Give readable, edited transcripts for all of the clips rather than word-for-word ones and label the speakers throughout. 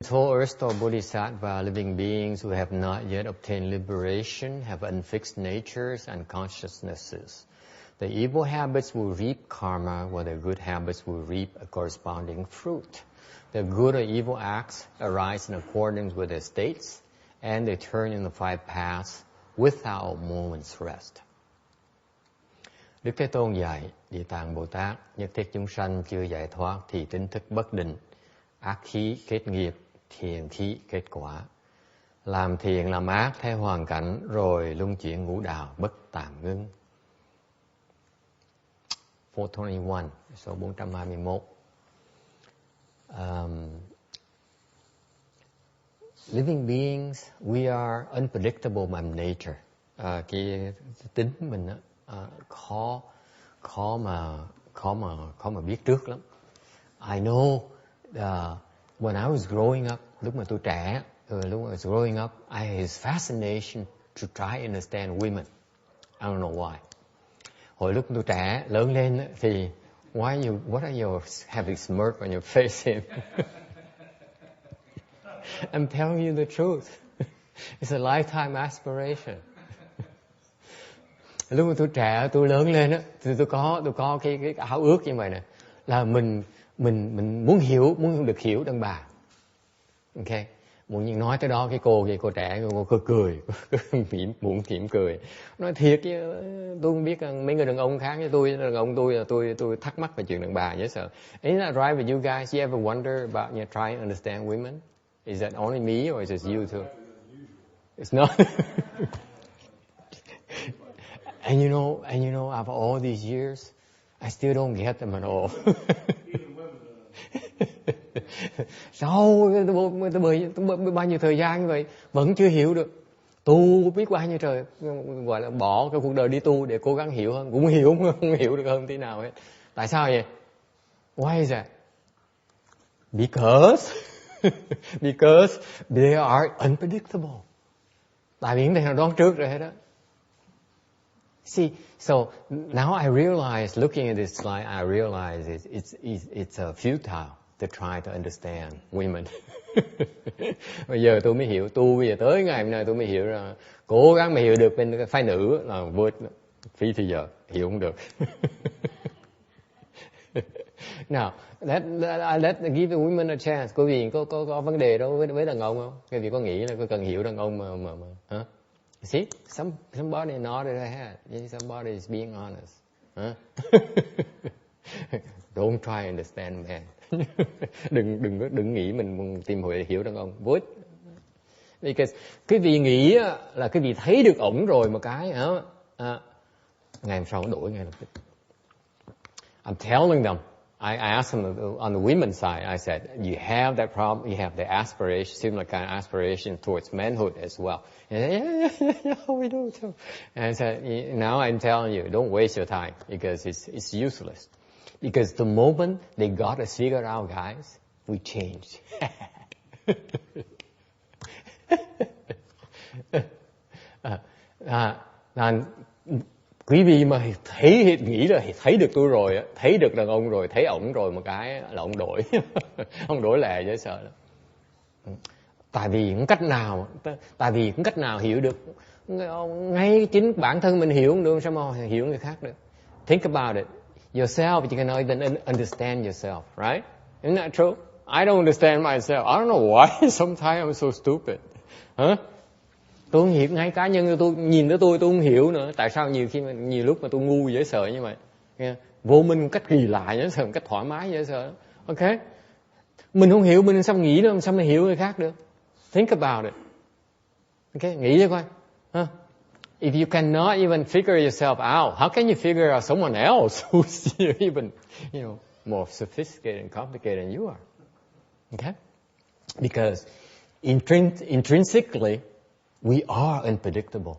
Speaker 1: whole Earth Store Bodhisattva living beings who have not yet obtained liberation have unfixed natures and consciousnesses. The evil habits will reap karma, while the good habits will reap a corresponding fruit. The good or evil acts arise in accordance with their states, and they turn in the five paths without a moment's rest. Đức Thế Tôn dạy, Địa Tạng Bồ Tát, nhất thiết chúng sanh chưa giải thoát thì tính thức bất định, ác khí kết nghiệp, thiện khí kết quả. Làm thiện làm ác theo hoàn cảnh, rồi luân chuyển ngũ đạo bất tạm ngưng. 421, số 421. Living beings, we are unpredictable by nature. Cái tính mình khó mà biết trước lắm. I know when I was growing up, lúc mà tôi trẻ, lúc mà I was growing up, I had this fascination to try and understand women. I don't know why. Hồi lúc tôi trẻ, lớn lên thì what are you have a smirk on your face in? I'm telling you the truth. It's a lifetime aspiration. Lúc mà tôi trẻ, tôi lớn lên á, thì tôi có cái ảo ước như vậy nè, là mình muốn được hiểu đàn bà. Okay. Muốn nói tới đó cái cô trẻ cô cười mỉm cười. Nói thiệt chứ tôi không biết mấy người đàn ông khác với tôi, đàn ông tôi thắc mắc về chuyện đàn bà dễ sợ. Isn't that right with you guys? You ever wonder about trying to understand women? Is that only me or is it you too? It's not. And you know, after all these years, I still don't get them at all. Sau bao nhiêu thời gian như vậy vẫn chưa hiểu được. Tu biết bao nhiêu trời, gọi là bỏ cái cuộc đời đi tu để cố gắng hiểu hơn, cũng không hiểu được hơn tí nào hết. Tại sao vậy? Why is that? Because they are unpredictable. Tại vì cái này là đoán trước rồi hết đó. See, so now I realize, looking at this slide, I realize it's futile to try to understand women. Bây giờ tôi mới hiểu, bây giờ tới ngày hôm nay tôi mới hiểu là cố gắng mà hiểu được bên cái phái nữ là vô phí thì giờ hiểu không được. Now, let give the women a chance. Quý vị có vấn đề đó với đàn ông không? Quý vị có nghĩ là có cần hiểu đàn ông mà hả? See, somebody nodded their head. Somebody is being honest. Huh? Don't try to understand man. đừng nghĩ mình tìm hiểu đàn ông. What? Because cái vị nghĩ là cái vị thấy được ổng rồi một cái hả? Ngày hôm sau đổi ngay lập tức. I'm telling them. I asked them on the women's side. I said, "You have that problem. You have the aspiration, similar kind of aspiration towards manhood as well." And they said, yeah, we do too. And I said, "Now I'm telling you, don't waste your time because it's useless. Because the moment they got us figured out, guys, we changed." Quý vị mà nghĩ là thấy được tôi rồi, thấy được đàn ông rồi, thấy ổng rồi một cái là ổng đổi. Ông đổi lẹ dễ sợ lắm. Tại vì không cách nào hiểu được. Ngay chính bản thân mình hiểu không được, sao mà hiểu người khác được. Think about it. Yourself, you cannot even understand yourself, right? Isn't that true? I don't understand myself. I don't know why sometimes I'm so stupid. Huh? Tôi không hiểu, ngay cá nhân tôi nhìn tới tôi không hiểu nữa. Tại sao nhiều lúc mà tôi ngu dễ sợ như vậy? Vô minh một cách kỳ lạ dễ sợ, một cách thoải mái dễ sợ. Ok? Mình không hiểu, mình sao nghĩ nữa, sao mình hiểu người khác được? Think about it. Ok? Nghĩ cho coi. If you cannot even figure yourself out, how can you figure out someone else who's even, more sophisticated and complicated than you are? Okay? Because intrinsically, we are unpredictable.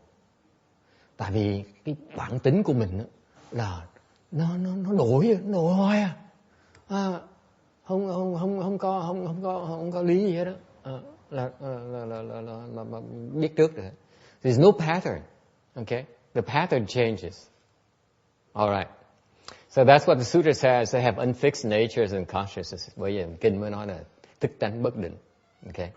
Speaker 1: Tại vì cái bản tính của mình là nó đổi hoài không có lý gì hết đó. Là biết trước rồi. There's no pattern. Okay? The pattern changes. All right. So that's what the sutra says. They have unfixed natures and consciousness. Bởi vì kinh mới nói là thức tánh bất định. Okay,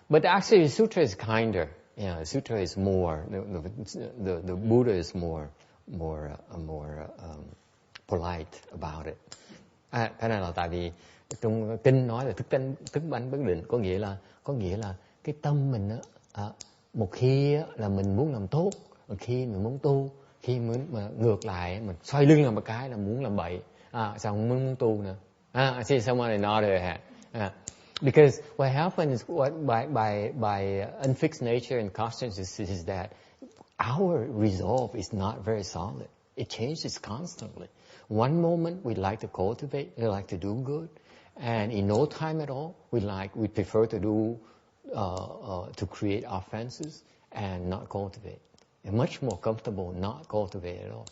Speaker 1: but actually, the sutra is kinder. Yeah, the sutra is more. The Buddha is more polite about it. Cái này là tại vì trong kinh nói là thức tánh bất định, có nghĩa là cái tâm mình một khi là mình muốn làm tốt, một khi mình muốn tu, khi mà ngược lại mình xoay lưng làm một cái là muốn làm bậy, sao không muốn tu nữa. I see someone nodded their head. Because what happens by unfixed nature and consciousness is that our resolve is not very solid. It changes constantly. One moment we like to cultivate, we like to do good, and in no time at all we prefer to do to create offenses and not cultivate. It's much more comfortable not cultivate at all.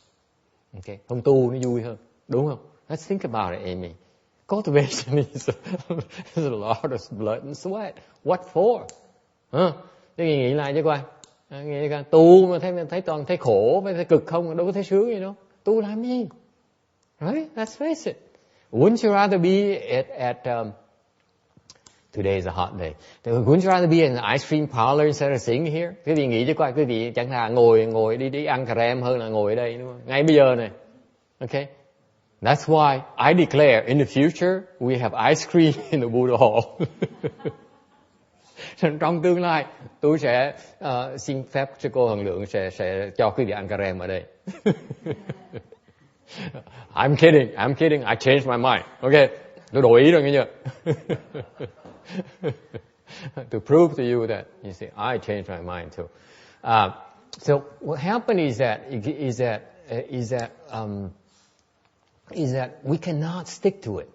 Speaker 1: Okay, không tu nó vui hơn, đúng không? Let's think about it, Amy. Cultivation is a lot of blood and sweat. What for? Chứ nghĩ lại chứ coi. Nghĩ coi, tu mà thấy khổ, thấy cực không, đâu có thấy sướng gì đâu. Tu làm gì? Right? Let's face it. Wouldn't you rather be at today is a hot day. Wouldn't you rather be in an ice cream parlor instead of sitting here? Quý vị nghĩ chứ coi, quý vị chẳng thà ngồi đi ăn cà rem hơn là ngồi ở đây, đúng không? Ngay bây giờ này. Okay? That's why I declare in the future we have ice cream in the Buddha Hall. Trong tương lai tôi sẽ xin phép cho cô Hằng Lượng sẽ cho quý vị ăn cà rem ở đây. I'm kidding. I changed my mind. Okay, tôi đổi ý rồi nghe chưa? To prove to you that you see I changed my mind too. So what happened is that we cannot stick to it.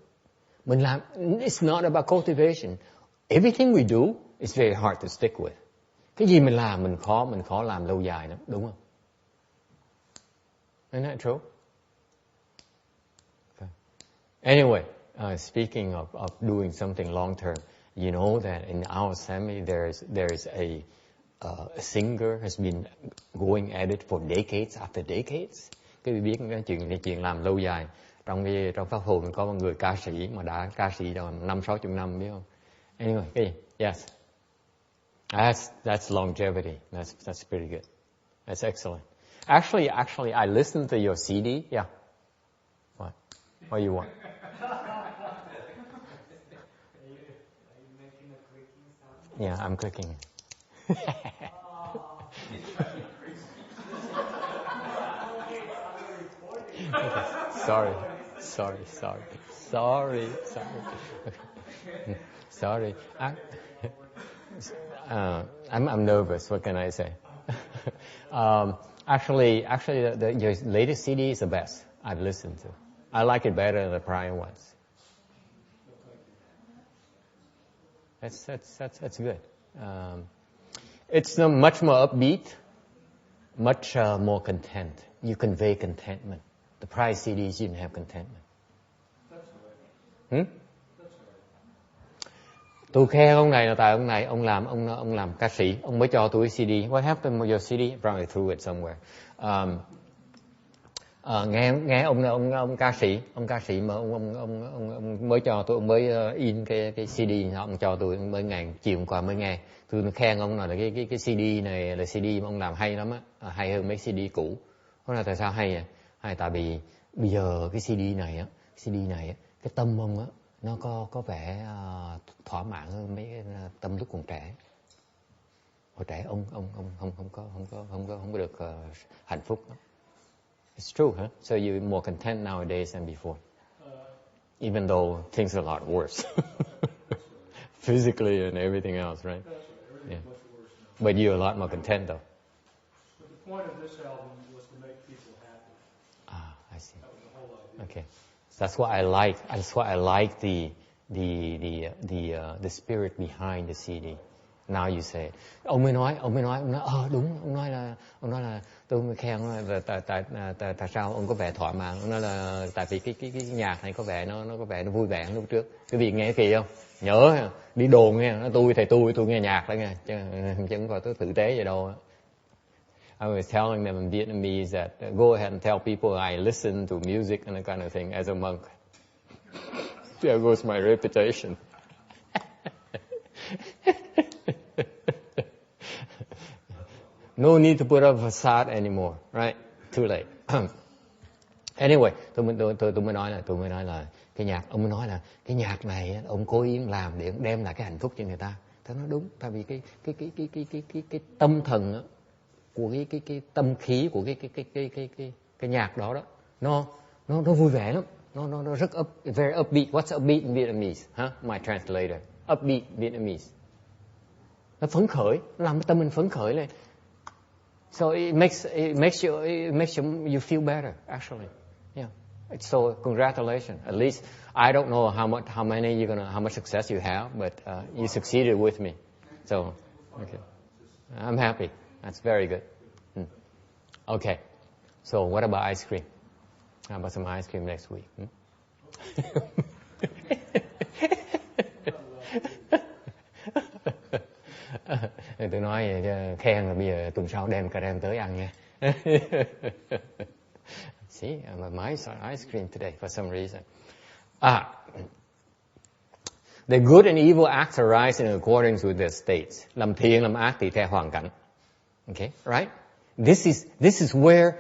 Speaker 1: It's not about cultivation. Everything we do is very hard to stick with. Cái gì mình làm mình khó làm lâu dài lắm, đúng không? Isn't that true? Okay. Anyway, speaking of doing something long term, you know that in our family there's a singer has been going at it for decades after decades. Cái biết cái chuyện làm lâu dài. Trong pháp hội mình có một người ca sĩ mà đã ca sĩ rồi 50-60 năm, biết không? Anyway, cái gì? Yes. That's longevity. That's pretty good. That's excellent. Actually, I listened to your CD. Yeah. What do you want? Yeah, I'm clicking. Okay. Sorry. Sorry. I'm nervous. What can I say? Actually, your latest CD is the best I've listened to. I like it better than the prior ones. That's good. It's much more upbeat, much more content. You convey contentment. The prior CDs didn't have contentment. Tôi khen ông này là tại ông làm ca sĩ, ông mới cho tôi CD. What happened with your CD? Probably threw it somewhere. Nghe ông ca sĩ mà ông mới cho tôi, ông mới in cái CD ông cho tôi, ông mới ngày chiều hôm qua mới nghe. Tôi khen ông là cái CD này là CD mà ông làm hay lắm á, hay hơn mấy CD cũ. Nói là tại sao hay vậy? Hay tại vì bây giờ cái CD này cái tâm ông á nó có vẻ thỏa mãn hơn mấy cái tâm lúc còn trẻ. Hồi trẻ ông không có được hạnh phúc. It's true, huh? So you're more content nowadays than before, even though things are a lot worse, physically and everything else, right? Yeah. But you're a lot more content, though.
Speaker 2: But the point of this album was to make people happy.
Speaker 1: I see.
Speaker 2: That was the whole idea.
Speaker 1: Okay, so that's what I like. That's why I like the spirit behind the CD. Now you say it. Ông mới nói đúng, ông nói là tôi mới khen là tại sao ông có vẻ thỏa mãn. Ông nói là tại vì cái nhạc này có vẻ nó vui vẻ lúc trước. Cái vị nghe kỳ không? Nhớ đi đồn nghe, nói tôi nghe nhạc đó nghe, chứ không phải tôi tử tế vậy đâu. I was telling them in Vietnamese that go ahead and tell people I listen to music and that kind of thing as a monk. There goes my reputation. No need to put up a facade anymore, right? Too late. Anyway, tôi mới nói là cái nhạc, ông mới nói là cái nhạc này ông cố ý làm để đem lại cái hạnh phúc cho người ta. Tôi nói đúng, tại vì cái tâm thần của cái tâm khí của cái nhạc đó nó vui vẻ lắm, nó rất very upbeat. What's upbeat in Vietnamese? My translator. Upbeat Vietnamese. Nó phấn khởi, nó làm cái tâm mình phấn khởi lên. So it makes you feel better actually. Yeah. So congratulations. At least I don't know how much success you have, but you succeeded with me. So okay. I'm happy. That's very good. Okay. So what about ice cream? How about some ice cream next week? Tôi nói khen là bây giờ tuần sau đem cà rem tới ăn nha. See, I'm a nice ice cream today for some reason. The good and evil acts arise in accordance with their states. Làm thiện, làm ác tùy theo hoàn cảnh. Okay, right? This is where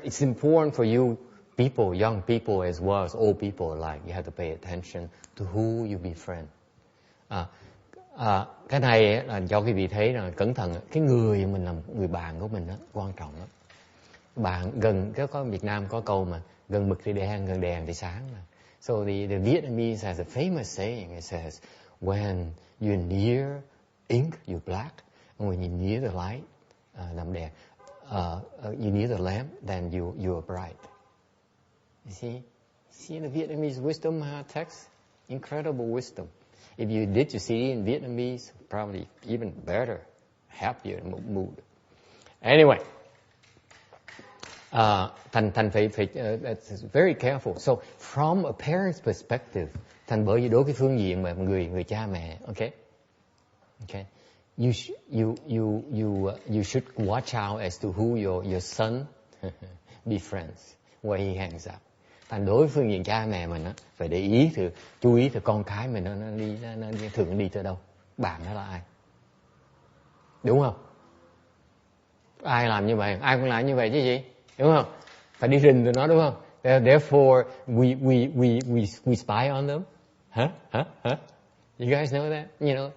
Speaker 1: it's important for you people, young people as well as old people alike. You have to pay attention to who you befriend. Cái này là cho quý vị thấy là cẩn thận, cái người mình làm người bạn của mình đó quan trọng lắm. Bạn gần, có Việt Nam có câu mà gần mực thì đen, gần đèn thì sáng mà. So the Vietnamese has a famous saying. It says, when you're near ink, you're black, and when you're near the light, làm đèn, you're near the lamp, then you're bright. You see the Vietnamese wisdom text, incredible wisdom. If you did you see in Vietnamese, probably even better, happier mood. Anyway, thành phải very careful. So from a parent's perspective, thành bởi vì đối với phương diện mà người cha mẹ, okay, you should watch out as to who your son befriends, where he hangs out. Thành đối với phương diện cha mẹ mình á, phải để ý chú ý con cái mình nó thường đi tới đâu, bạn nó là ai, đúng không? Ai làm như vậy, ai cũng làm như vậy chứ gì, đúng không? Phải đi rình tụi nó, đúng không? Therefore we spy on them. You guys know that? You know,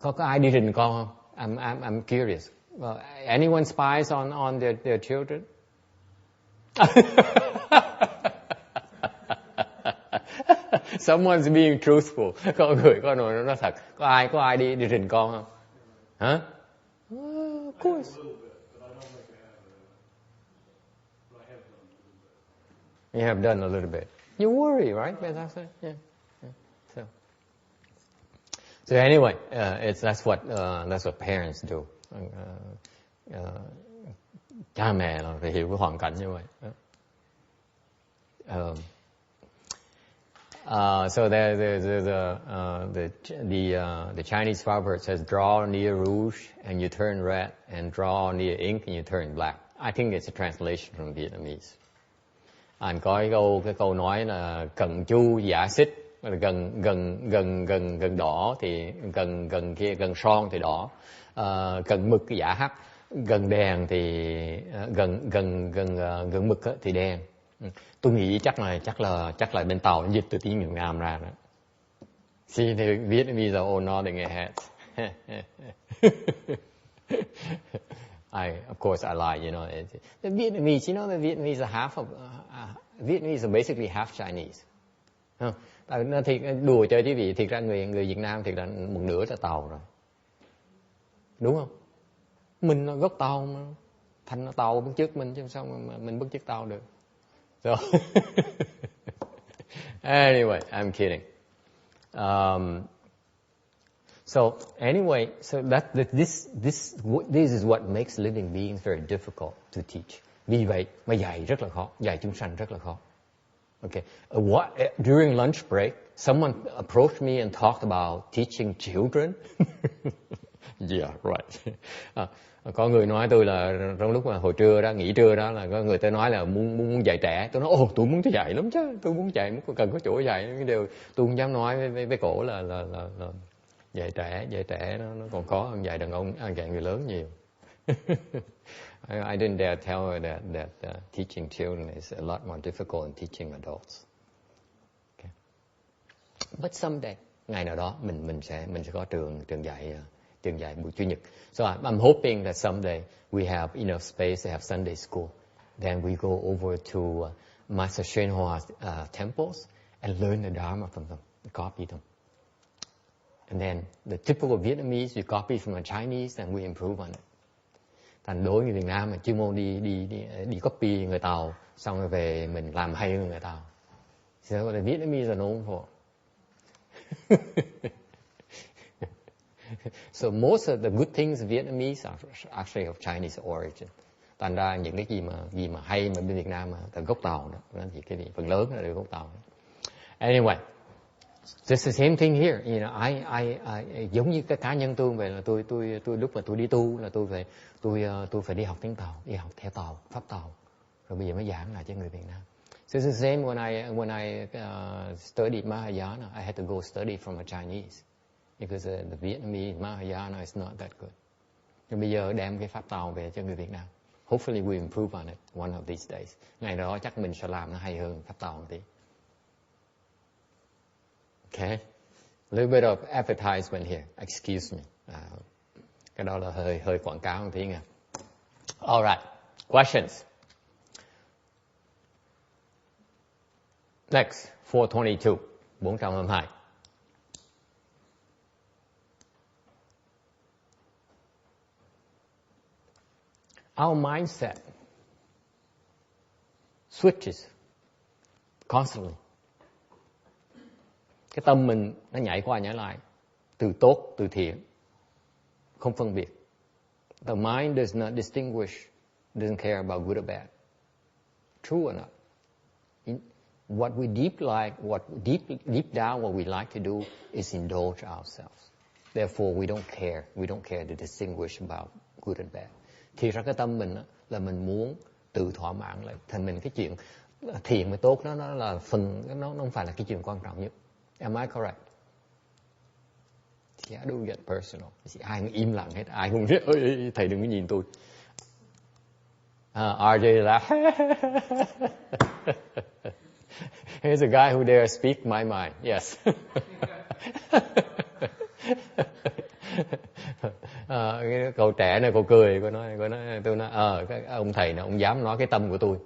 Speaker 1: có ai đi rình con không? I'm curious. Well, anyone spies on their children? Someone's being truthful. Có người có nói nó thật. Có ai đi rình con không? Hả? Of course. You have done a little bit. You worry, right? Yeah. So anyway, that's what parents do. Cha mẹ là phải hiểu cái hoàn cảnh như vậy. So the Chinese proverb says, "Draw near rouge and you turn red, and draw near ink and you turn black." I think it's a translation from Vietnamese. Anh có cái câu nói là cận chu giả xích, gần đỏ thì gần son thì đỏ, gần mực giả hắc, gần đèn thì gần mực thì đen. Tôi nghĩ chắc là bên Tàu dịch từ tiếng Việt Nam ra đó. See, the Vietnamese are all nodding their heads. Of course I lie, you know. The Vietnamese, the Vietnamese are Vietnamese are basically half Chinese. Nó thiệt đùa chơi chứ vì thiệt ra người Việt Nam thiệt là một nửa là Tàu rồi, đúng không? Mình là gốc Tàu mà, thành là Tàu bắt chước mình chứ sao mà mình bắt chước Tàu được. So anyway, I'm kidding. So anyway, this is what makes living beings very difficult to teach. Vì vậy mà dạy rất là khó, dạy chúng sanh rất là khó. Okay. During lunch break, someone approached me and talked about teaching children. Yeah, right. Có người nói tôi là trong lúc mà hồi trưa đó, nghỉ trưa đó, là có người tới nói là muốn dạy trẻ. Tôi nói tôi muốn dạy lắm chứ, tôi muốn dạy, cần có chỗ dạy. Cái điều tôi không dám nói với cổ là Dạy trẻ nó còn khó hơn dạy đàn ông, dạy người lớn nhiều. I didn't dare tell her that teaching children is a lot more difficult than teaching adults. Okay. But someday, ngày nào đó mình sẽ có trường dạy buổi chủ nhật. So I'm hoping that someday we have enough space to have Sunday school. Then we go over to Master Shenhua's temples and learn the Dharma from them, copy them. And then the typical Vietnamese, we copy from the Chinese and we improve on it. Thành đối với Việt Nam mà chuyên môn đi copy người Tàu, xong rồi về mình làm hay hơn người Tàu. So what the Vietnamese are known for. So most of the good things Vietnamese are actually of Chinese origin. Thành ra những cái gì mà hay mà bên Việt Nam mà từ gốc Tàu đó, nó thì cái gì phần lớn là từ gốc Tàu. Anyway, just the same thing here. You know, I giống như cái cá nhân tôi vậy là tôi lúc mà tôi đi tu là tôi phải đi học tiếng Tàu, đi học theo Tàu, pháp Tàu, rồi bây giờ mới giảng lại cho người Việt Nam. So it's the same when I studied Mahayana, I had to go study from a Chinese because the Vietnamese Mahayana is not that good. Rồi bây giờ đem cái pháp Tàu về cho người Việt Nam. Hopefully we improve on it one of these days. Ngày đó chắc mình sẽ làm nó hay hơn pháp Tàu một tí. Okay, a little bit of advertisement here. Excuse me. Cái đó là hơi quảng cáo một tí nha. All right, questions. Next, 422, 422. Our mindset switches constantly. Cái tâm mình nó nhảy qua nhảy lại, từ tốt, từ thiện, không phân biệt. The mind does not distinguish, doesn't care about good or bad. True or not? What we deep down, what we like to do is indulge ourselves. Therefore, we don't care. We don't care to distinguish about good and bad. Thì ra cái tâm mình là mình muốn tự thỏa mãn lại. Thành mình cái chuyện thiện và tốt nó là nó không phải là cái chuyện quan trọng nhất. Am I correct? Yeah, I do get personal. Ai cũng im lặng hết, ai cũng biết, ơi thầy đừng có nhìn tôi. RJ laugh. Here's a guy who dare speak my mind. Yes. Cái cậu trẻ này cậu cười, tôi nói cái ông thầy này ông dám nói cái tâm của tôi.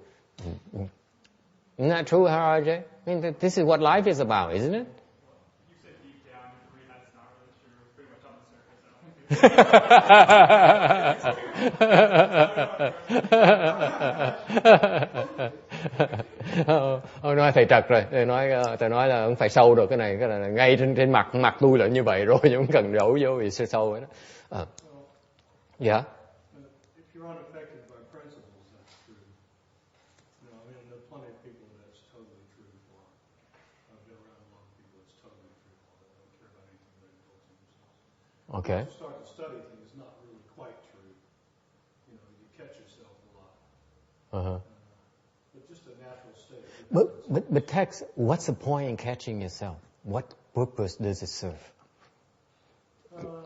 Speaker 1: Isn't that true, RJ? I mean, this is what life is about, isn't it?
Speaker 2: You said deep down you agree that's not really true. It's pretty much on the
Speaker 1: surface. Ông nói thầy trật rồi, thầy nói là ông phải sâu rồi, cái này là ngay trên mặt tôi là như vậy rồi, nhưng không cần đổ vô vì sâu vậy đó. Yeah.
Speaker 2: If you're unaffected by principles, that's true. You know, I mean, there are plenty of people that's totally true for. I've been around a lot of people that's totally true for. They don't care about anything but indulging themselves.
Speaker 1: Okay.
Speaker 2: Once you start to study things, it's not really quite true. You know, you catch yourself a lot. But just a natural state.
Speaker 1: But Tex, what's the point in catching yourself? What purpose does it serve?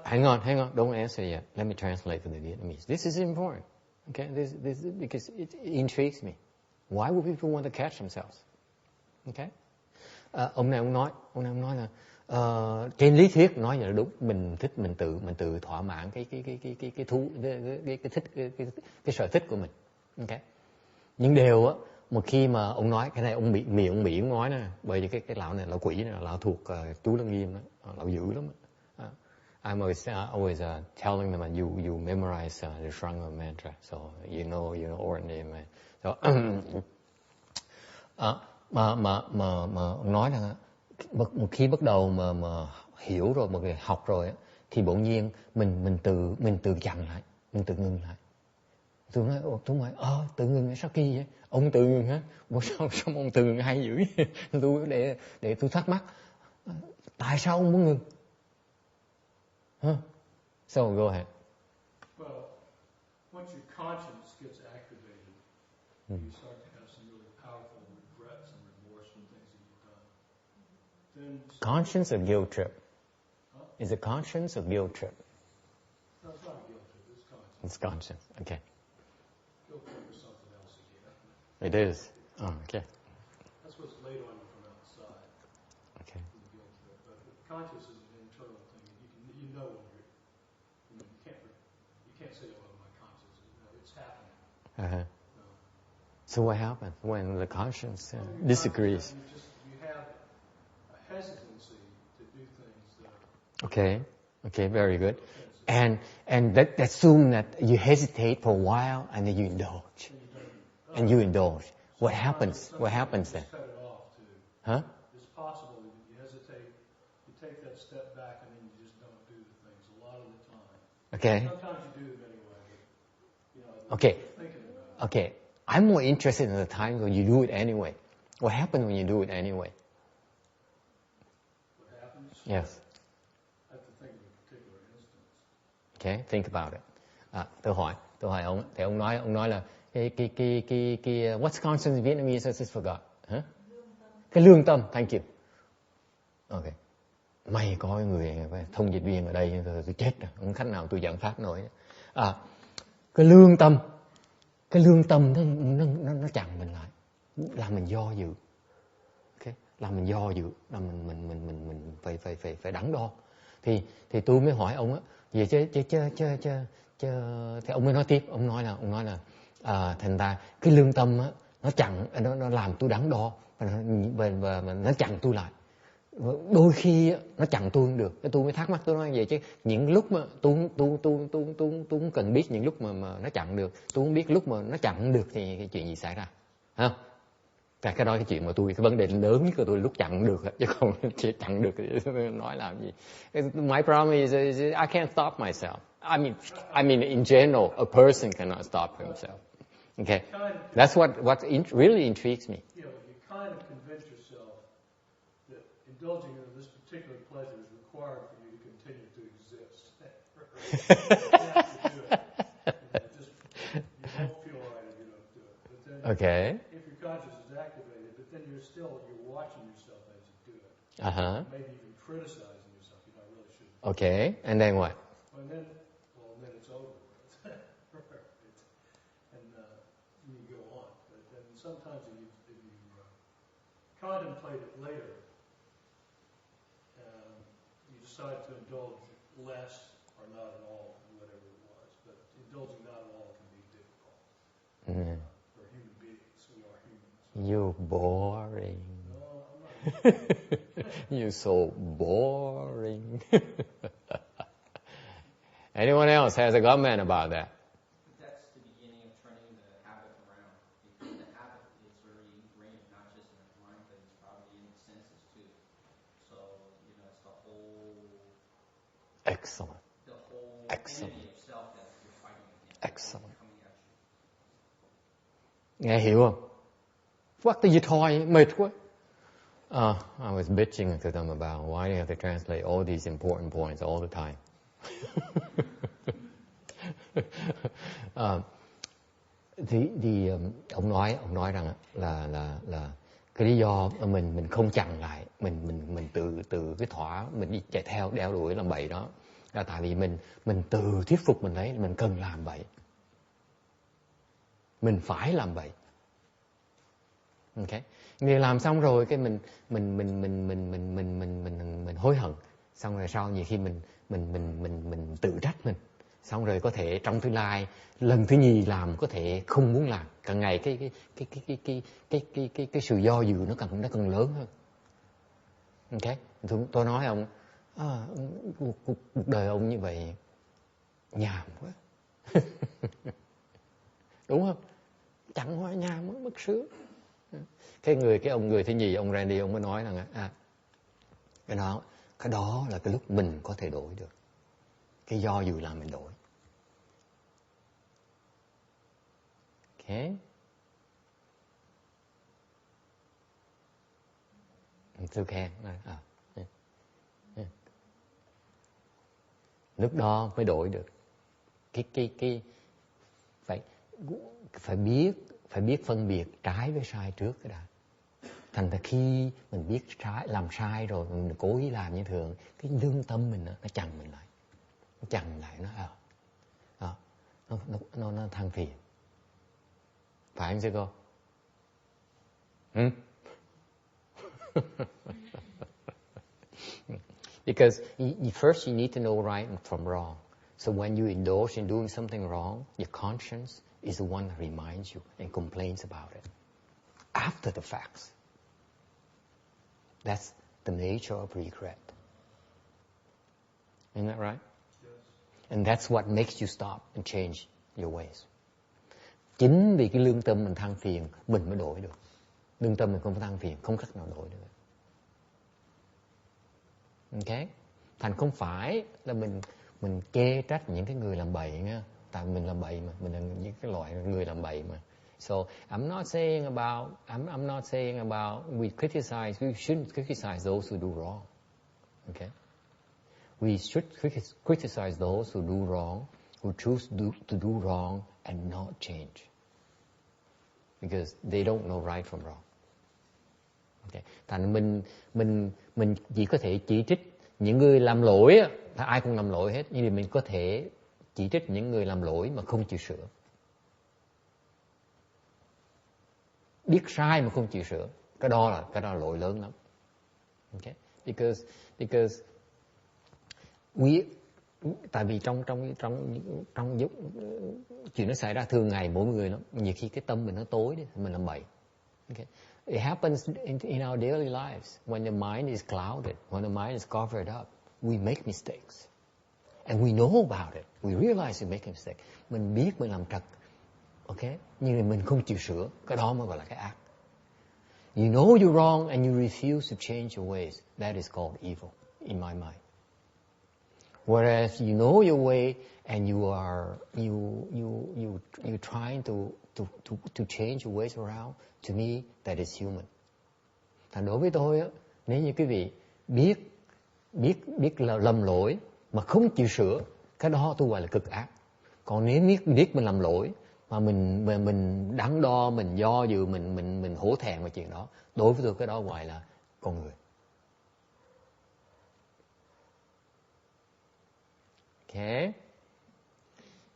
Speaker 1: Hang on, don't answer yet. Let me translate for the Vietnamese. This is important, okay? This because it intrigues me. Why would people want to catch themselves? Okay? Ông này nói là trên lý thuyết nói là đúng, mình thích mình tự thỏa mãn cái thú cái sở thích của mình. Okay? Nhưng đều á, một khi mà ông nói cái này ông Mỹ ông nói nè, bởi vì cái lão này lão quỷ này, lão thuộc chú Lăng Nghiêm đó, lão dữ lắm. I'm always telling them that you memorize the Shranga mantra, so you know ordinary man. So mà nói là một khi bắt đầu mà hiểu rồi, một người học rồi thì bỗng nhiên mình tự dằn lại, mình tự ngừng lại. Tôi nói tự ngừng sao kỳ vậy? Ông tự ngừng hả? Sao ông tự ngừng hay dữ? Tôi để tôi thắc mắc. Tại sao ông muốn ngừng? So go ahead.
Speaker 2: Well, once your conscience gets activated, you start to have some really powerful regrets and remorse from things that you've done. Then
Speaker 1: Conscience or guilt trip? Is it conscience or guilt trip?
Speaker 2: No, it's not a guilt trip, it's conscious.
Speaker 1: It's conscience. Okay.
Speaker 2: Guilt trip is something else again.
Speaker 1: It is. Oh, okay.
Speaker 2: That's what's laid on you from outside.
Speaker 1: Okay.
Speaker 2: The guilt trip. But conscious is an internal thing. You know when you're. You can't say, "Oh, my conscience." It's happening.
Speaker 1: Uh-huh.
Speaker 2: No.
Speaker 1: So what happens when the conscience disagrees?
Speaker 2: You have a hesitancy to do things that are
Speaker 1: Okay. Okay. Very good. And that assume that you hesitate for a while and then you indulge. And you indulge. What happens? What happens then?
Speaker 2: cut it off too.
Speaker 1: Huh?
Speaker 2: It's possible that you hesitate, you take that step back, and then you just don't do the things a lot of the time.
Speaker 1: Okay.
Speaker 2: Sometimes you do them anyway, but
Speaker 1: Okay.
Speaker 2: you're thinking about it.
Speaker 1: Okay. I'm more interested in the time when you do it anyway. What happens when you do it anyway?
Speaker 2: What happens?
Speaker 1: Yes.
Speaker 2: I have to think of a particular instance.
Speaker 1: Okay. Think about it. Tôi hỏi ông, thì ông nói là cái what's conscience in Vietnamese? I just forgot. Huh? Cái lương tâm. Thank you. Okay. May có người thông dịch viên ở đây, tôi chết rồi. Không khách nào tôi giảng pháp nổi. Cái lương tâm nó chặn mình lại, làm mình do dự. Okay. Làm mình do dự, làm mình phải đắn đo. Thì tôi mới hỏi ông á, vậy chứ thì ông mới nói tiếp, ông nói là thành ra cái lương tâm á nó chặn, nó làm tôi đắn đo và nó chặn tôi lại. Đôi khi nó chặn tôi không được, tôi mới thắc mắc, tôi nói vậy chứ những lúc mà tôi không cần biết những lúc mà nó chặn được, tôi không biết lúc mà nó chặn được thì cái chuyện gì xảy ra, không? Cái đó cái chuyện mà cái vấn đề lớn nhất của tôi lúc chặn được, chứ còn chỉ chặn được thì tôi nói làm gì. My problem is I can't stop myself. I mean in general, a person cannot stop himself. Okay, that's what really intrigues me.
Speaker 2: You kind of convince yourself that indulging in this particular pleasure is required for you to continue to exist. You have to do it. You won't feel right if you don't do it. But then,
Speaker 1: Okay.
Speaker 2: if your conscience is activated, but then you're watching yourself as you do it. Maybe even criticizing yourself. You really shouldn't.
Speaker 1: Okay, and then what?
Speaker 2: And then it's over. And you go on. But then sometimes if you contemplate it later, you decide to indulge less or not at all, whatever it was. But indulging not at all can be difficult for human beings. We are humans.
Speaker 1: You're boring.
Speaker 2: No, I'm not.
Speaker 1: You're so boring. Anyone else has a comment about that?
Speaker 3: That's the beginning of turning the habit around. Because the habit is very ingrained, not just in the mind, but it's probably in the senses too. So, it's the whole...
Speaker 1: Excellent.
Speaker 3: The whole
Speaker 1: Excellent.
Speaker 3: entity of self that you're fighting against.
Speaker 1: Excellent.
Speaker 3: Coming at you.
Speaker 1: Nghe hiểu không? What do you toy? Mệt quá. I was bitching to them about why do you have to translate all these important points all the time. Thì ông nói rằng là cái lý do mình không chặn lại, mình từ cái thỏa mình đi chạy theo đeo đuổi làm bậy đó là tại vì mình tự thuyết phục mình thấy mình cần làm bậy, mình phải làm bậy. Okay. Người làm xong rồi cái mình hối hận, xong rồi sau nhiều khi mình tự trách mình, xong rồi có thể trong tương lai lần thứ nhì làm có thể không muốn làm, càng ngày cái sự do dự nó càng lớn hơn. Okay. Tôi nói ông cuộc đời ông như vậy nhàm quá. Đúng không? Chẳng hóa nhàm quá, mất sướng. Cái ông người thứ nhì, ông Randy, ông mới nói rằng cái đó là cái lúc mình có thể đổi được. Cái do dự làm mình đổi. Okay. Tôi khen. Lúc đó mới đổi được. Phải biết phân biệt trái với sai trước cái đã. Thành ra khi mình biết làm sai rồi, mình cố ý làm như thường, cái lương tâm mình nó chặn mình lại. Nó chặn lại, nó than phiền. Phải không sư cô? Because first you need to know right from wrong. So when you indulge in doing something wrong, your conscience is the one that reminds you and complains about it. After the facts. That's the nature of regret. Isn't that right?
Speaker 2: Yes.
Speaker 1: And that's what makes you stop and change your ways. Chính vì cái lương tâm mình than phiền, mình mới đổi được. Lương tâm mình không than phiền, không cách nào đổi được. Okay? Thành không phải là mình chê trách những cái người làm bậy nha. Tại mình làm bậy mà, mình là những cái loại người làm bậy mà. So I'm not saying about we shouldn't criticize those who do wrong. Okay? We should criticize those who do wrong, who choose to do wrong and not change. Because they don't know right from wrong. Okay. Thành mình chỉ có thể chỉ trích những người làm lỗi á, ai cũng làm lỗi hết, nhưng mà mình có thể chỉ trích những người làm lỗi mà không chịu sửa. Biết sai mà không chịu sửa, cái đó là lỗi lớn lắm. Okay? Because tại vì trong chuyện nó xảy ra thường ngày mỗi người lắm. Nhiều khi cái tâm mình nó tối đi, mình làm bậy. Okay? It happens in our daily lives when the mind is clouded, when the mind is covered up. We make mistakes. And we know about it. We realize we make a mistake. Mình biết mình làm trật. Okay? Nhưng mà mình không chịu sửa. Cái đó mới gọi là cái ác. You know you're wrong and you refuse to change your ways. That is called evil in my mind. Whereas you know your way and you're trying to change your ways around, to me that is human. Thành đối với tôi á, nếu như quý vị biết là lầm lỗi mà không chịu sửa, cái đó tôi gọi là cực ác. Còn nếu biết mình làm lỗi mà mình đắn đo, mình do dự, mình hổ thẹn về chuyện đó, đối với tôi cái đó gọi là con người. Okay.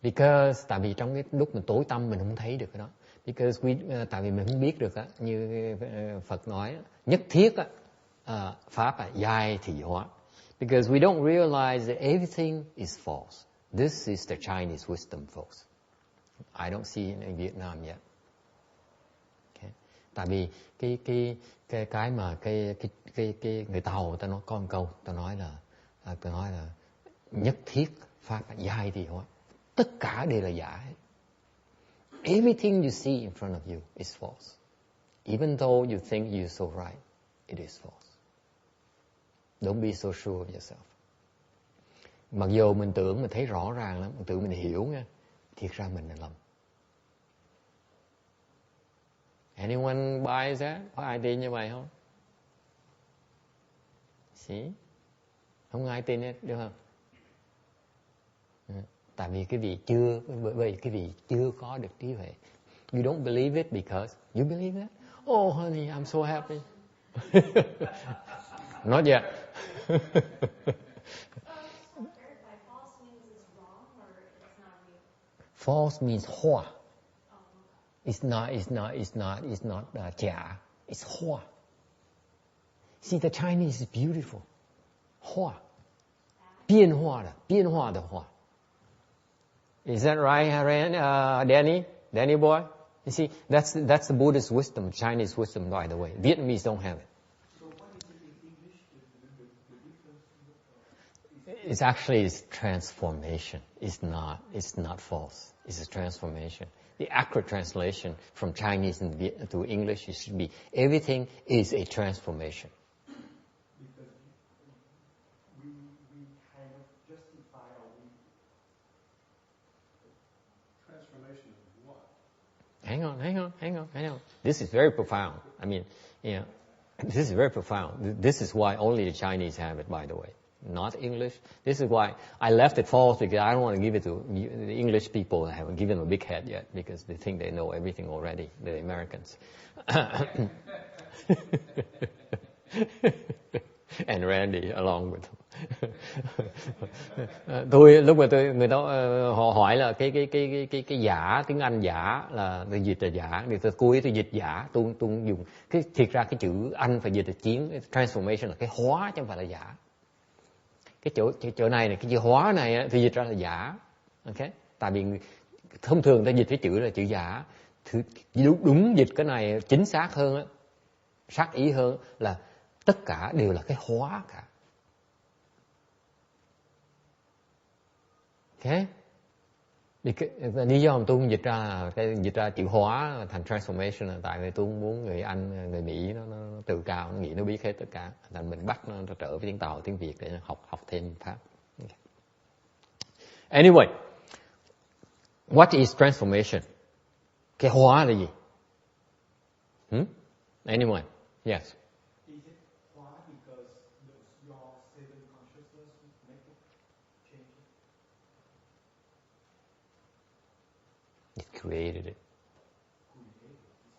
Speaker 1: Because tại vì trong cái lúc mình tối tăm mình không thấy được cái đó. Because tại vì mình không biết được á, như Phật nói, nhất thiết á, pháp là giai thị hóa. Because we don't realize that everything is false. This is the Chinese wisdom, folks. I don't see it in Vietnam yet. Okay. Tại vì cái mà người Tàu người ta nói có một câu, ta nói là nhất thiết pháp là giai thị hóa. Tất cả đều là giả hết. Everything you see in front of you is false. Even though you think you're so right, it is false. Don't be so sure of yourself. Mặc dù mình tưởng mình thấy rõ ràng lắm, mình tưởng mình hiểu nha, thiệt ra mình là lầm. Anyone buys that? Có ai tin như vậy không? See? Không ai tin hết, đúng không? Tại vì bởi cái vị chưa có được trí huệ. You don't believe it because you believe that? Oh honey, I'm so happy. Not yet. False means hoa. It's not giả. It's hoa. See, the Chinese is beautiful. Hoa. Biến hóa的hoa. Is that right, Danny boy? You see, that's the Buddhist wisdom, Chinese wisdom, by the way. Vietnamese don't have it.
Speaker 2: So what is it in English? The difference?
Speaker 1: It's actually transformation. It's not false. It's a transformation. The accurate translation from Chinese to English, it should be everything is a transformation.
Speaker 2: Because we kind of justify our transformation of what?
Speaker 1: Hang on. This is very profound. I mean, this is very profound. This is why only the Chinese have it, by the way. not English. This is why I left it false, because I don't want to give it to the English people. I haven't given them a big head yet because they think they know everything already, the Americans. And Randy along with them. Tôi lúc mà người ta họ hỏi là cái giả, tiếng Anh giả là tôi dịch là giả, thì tôi cố ý tôi dịch giả, tôi dùng cái thiệt ra cái chữ Anh phải dịch là transformation là cái hóa chứ không phải là giả. Cái chỗ này cái chữ hóa này thì dịch ra là giả, ok? Tại vì thông thường ta dịch cái chữ là chữ giả. Đúng dịch cái này chính xác hơn á, sát ý hơn là tất cả đều là cái hóa cả. Ok? Lý do mà tôi không dịch ra chữ hóa thành transformation là tại vì tôi không muốn người Anh, người Mỹ nó tự cao, nó nghĩ nó biết hết tất cả. Thành mình bắt nó trở với tiếng Tàu, tiếng Việt để học thêm Pháp. Okay. Anyway, what is transformation? Cái hóa là gì? Anyone? Yes. Created it.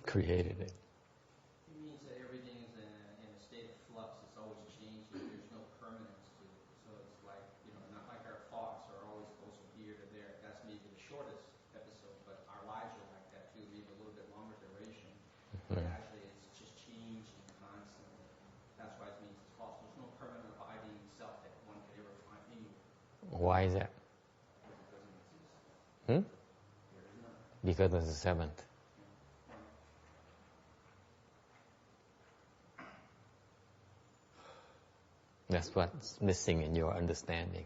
Speaker 1: Created it.
Speaker 3: It means that everything is in a state of flux. It's always changing. There's no permanence to it. So it's like, not like our thoughts are always goes from here to there. That's maybe the shortest episode, but our lives are like that too, maybe a little bit longer duration. But actually it's just changing constantly. That's why it means it's false. There's no permanent abiding self that one could ever find anywhere.
Speaker 1: Why is that?
Speaker 3: Because it doesn't exist.
Speaker 1: Because of the seventh. That's what's missing in your understanding.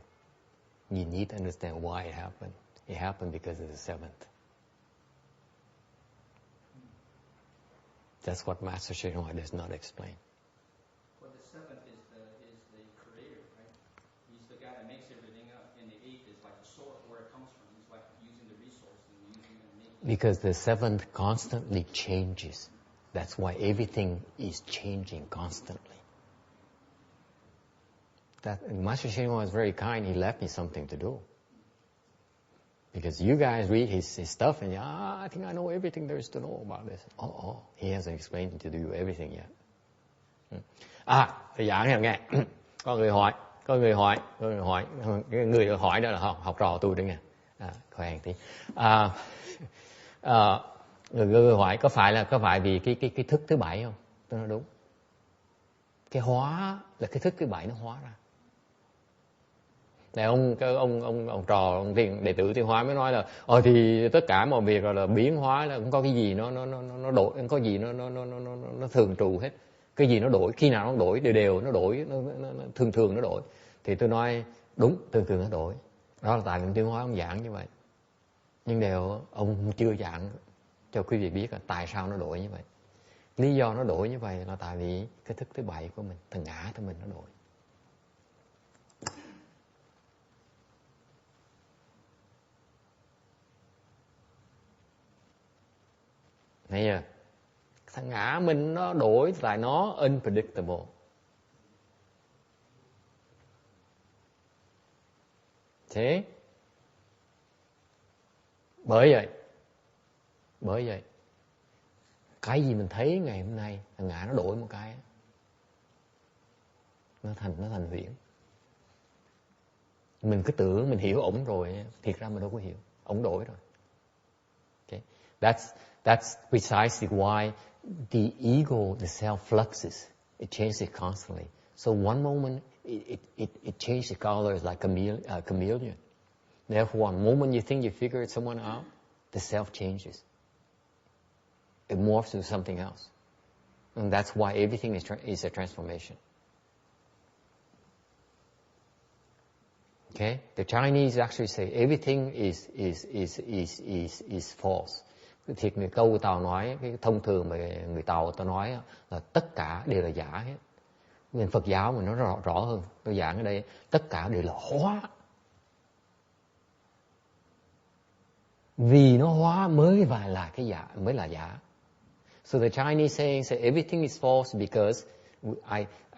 Speaker 1: You need to understand why it happened. It happened because of the seventh. That's what Master Shinoi does not explain.
Speaker 3: Well, the seventh is the creator, right? He's the guy that makes everything up, and the eighth is like the source where it comes from. He's like using the resource and using it and making it.
Speaker 1: Because the seventh constantly changes. That's why everything is changing constantly. Master Shinoi was very kind. He left me something to do. Because you guys read his stuff and I think I know everything there is to know about this. He hasn't explained to you everything yet. Thầy giảng này nghe. Có người hỏi. Người hỏi đó là học trò tôi đấy nghe. Khoan tí. Người hỏi có phải vì cái thức thứ bảy không? Tôi nói đúng. Cái hóa là cái thức thứ bảy nó hóa ra. Này ông trò, ông đệ tử Tiêu Hóa mới nói là thì tất cả mọi việc rồi là biến hóa, là không có cái gì nó đổi, không có gì nó thường trụ hết. Cái gì nó đổi, khi nào nó đổi đều nó đổi, nó thường nó đổi. Thì tôi nói đúng, thường nó đổi. Đó là tại Tiêu Hóa ông giảng như vậy. Nhưng đều ông chưa giảng cho quý vị biết là tại sao nó đổi như vậy. Lý do nó đổi như vậy là tại vì cái thức thứ bảy của mình, thằng ngã của mình nó đổi. Thấy chưa? Thằng ngã mình nó đổi tại nó unpredictable. Thế bởi vậy cái gì mình thấy ngày hôm nay thằng ngã nó đổi một cái, nó thành huyễn. Mình cứ tưởng mình hiểu ổng rồi, thiệt ra mình đâu có hiểu, ổng đổi rồi. Okay. That's precisely why the ego, the self fluxes. It changes constantly. So one moment it changes the colors like a chameleon. Therefore, one moment you think you figured someone out, the self changes. It morphs to something else. And that's why everything is a transformation. Okay? The Chinese actually say everything is false. Thiệt người câu Tàu nói, cái thông thường mà người Tàu ta nói là tất cả đều là giả hết. Nên Phật giáo mình nói rõ hơn. Tôi giảng ở đây, tất cả đều là hóa. Vì nó hóa mới là cái giả, mới là giả. So the Chinese saying say everything is false because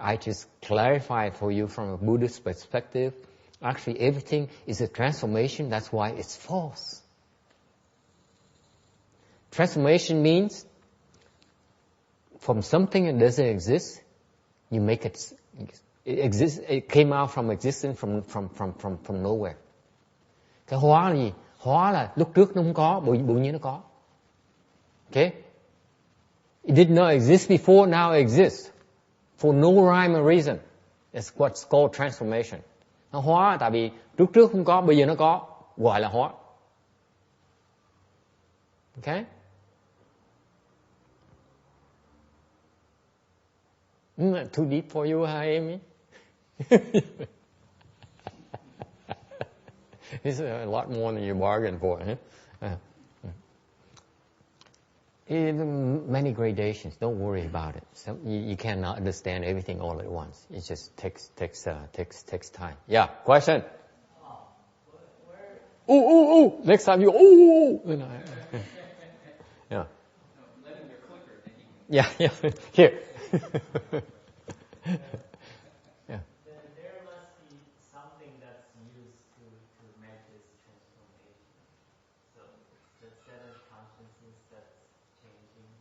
Speaker 1: I just clarify for you from a Buddhist perspective. Actually, everything is a transformation. That's why it's false. Transformation means from something that doesn't exist, you make it exist. It came out from existence from nowhere. Cái hóa là gì? Hóa là lúc trước nó không có, bỗng nhiên nó có. Okay? It did not exist before, now it exists. For no rhyme or reason. It's what's called transformation. Nó hóa tại vì trước không có, bây giờ nó có, gọi là hóa. Okay? Isn't that too deep for you, Amy? This is a lot more than you bargained for. Huh? Many gradations. Don't worry about it. You cannot understand everything all at once. It just takes time. Yeah, question. Ooh. Next time you ooh. Yeah.
Speaker 3: Let him your clicker.
Speaker 1: Yeah. Here. Yeah.
Speaker 4: There must be something that's used to make this transformation. So the set of consciousness that's changing.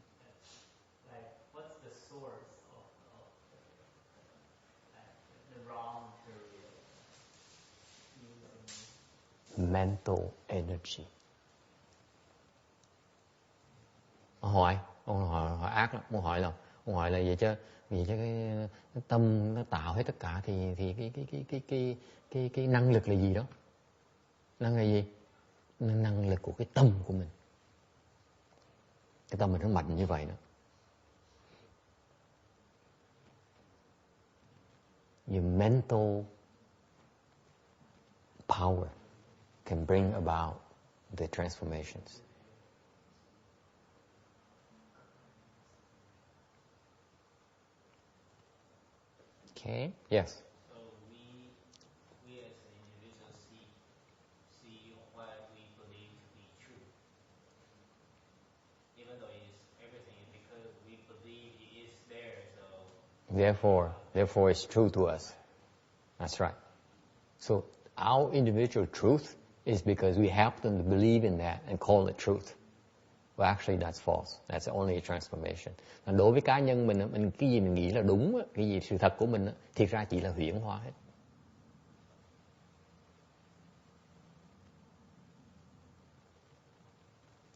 Speaker 4: Like, what's the source of the raw material using?
Speaker 1: Mental energy. Ông hỏi ác lắm. Ông hỏi là vì cho cái tâm nó tạo hết tất cả thì cái năng lực là gì đó? Năng là gì? Năng lực của cái tâm của mình. Cái tâm mình nó mạnh như vậy đó. Your mental power can bring about the transformations. Okay. Yes.
Speaker 4: So we as an individual see what we believe to be true, even though everything is because we believe it is there. So
Speaker 1: therefore, it's true to us. That's right. So our individual truth is because we happen to believe in that and call it truth. But actually, that's false. That's only a transformation. Còn đối với cá nhân mình cái gì mình nghĩ là đúng, cái gì sự thật của mình, thiệt ra chỉ là huyễn hóa hết.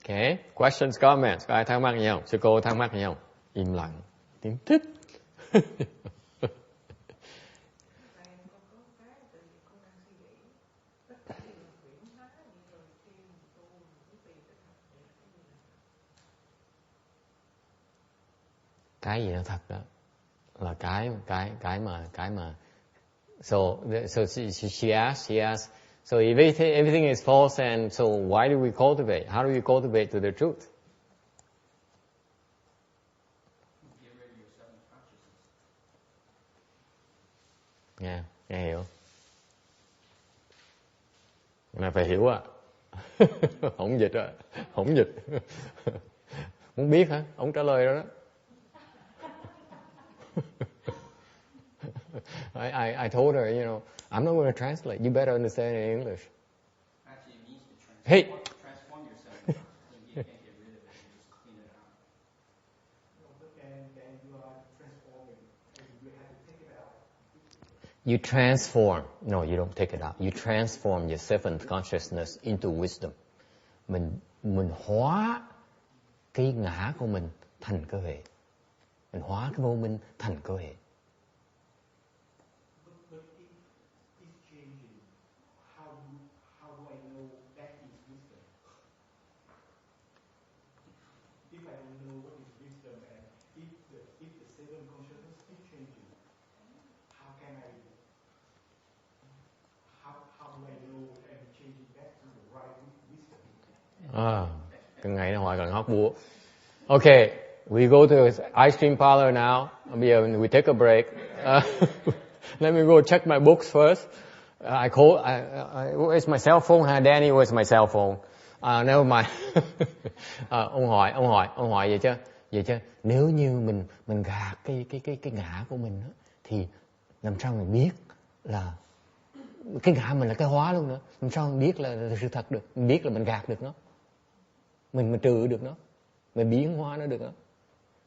Speaker 1: Okay. Questions, comments. Có ai thắc mắc gì không? Sư cô thắc mắc gì không? Im lặng. Tiếng thích. Cái gì nó thật đó là cái mà so she asked so if everything is false, and so why do we cultivate? How do we cultivate to the truth?
Speaker 3: Get rid of your seven consciousness.
Speaker 1: Nghe hiểu. Này phải hiểu à. Không dịch à. Không dịch. Muốn biết hả? Ông trả lời rồi đó. I told her, I'm not going to translate. You better understand it in English.
Speaker 3: Actually, it means to transform yourself. You can't get rid of it. You just clean it out.
Speaker 2: No, but then you are transforming, and you have to take it out.
Speaker 1: You transform. No, you don't take it out. You transform your seventh consciousness into wisdom. Mình hóa cái ngã của mình thành cơ hệ. Mình hóa cái vô minh thành cơ hệ.
Speaker 2: But it's changing. How do I know that is wisdom? If I don't know what is wisdom, and if the seven consciousness is changing, how do I know and changing back to the right wisdom?
Speaker 1: Từng ngày nó hỏi cần hóc búa. Okay, we go to the ice cream parlor now. Bây giờ we take a break. Let me go check my books first. Where's my cell phone? Danny, where's my cell phone? Never mind. Ông hỏi vậy chứ. Vậy chứ nếu như mình gạt cái ngã của mình đó, thì làm sao mình biết là cái ngã mình là cái hóa luôn nữa, làm sao mình biết là sự thật được, mình biết là mình gạt được nó, mình trừ được nó, mình biến hóa nó được đó.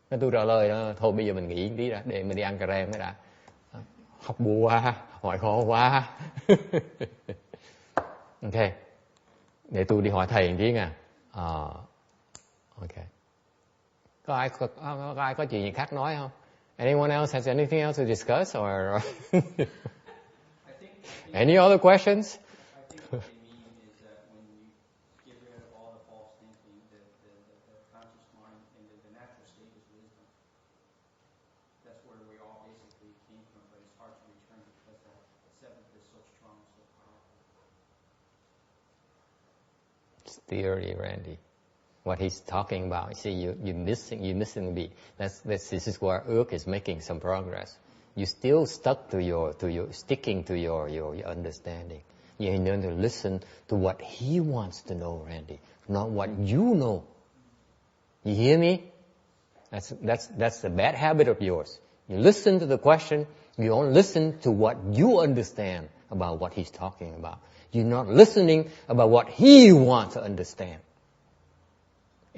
Speaker 1: Nên tôi trả lời đó, thôi bây giờ mình nghỉ tí đã, để mình đi ăn cà rem cái đã. Học bù quá, hỏi khó quá. Ok, để tôi đi hỏi thầy một tí nha. Ok. Có ai có chuyện gì khác nói không? Anyone else has anything else to discuss or any other questions?
Speaker 3: I think what they mean is that when you get rid of all the false thinking, the conscious mind and the natural state is wisdom. That's where we all basically came from, but it's hard to return because that seventh is so strong, so powerful.
Speaker 1: It's theory, Randy. What he's talking about, see, you're missing a beat. This is where Earth is making some progress. You still stuck to your sticking to your understanding. You need to listen to what he wants to know, Randy, not what you know. You hear me? That's the bad habit of yours. You listen to the question, you only listen to what you understand about what he's talking about. You're not listening about what he wants to understand.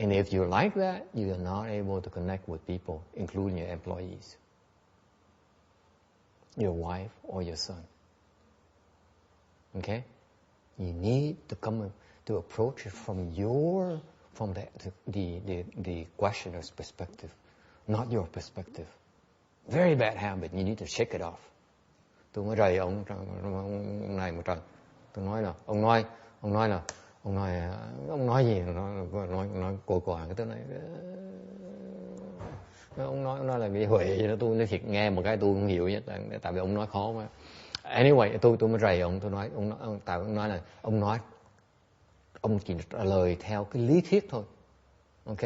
Speaker 1: And if you're like that, you are not able to connect with people, including your employees, your wife or your son. Okay? You need to come to approach it from the questioner's perspective, not your perspective. Very bad habit. You need to shake it off. Tôi mới rầy ông này một trận. Tôi nói là ông nói gì, nói cổ quảng cái tôi nói ông nói là cái Huệ vậy đó, tôi nói thiệt nghe một cái tôi không hiểu nhất, tại vì ông nói khó quá. Anyway, tôi mới rầy ông, tôi nói tại ông nói là ông chỉ trả lời theo cái lý thuyết thôi. Ok?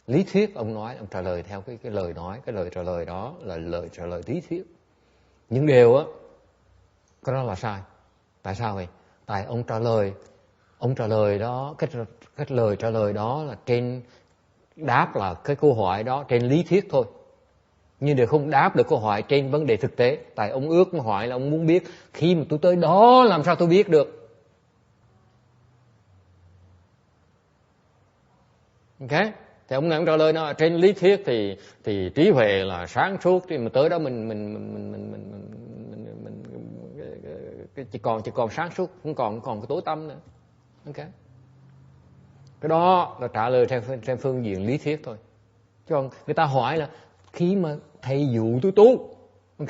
Speaker 1: Lý thuyết ông nói, ông trả lời theo cái lời nói, cái lời trả lời đó là lời trả lời lý thuyết. Nhưng điều á, cái đó là sai. Tại sao vậy? Tại ông trả lời đó, cái lời trả lời đó là trên đáp là cái câu hỏi đó trên lý thuyết thôi. Nhưng đều không đáp được câu hỏi trên vấn đề thực tế. Tại ông ước hỏi là ông muốn biết khi mà tôi tới đó làm sao tôi biết được. Ok? Thì ông này ông trả lời nó trên lý thuyết thì trí huệ là sáng suốt, thì mà tới đó mình chỉ còn sáng suốt, không còn cái tối tăm nữa. Ok? Cái đó là trả lời trên phương diện lý thuyết thôi. Chứ còn người ta hỏi là khi mà thầy dụ tôi tu, ok?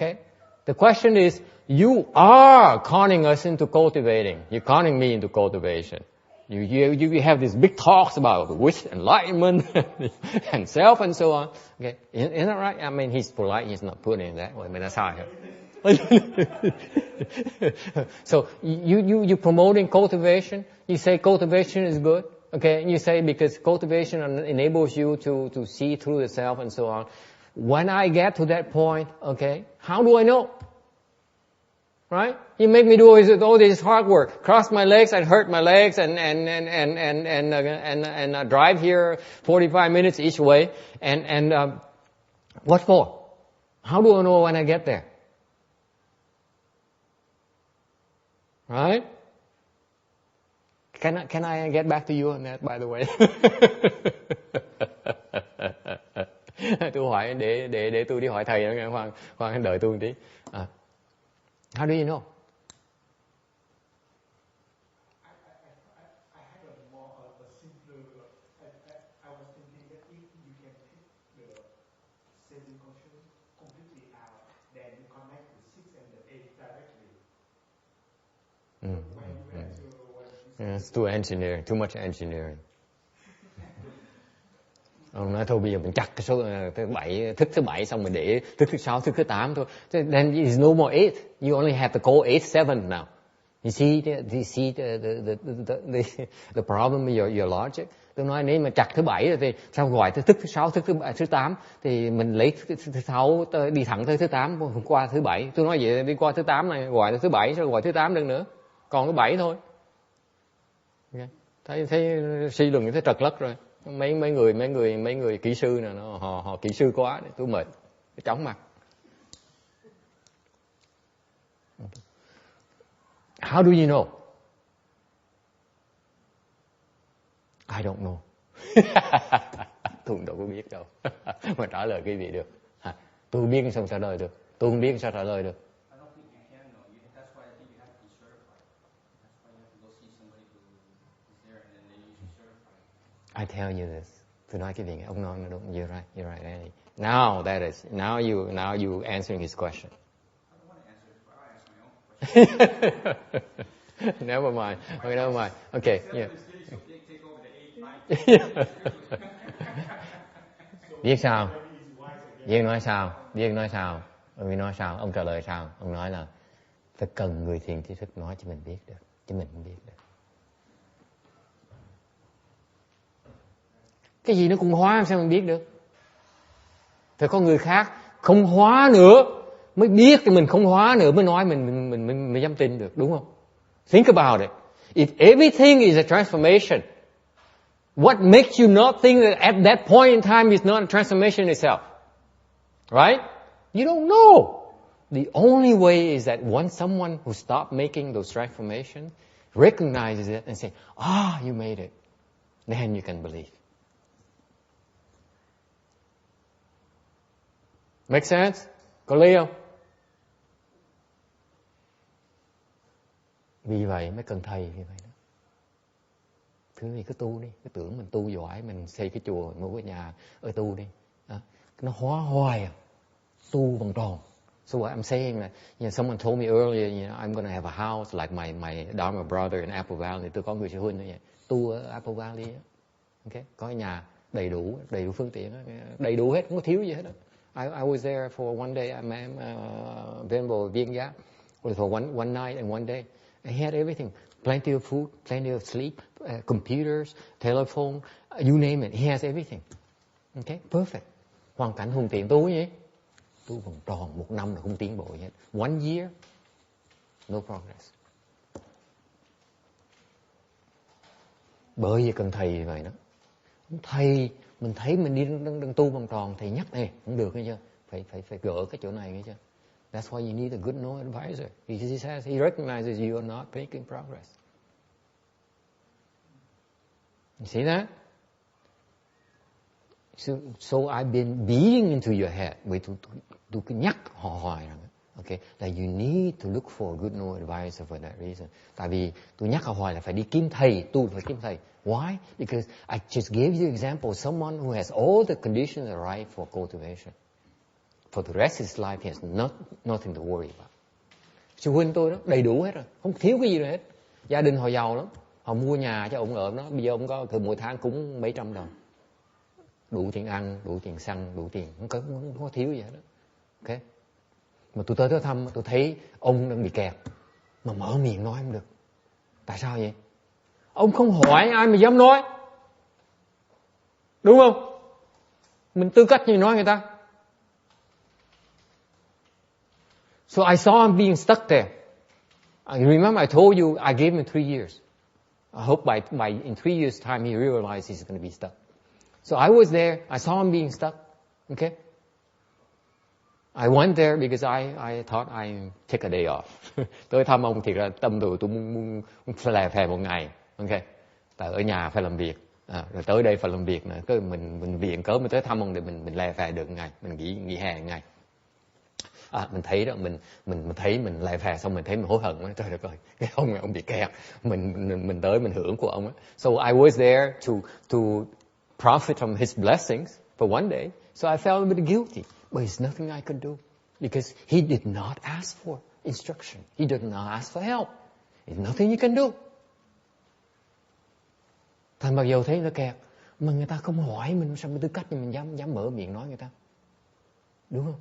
Speaker 1: The question is, you are conning us into cultivating. You're conning me into cultivation. You have these big talks about wish, enlightenment, and self, and so on. Okay, isn't that right? I mean, he's polite. He's not putting it that way. I mean, that's how. So you promoting cultivation. You say cultivation is good. Okay, and you say because cultivation enables you to see through the self and so on. When I get to that point, okay, how do I know? Right? You make me do all this hard work. Cross my legs and hurt my legs and drive here 45 minutes each way. And what for? How do I know when I get there? Right? Can I get back to you on that, by the way? Tôi hỏi để tôi đi hỏi thầy đó, khoan đợi tôi một tí. How do you know?
Speaker 2: I had a simpler. I was thinking that if you can take the sensing consciousness completely out, then you connect the 6 and the 8 directly.
Speaker 1: It's too engineering, too much engineering. Ông nói thôi bây giờ mình chặt cái số thứ 7, thức thứ 7 xong mình để thức thứ 6, thức thứ 8 thôi. Then there's no more 8. You only have to call 8 7 now. You see the problem with your logic. Tôi nói nếu mà chặt thứ 7 rồi thì sao gọi thức thứ 6, thức thứ 8 thì mình lấy thứ 6 đi thẳng tới thứ 8 qua thứ 7. Tôi nói vậy đi qua thứ 8 này gọi là thứ 7 rồi gọi thứ 8 đừng nữa. Còn cái 7 thôi. Okay. Thấy suy luận như thế trật lất rồi. mấy người kỹ sư nè, họ kỹ sư quá, tôi mệt, chóng mặt. How do you know? I don't know. Tôi đâu có biết đâu mà trả lời cái gì được. Tôi không biết sao trả lời được. Tôi không biết sao trả lời được.
Speaker 3: I don't think you can know. That's why I think you have to be certified. That's why you have to go see somebody who is there and then they usually certify.
Speaker 1: I tell you this. Tôi nói cái gì ông nói nó đúng. You're right. Andy. Now you answering his question.
Speaker 3: I don't want to answer it, but I'll ask my own question.
Speaker 1: Never mind. Okay, yeah.
Speaker 3: So take over the 8, 9.
Speaker 1: Biết sao? Viên nói sao? Ông nói sao? Ông trả lời sao? Ông nói là phải cần người thiền tri thức nói cho mình biết được, chứ mình không biết được. Cái gì nó cũng hóa sao mình biết được? Phải có người khác không hóa nữa mới biết, thì mình không hóa nữa mới nói mình dám tin được, đúng không? Think about it. If everything is a transformation, what makes you not think that at that point in time is not a transformation itself? Right? You don't know. The only way is that once someone who stopped making those transformations recognizes it and say, you made it, then you can believe. Make sense? Có lý không? Vì vậy mới cần thầy như vậy đó. Thứ gì cứ tu đi, cứ tưởng mình tu giỏi, mình xây cái chùa, mua cái nhà, tu đi. Nó hóa hoài, tu vòng tròn. So what I'm saying that, someone told me earlier, I'm going to have a house like my Dharma brother in Apple Valley. Tôi có người sư huynh như vậy, tu ở Apple Valley, okay? Có cái nhà đầy đủ phương tiện, đầy đủ hết, không có thiếu gì hết. I was there for one day. I'm bên bờ Viên Giáp for one night and one day. I had everything, plenty of food, plenty of sleep, computers, telephone, you name it. He has everything. Okay, perfect. Hoàn cảnh thuận tiện tu vậy. Tu vòng tròn 1 năm là không tiến bộ gì hết. 1 year, no progress. Bởi vì cần thầy vậy đó. Thầy, mình thấy mình đi đang tu vòng tròn, thầy nhắc này, không được nghe chưa? Phải gỡ cái chỗ này nghe chưa? That's why you need a good know advisor. Because he recognizes you are not making progress. You see that? So I've been beating into your head. Tôi cứ nhắc họ hoài rằng, okay, that you need to look for a good know advisor for that reason. Tại vì tôi nhắc họ hoài là phải đi kiếm thầy, tu phải kiếm thầy. Why? Because I just gave you example, someone who has all the conditions are right for cultivation. For the rest of his life, he has nothing to worry about. Sư huynh tôi đó, đầy đủ hết rồi, không thiếu cái gì nữa hết. Gia đình họ giàu lắm, họ mua nhà cho ông ở đó. Bây giờ ông có mỗi tháng cúng mấy trăm đồng. Đủ tiền ăn, đủ tiền xăng, đủ tiền, không có thiếu gì hết đó. Okay. Mà tôi tới thăm, tôi thấy ông đang bị kẹt, mà mở miệng nói không được. Tại sao vậy? Ông không hỏi ai mà dám nói. Đúng không? Mình tư cách như nói người ta. So I saw him being stuck there. I remember I told you I gave him 3 years. I hope in 3 years' time he realized he's going to be stuck. So I was there. I saw him being stuck. Okay? I went there because I thought I take a day off. Tới thăm ông thì tâm tôi muốn lè phè một ngày. Okay? Tại ở nhà phải làm việc. Rồi tới đây phải làm việc nữa. Cứ mình viện cớ mình tới thăm ông thì mình lè phè được một ngày. Mình nghỉ hè một ngày. Mình thấy đó, mình thấy mình lè phè xong mình thấy mình hối hận quá. Trời đất ơi, cái ông bị kẹt. Mình tới mình hưởng của ông á. So I was there to profit from his blessings for one day. So I felt a bit guilty. But there's nothing I could do. Because he did not ask for instruction. He did not ask for help. There's nothing you can do. Thành mặc dù thấy nó kẹt, mà người ta không hỏi mình, sao mình tư cách mình dám mở miệng nói người ta. Đúng không?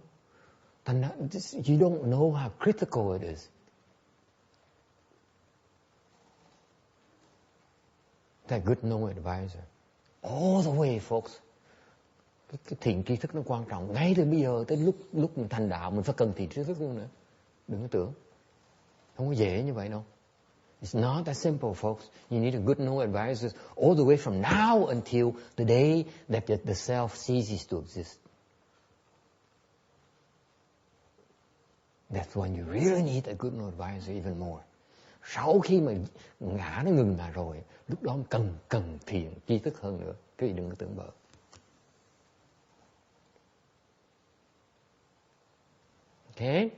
Speaker 1: Thành you don't know how critical it is. That good know advisor. All the way, folks. Cái thiện tri thức nó quan trọng. Ngay từ bây giờ tới lúc mình thành đạo, mình phải cần thiện tri thức luôn nữa. Đừng có tưởng. Không có dễ như vậy đâu. It's not that simple, folks. You need a good no advisor all the way from now until the day that the self ceases to exist. That's when you really need a good no advisor even more. Sau khi mà ngã nó ngừng lại rồi, lúc đó cần thiền tri thức hơn nữa. Quý vị đừng có tưởng bợ. Okay?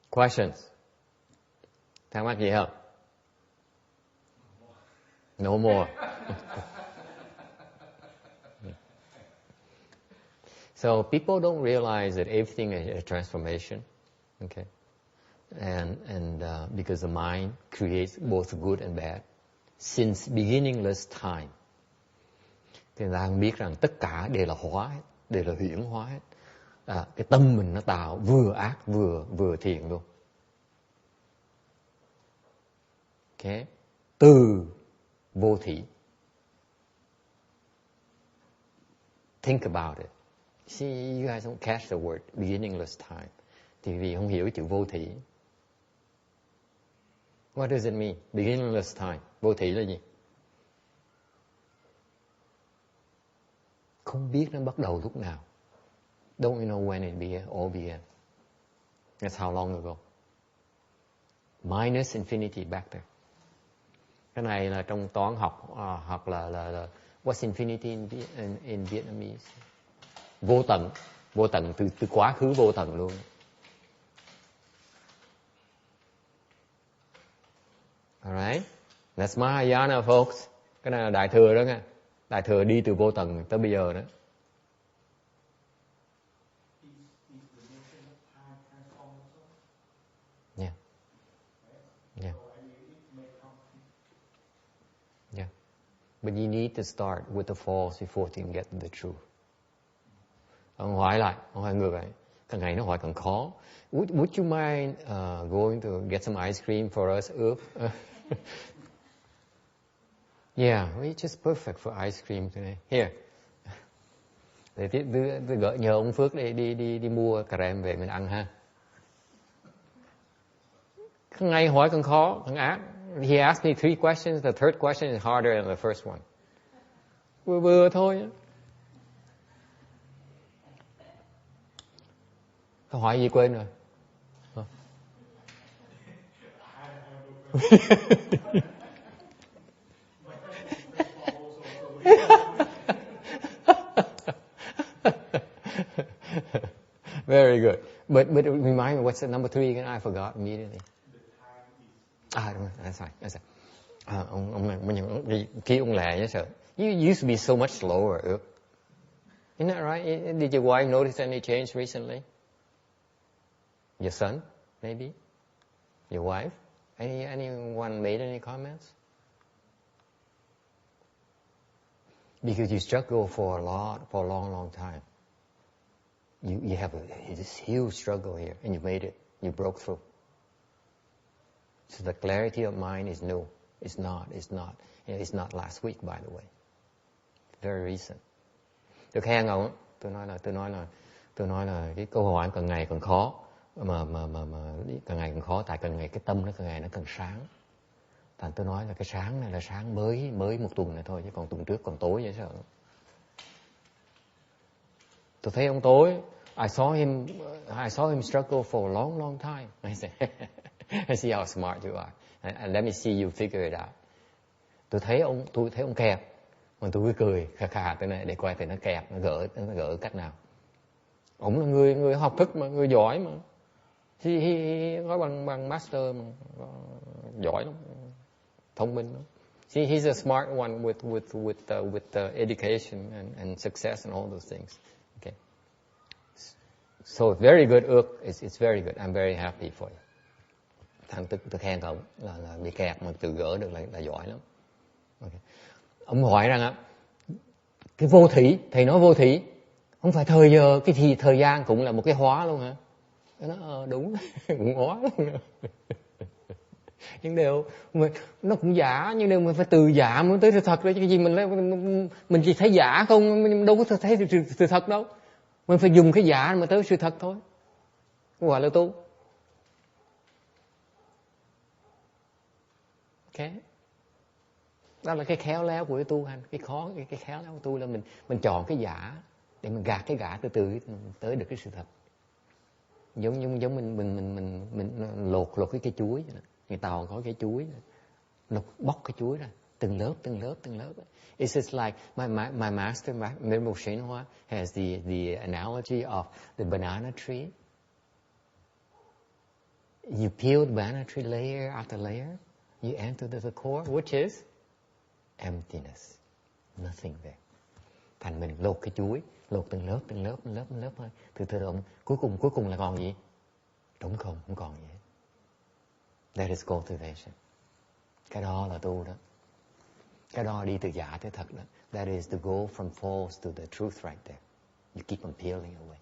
Speaker 1: Questions? Thắc mắc gì không? No more. So people don't realize that everything is a transformation, okay? And because the mind creates both good and bad since beginningless time. Thì ta biết rằng tất cả đều là hóa hết, đều là huyễn hóa hết. Cái tâm mình nó tạo vừa ác vừa thiện luôn. Okay? Từ vô thỉ. Think about it. See, you guys don't catch the word beginningless time. Thì vì không hiểu chữ vô thỉ. What does it mean? Beginningless time. Vô thỉ là gì? Không biết nó bắt đầu lúc nào. Don't you know when it all began? That's how long ago. Minus infinity back there. Cái này là trong toán học hoặc là what's infinity in Vietnamese? Vô tận từ quá khứ vô tận luôn. Alright, that's Mahayana, folks. Cái này là Đại Thừa đó nha. Đại Thừa đi từ vô tận tới bây giờ đó. Yeah. Yeah. Yeah. But you need to start with the false before you can get to the truth. Ông hỏi ngược lại. Càng ngày nó hỏi càng khó. Would you mind going to get some ice cream for us, Ước? Yeah, it's just perfect for ice cream today. Here. Để tôi gợi nhờ ông Phước đi mua cà rem về mình ăn ha. Càng ngày hỏi càng khó, càng ác. He asked me 3 questions. The third question is harder than the first one. Vừa thôi. Câu hỏi gì quên rồi? Very good. But remind me, what's the number 3 again? I forgot immediately. That's right. Khi ông lẹ nhớ sợ. You used to be so much slower. Isn't that right? Did your wife notice any change recently? Your son, maybe? Your wife? Anyone made any comments? Because you struggle for a long time. You have this huge struggle here, and you made it. You broke through. So the clarity of mind is new. It's not. It's not last week, by the way. Very recent. Tôi khen ông. Tôi nói là cái câu hỏi càng ngày càng khó. Mà càng ngày càng khó, tại càng ngày cái tâm nó càng ngày nó càng sáng. Thành tôi nói là cái sáng này là sáng mới một tuần này thôi, chứ còn tuần trước còn tối vậy sao? Tôi thấy ông tối. I saw him struggle for a long time. I see how smart you are. And let me see you figure it out. Tôi thấy ông kẹp, mà tôi cứ cười khà tới này để coi thì nó kẹp, nó gỡ cách nào. Ông là người học thức mà, người giỏi mà. He có bằng master mà, giỏi lắm, thông minh lắm. See, he's a smart one with education and success and all those things. Okay. So very good, Ước. It's very good. I'm very happy for you. Thằng tôi khen cậu là bị kẹt mà tự gỡ được là giỏi lắm. Okay. Ông hỏi rằng cái vô thủy, thầy nói vô thủy, không phải thời giờ, cái thời gian cũng là một cái hóa luôn hả? Nó đúng, cũng hóa luôn. Nhưng đều nó cũng giả, nhưng đều mình phải từ giả mới tới sự thật đấy. Cái gì mình chỉ thấy giả không, mình đâu có thấy sự thật đâu. Mình phải dùng cái giả mà tới sự thật thôi. Gọi là tu. Ok, đó là cái khéo léo của cái tu hành. Cái khéo léo của tu là mình chọn cái giả để mình gạt cái gã từ từ mình tới được cái sự thật. Giống mình lột cái cây chuối vậy đó. Người Tàu có cái chuối, bóc cái chuối ra từng lớp. It's just like my master, Venerable Shen Hoa, has the analogy of the banana tree. You peel the banana tree layer after layer, you enter the core, which is emptiness, nothing there. Thành mình lột cái chuối, lột từng lớp thôi, từ từ rồi cuối cùng là còn gì? Trống không còn gì hết. That is cultivation. Cái đó là tu đó. Cái đó đi từ giả tới thật đó. That is to go from false to the truth right there. You keep on peeling away.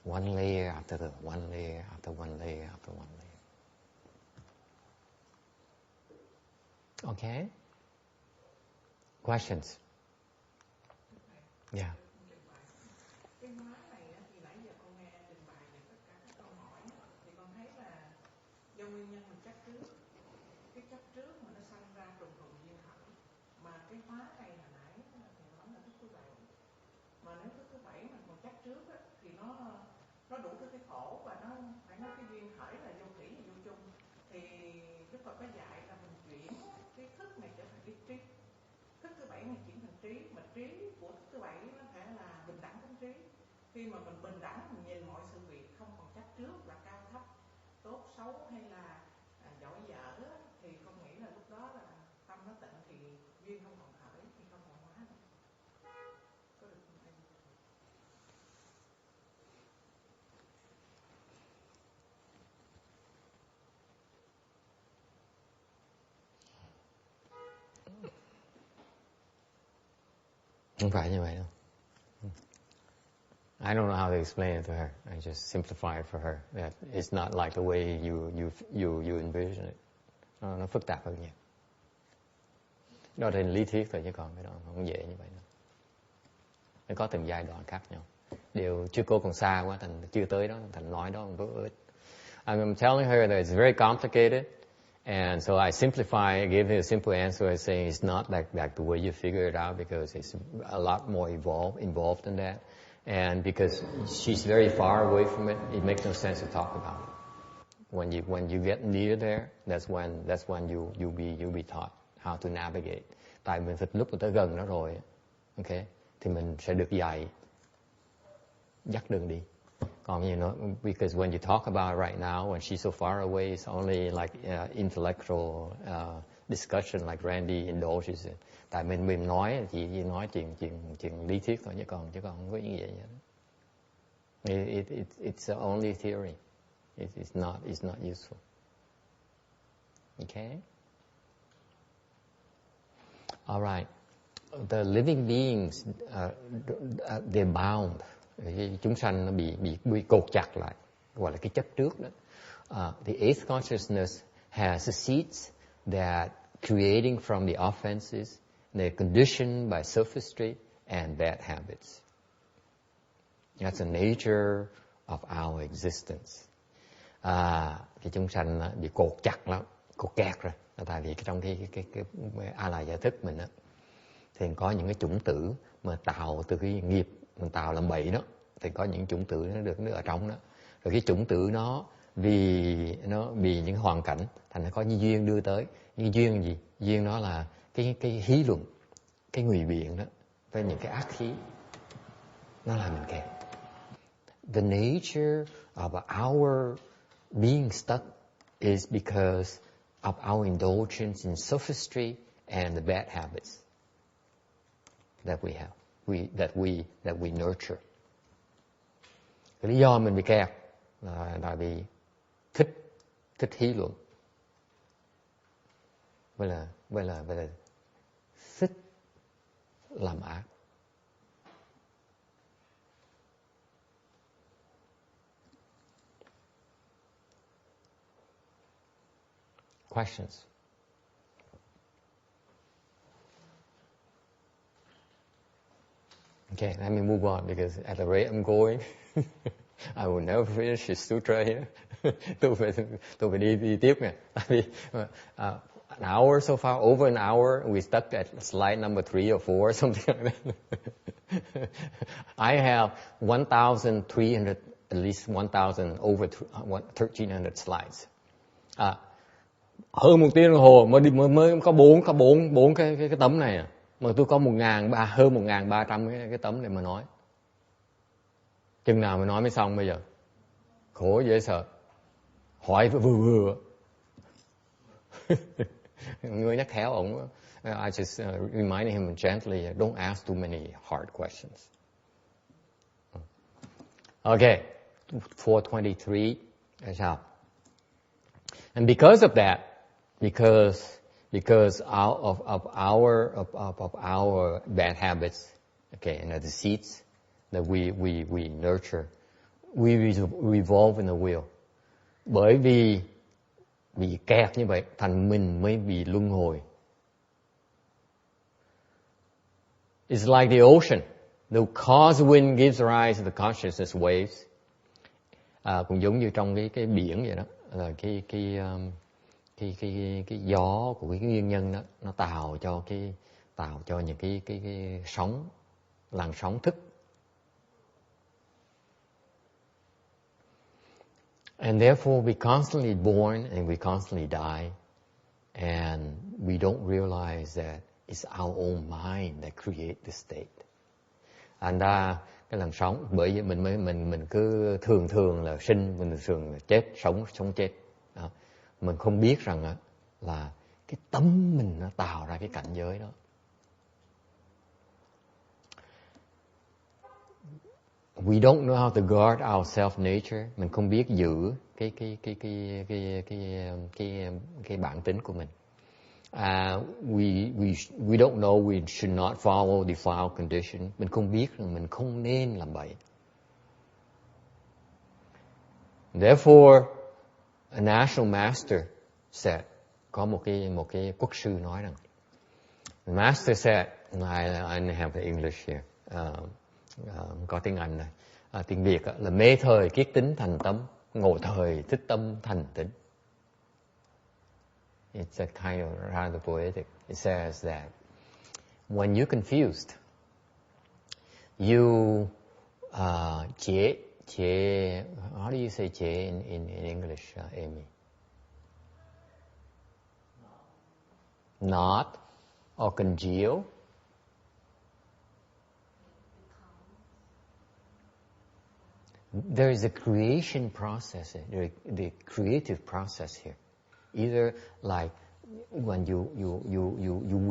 Speaker 1: One layer after the one layer after one layer after one layer. Okay? Questions? Yeah.
Speaker 5: Cái hóa này thì nãy giờ con nghe trình bày về tất cả các câu hỏi thì con thấy là do nguyên nhân mình chấp trước, cái chấp trước mà nó sanh ra trùng duyên khởi, mà cái hóa này hồi nãy thì nói là thức thứ bảy, mà nếu thức thứ bảy mà còn chấp trước thì nó đủ thứ cái khổ và nó phải nói cái duyên khởi là vô thủy và vô chung, thì Đức Phật có dạy là mình chuyển cái thức này trở thành cái trí. Thức thứ bảy này chuyển thành trí, mà trí của thức thứ bảy nó phải là bình đẳng tính trí. Khi mà mình bình đẳng, mình nhìn mọi sự việc không còn chấp trước là cao thấp, tốt xấu hay là giỏi dở, thì con nghĩ là lúc đó là tâm nó tịnh thì duyên không còn khởi, thì không còn hóa nữa. Có được không?
Speaker 1: Không phải như vậy đâu. I don't know how to explain it to her. I just simplify it for her. That it's not like the way you envision it. Nó phức tạp hơn nhiều. Đó là lý thuyết thôi chứ còn cái đó không dễ như vậy đâu. Nó có từng giai đoạn khác nhau. Điều chưa cô còn xa quá, thành chưa tới đó, thành nói đó một ít. I'm telling her that it's very complicated. And so I simplify, I gave her a simple answer. I say it's not like the way you figure it out, because it's a lot more involved in that. And because she's very far away from it, it makes no sense to talk about it. When you get near there, that's when you'll be taught how to navigate. Tại mình lúc mà tới gần nó rồi, okay, thì mình sẽ được dạy dắt đường đi. Còn you know, because when you talk about it right now, when she's so far away, it's only like intellectual discussion, like Randy indulges in. Tại mình nói chỉ nói chuyện lý thuyết thôi, chứ còn không có như vậy nữa. It's only theory. It's not useful. Okay. All right. The living beings, they're bound. Chúng sanh nó bị cột chặt lại, gọi là cái chấp trước đó. The eighth consciousness has seeds that creating from the offenses, they're conditioned by sophistry and bad habits. That's the nature of our existence. Cái chúng sanh bị cột chặt lắm, cột kẹt rồi. Tại vì trong cái a la giải thức mình á, thì có những cái chủng tử mà tạo từ cái nghiệp mình tạo làm bậy đó, thì có những chủng tử nó được ở trong đó. Rồi cái chủng tử nó vì những hoàn cảnh thành nó có như duyên đưa tới. Như duyên gì? Duyên đó là cái hí luận, cái ngụy biện đó, với những cái ác khí, nó làm mình kẹt. The nature of our being stuck is because of our indulgence in sophistry and the bad habits that we have, that we nurture. Cái lý do mình bị kẹt là vì thích hí luận, vậy là thích làm ác. Questions? Okay, let me move on, because at the rate I'm going, I will never finish his sutra here. tôi phải đi tiếp nè. An hour so far, over an hour, we stuck at slide number 3 or 4, something like that. I have 1,300, at least 1,000, over 1,300 slides. Hơn 1 tiếng đồng hồ mới có bốn cái tấm này à. Mà tôi có hơn 1.300 cái tấm này mà nói. Chừng nào mới nói mới xong bây giờ? Khổ dễ sợ. Hỏi vừa. Người nhắc khéo ổng. I just reminded him gently, don't ask too many hard questions. Okay, 423. sao? And because of that, because of our bad habits, okay, and the deceits that we nurture, we revolve in the wheel. Bởi vì bị kẹt như vậy, thành mình mới bị luân hồi. It's like the ocean. The cause wind gives rise to the consciousness waves. Cũng giống như trong cái biển vậy đó, là cái gió của cái nguyên nhân đó, nó tạo cho những cái sóng, làn sóng thức. And therefore we constantly born and we constantly die, and we don't realize that it's our own mind that create the state. Thành ra cái làn sóng, bởi vì mình cứ thường là sinh, mình thường là chết, sống chết. Đó. Mình không biết rằng là cái tâm mình nó tạo ra cái cảnh giới đó. We don't know how to guard our self-nature. Mình không biết giữ cái bản tính của mình. We don't know we should not follow defiled condition. Mình không biết rằng mình không nên làm bậy. Therefore, a national master said, có một cái quốc sư nói rằng, the master said, I have the English here, có tiếng Anh này, tiếng Việt là mê thời kiết tính thành tâm, ngộ thời thích tâm thành tĩnh. It's a kind of rather poetic. It says that when you're confused, you how do you say in English, Amy? Not or congeal. There is a creation process, the creative process here. Either like when you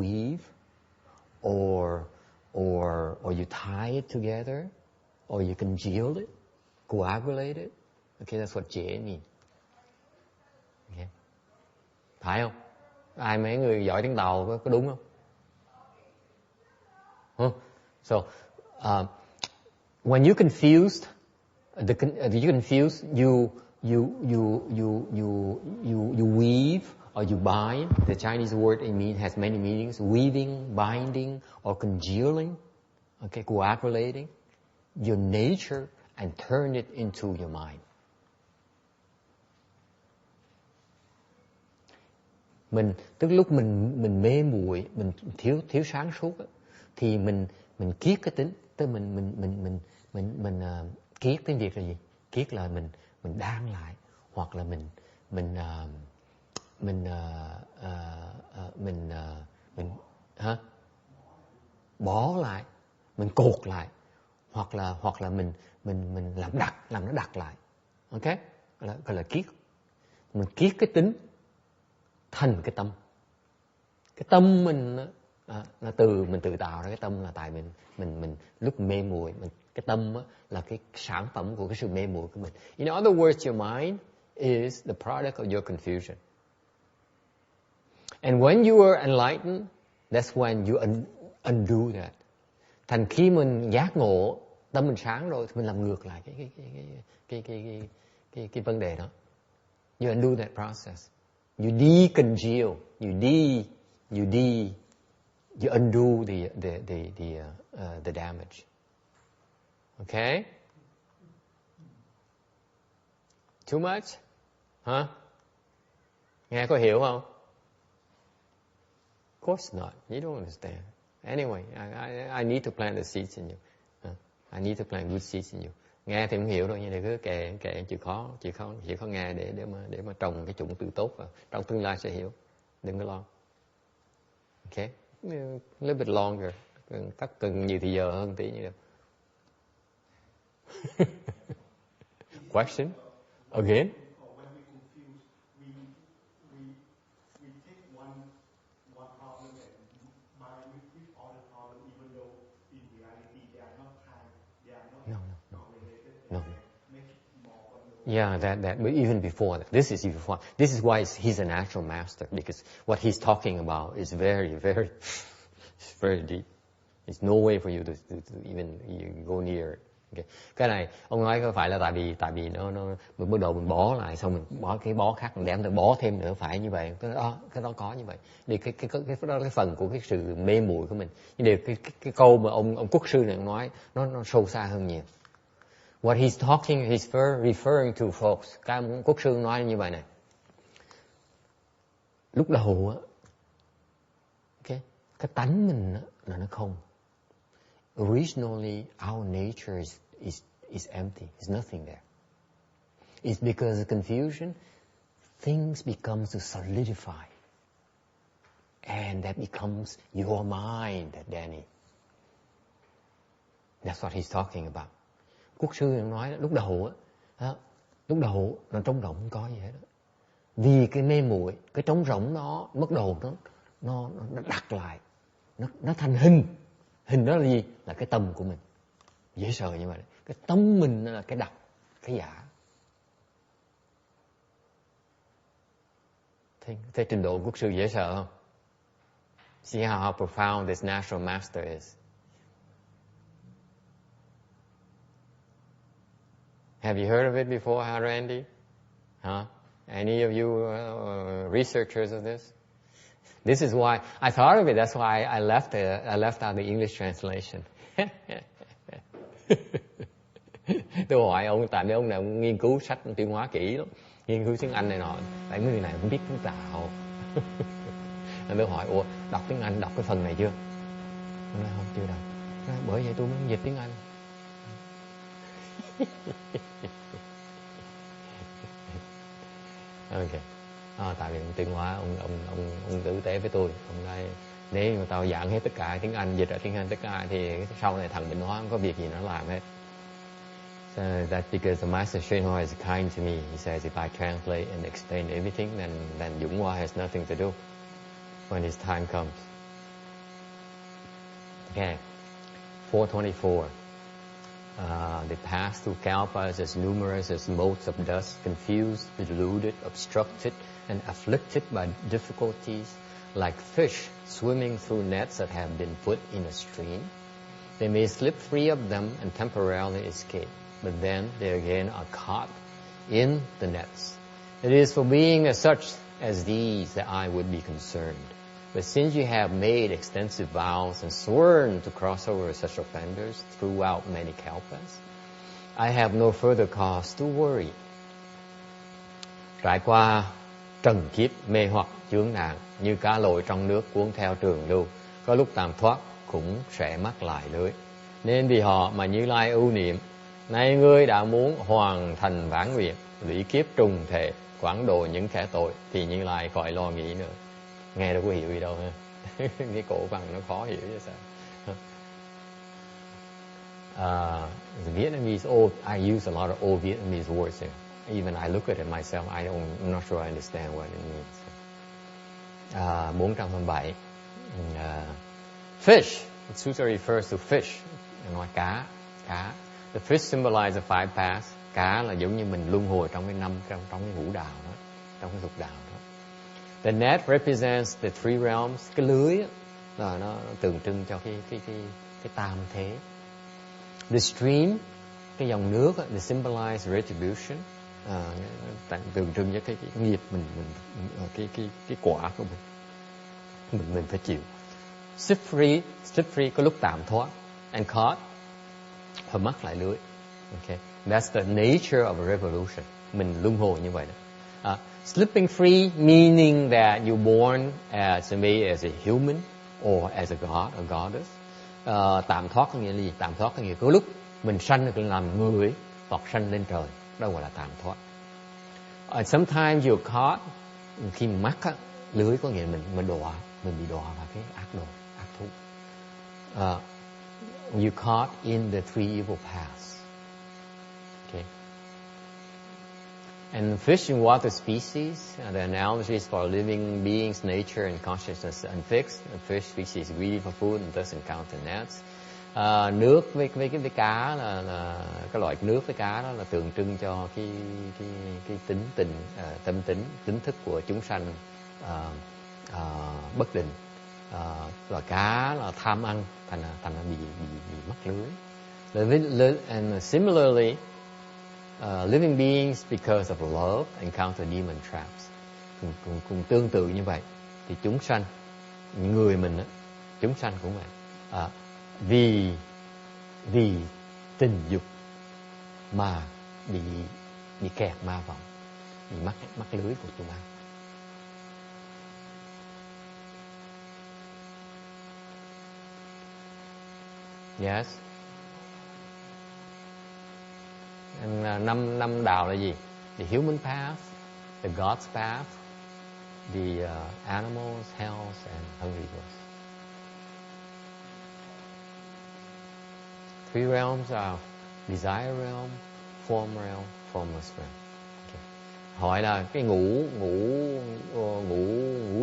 Speaker 1: weave, or you tie it together, or you congeal it, coagulate it. Okay, that's what chế mean. Okay. Phải không? Mấy người giỏi tiếng Tàu có đúng không? Huh? So, when you're confused, you weave or you bind. The Chinese word has many meanings: weaving, binding, or congealing. Okay, coagulating your nature and turn it into your mind. Tức lúc mình mê muội, mình thiếu sáng suốt, thì mình kiết cái tính, tức mình kiết tiếng Việt là gì? Kiết là mình đan lại, hoặc là bó lại, mình cột lại, hoặc là mình làm nó đặc lại. Okay? Gọi là kiết. Mình kiết cái tính thành cái tâm. Cái tâm mình là mình tự tạo ra cái tâm, là tại mình lúc mê muội, cái tâm là cái sản phẩm của cái sự mê muội của mình. In other words, your mind is the product of your confusion. And when you are enlightened, that's when you undo that. Thành khi mình giác ngộ, tâm mình sáng rồi, thì mình làm ngược lại cái vấn đề đó. You undo that process. You decongeal, you undo the damage. Okay? Too much? Hả? Nghe có hiểu không? Of course not. You don't understand. Anyway, I need to plant the seeds in you. I need to plant good seeds in you. Nghe thì không hiểu đâu, nhưng mà cứ kệ chịu khó nghe để mà trồng cái chủng tử tốt vào. Trong tương lai sẽ hiểu. Đừng có lo. Okay? A little bit longer. Cần nhiều thì giờ hơn tí như được. Question? Again?
Speaker 2: When we confuse, we take one problem and mind with all the problem, even though in reality they are not correlated.
Speaker 1: No.
Speaker 2: Make it more wonderful.
Speaker 1: Yeah, but even before that, this is why he's a natural master, because what he's talking about is very, very, very deep. There's no way for you to even go near it. Okay. Cái này ông nói có phải là tại vì nó mình bắt đầu mình bó lại, xong mình bỏ cái bó khác, mình đem tới bó thêm nữa, phải như vậy. Cái đó có như vậy. Thì cái đó là cái phần của cái sự mê muội của mình. Nhưng điều cái câu mà ông quốc sư này nói nó sâu xa hơn nhiều. What he's talking, he's referring to folks. Cái ông quốc sư nói như vậy này. Lúc đầu á, cái tánh mình á, là nó không. Originally, our nature is empty. There's nothing there. It's because of confusion, things become to solidify. And that becomes your mind, Danny. That's what he's talking about. Quốc sư nói đó, lúc đầu nó trống rỗng không có gì hết đó. Vì cái mê muội, cái trống rỗng nó bắt đầu nó đặt lại, nó thành hình. Hình đó là gì? Là cái tâm của mình. Dễ sợ như vậy. Cái tâm mình là cái đặc, cái giả. Thấy trình độ quốc sư dễ sợ không? See how profound this natural master is. Have you heard of it before, Randy? Huh? Any of you researchers of this? This is why I thought of it. That's why I left out the English translation. Tôi hỏi ông, tại vì ông này ông nghiên cứu sách tuyên hóa kỹ lắm, nghiên cứu tiếng Anh này nọ. Tại người này cũng biết tiếng Tàu. Nên tôi hỏi, đọc tiếng Anh, đọc cái phần này chưa? Ông nói không, chưa đọc. Bởi vậy tôi mới dịch tiếng Anh. Okay. Tại vì tuyên hóa ông tử tế với tôi, ông nói nếu mà tao giảng hết tất cả tiếng Anh, dịch ra tiếng Anh tất cả thì sau này thằng Bình Hóa không có việc gì nó làm hết. So that's because the Master Shenhua is kind to me. He says if I translate and explain everything, then Dũng Hoa has nothing to do when his time comes. Okay, 424. They pass through kalpas as numerous as motes of dust, confused, deluded, obstructed, and afflicted by difficulties, like fish swimming through nets that have been put in a stream. They may slip free of them and temporarily escape, but then they again are caught in the nets. It is for being as such as these that I would be concerned. But since you have made extensive vows and sworn to cross over such offenders throughout many kalpas, I have no further cause to worry. Trải qua trần kiếp mê hoặc chướng nạn, như cá lội trong nước cuốn theo trường lưu, có lúc tạm thoát cũng sẽ mắc lại lưới. Nên vì họ mà Như Lai ưu niệm, nay ngươi đã muốn hoàn thành vãn nguyện, lũy kiếp trùng thể, quảng độ những kẻ tội, thì Như Lai khỏi lo nghĩ nữa. Nghe đâu có hiểu gì đâu ha. Cái cổ văn nó khó hiểu chứ sao. The Vietnamese I use a lot of old Vietnamese words here. Even I look at it myself, I'm not sure I understand what it means. 427. Fish. The sutra refers to fish. Nói cá. The fish symbolize the five paths. Cá là giống như mình luân hồi trong cái trong cái ngũ đạo đó, trong cái dục đạo đó. The net represents the three realms. Cái lưới là nó tượng trưng cho cái tam thế. The stream, cái dòng nước, they symbolize retribution, tượng trưng cho cái nghiệp mình cái quả của mình phải chịu. Slip free có lúc tạm thoát, and caught, phải mắc lại lưới. Okay, that's the nature of a revolution. mình luân hồi như vậy đó. Slipping free meaning that you're born as a human or as a god or goddess. Tạm thoát có nghĩa là gì? Tạm thoát có nghĩa có lúc mình sanh được làm người hoặc sanh lên trời, đó gọi là tạm thoát. Sometimes you're caught, khi mình mắc á, lưới có nghĩa là mình bị đọa vào cái ác thú. You caught in the three evil paths. Okay. And fish and water species, the analogies for living beings, nature and consciousness are unfixed. The fish species is greedy for food and thus encounter nets. Nước với cái cá là cái loại nước với cá đó là tượng trưng cho cái tâm tính thức của chúng sanh bất định. Loài cá là tham ăn, thành ra bị mắc lưới. And similarly, living beings because of love encounter demon traps. Cùng tương tự như vậy thì chúng sanh, người mình chúng sanh cũng vậy. Vì tình dục mà bị kẹt ma vọng, bị mắc lưới của chúng ta. Yes. Năm đạo là gì? The human path, the God's path, the animals, hells and hungry ghosts. Three realms are desire realm, form realm, formless realm. Okay. Hỏi là cái ngũ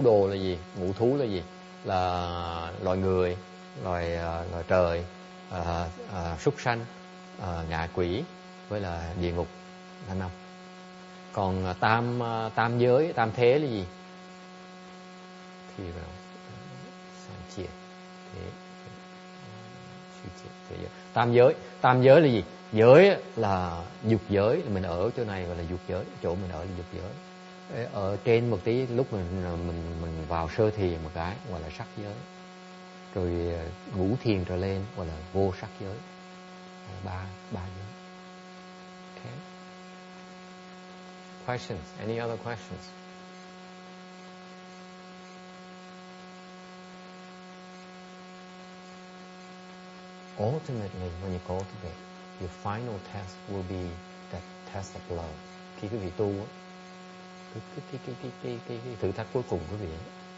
Speaker 1: đồ là gì? Ngũ thú là gì? Là loài người, loài trời, súc sanh, ngạ quỷ với là địa ngục là 5. Còn tam giới, tam thế là gì? Thì tam giới là gì? Giới là dục giới, mình ở chỗ này gọi là dục giới, chỗ mình ở là dục giới. Ở trên một tí lúc mình vào sơ thiền một cái gọi là sắc giới. Rồi ngũ thiền trở lên gọi là vô sắc giới. Ba giới. Okay. Questions? Any other questions? Ultimately, when you cultivate, your final test will be that test of love. Khi quý vị tu, cái thử thách cuối cùng quý vị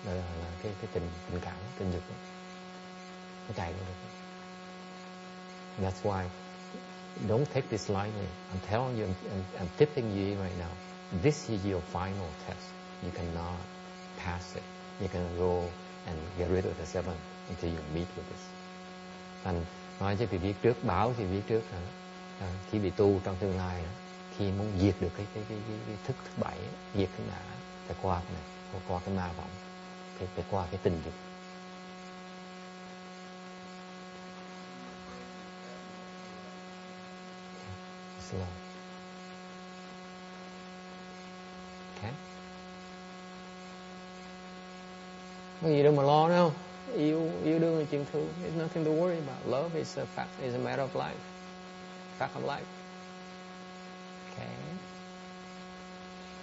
Speaker 1: là cái tình cảm, tình dục nó chạy vô được. That's why don't take this lightly. I'm telling you, I'm tipping you in right now. This is your final test. You cannot pass it. You can go and get rid of the 7 until you meet with this. Thành nói cho thì viết trước, báo thì viết trước khi bị tu trong tương lai, khi muốn diệt được cái thức thứ 7, diệt cái ngã, phải qua cái này, qua cái ma vọng, phải qua cái tình dục. Slow. Okay. Có gì đâu mà lo nữa không? Yêu đương là chuyện thường. There's nothing to worry about. Love is a fact, is a matter of life. Fact of life. Okay.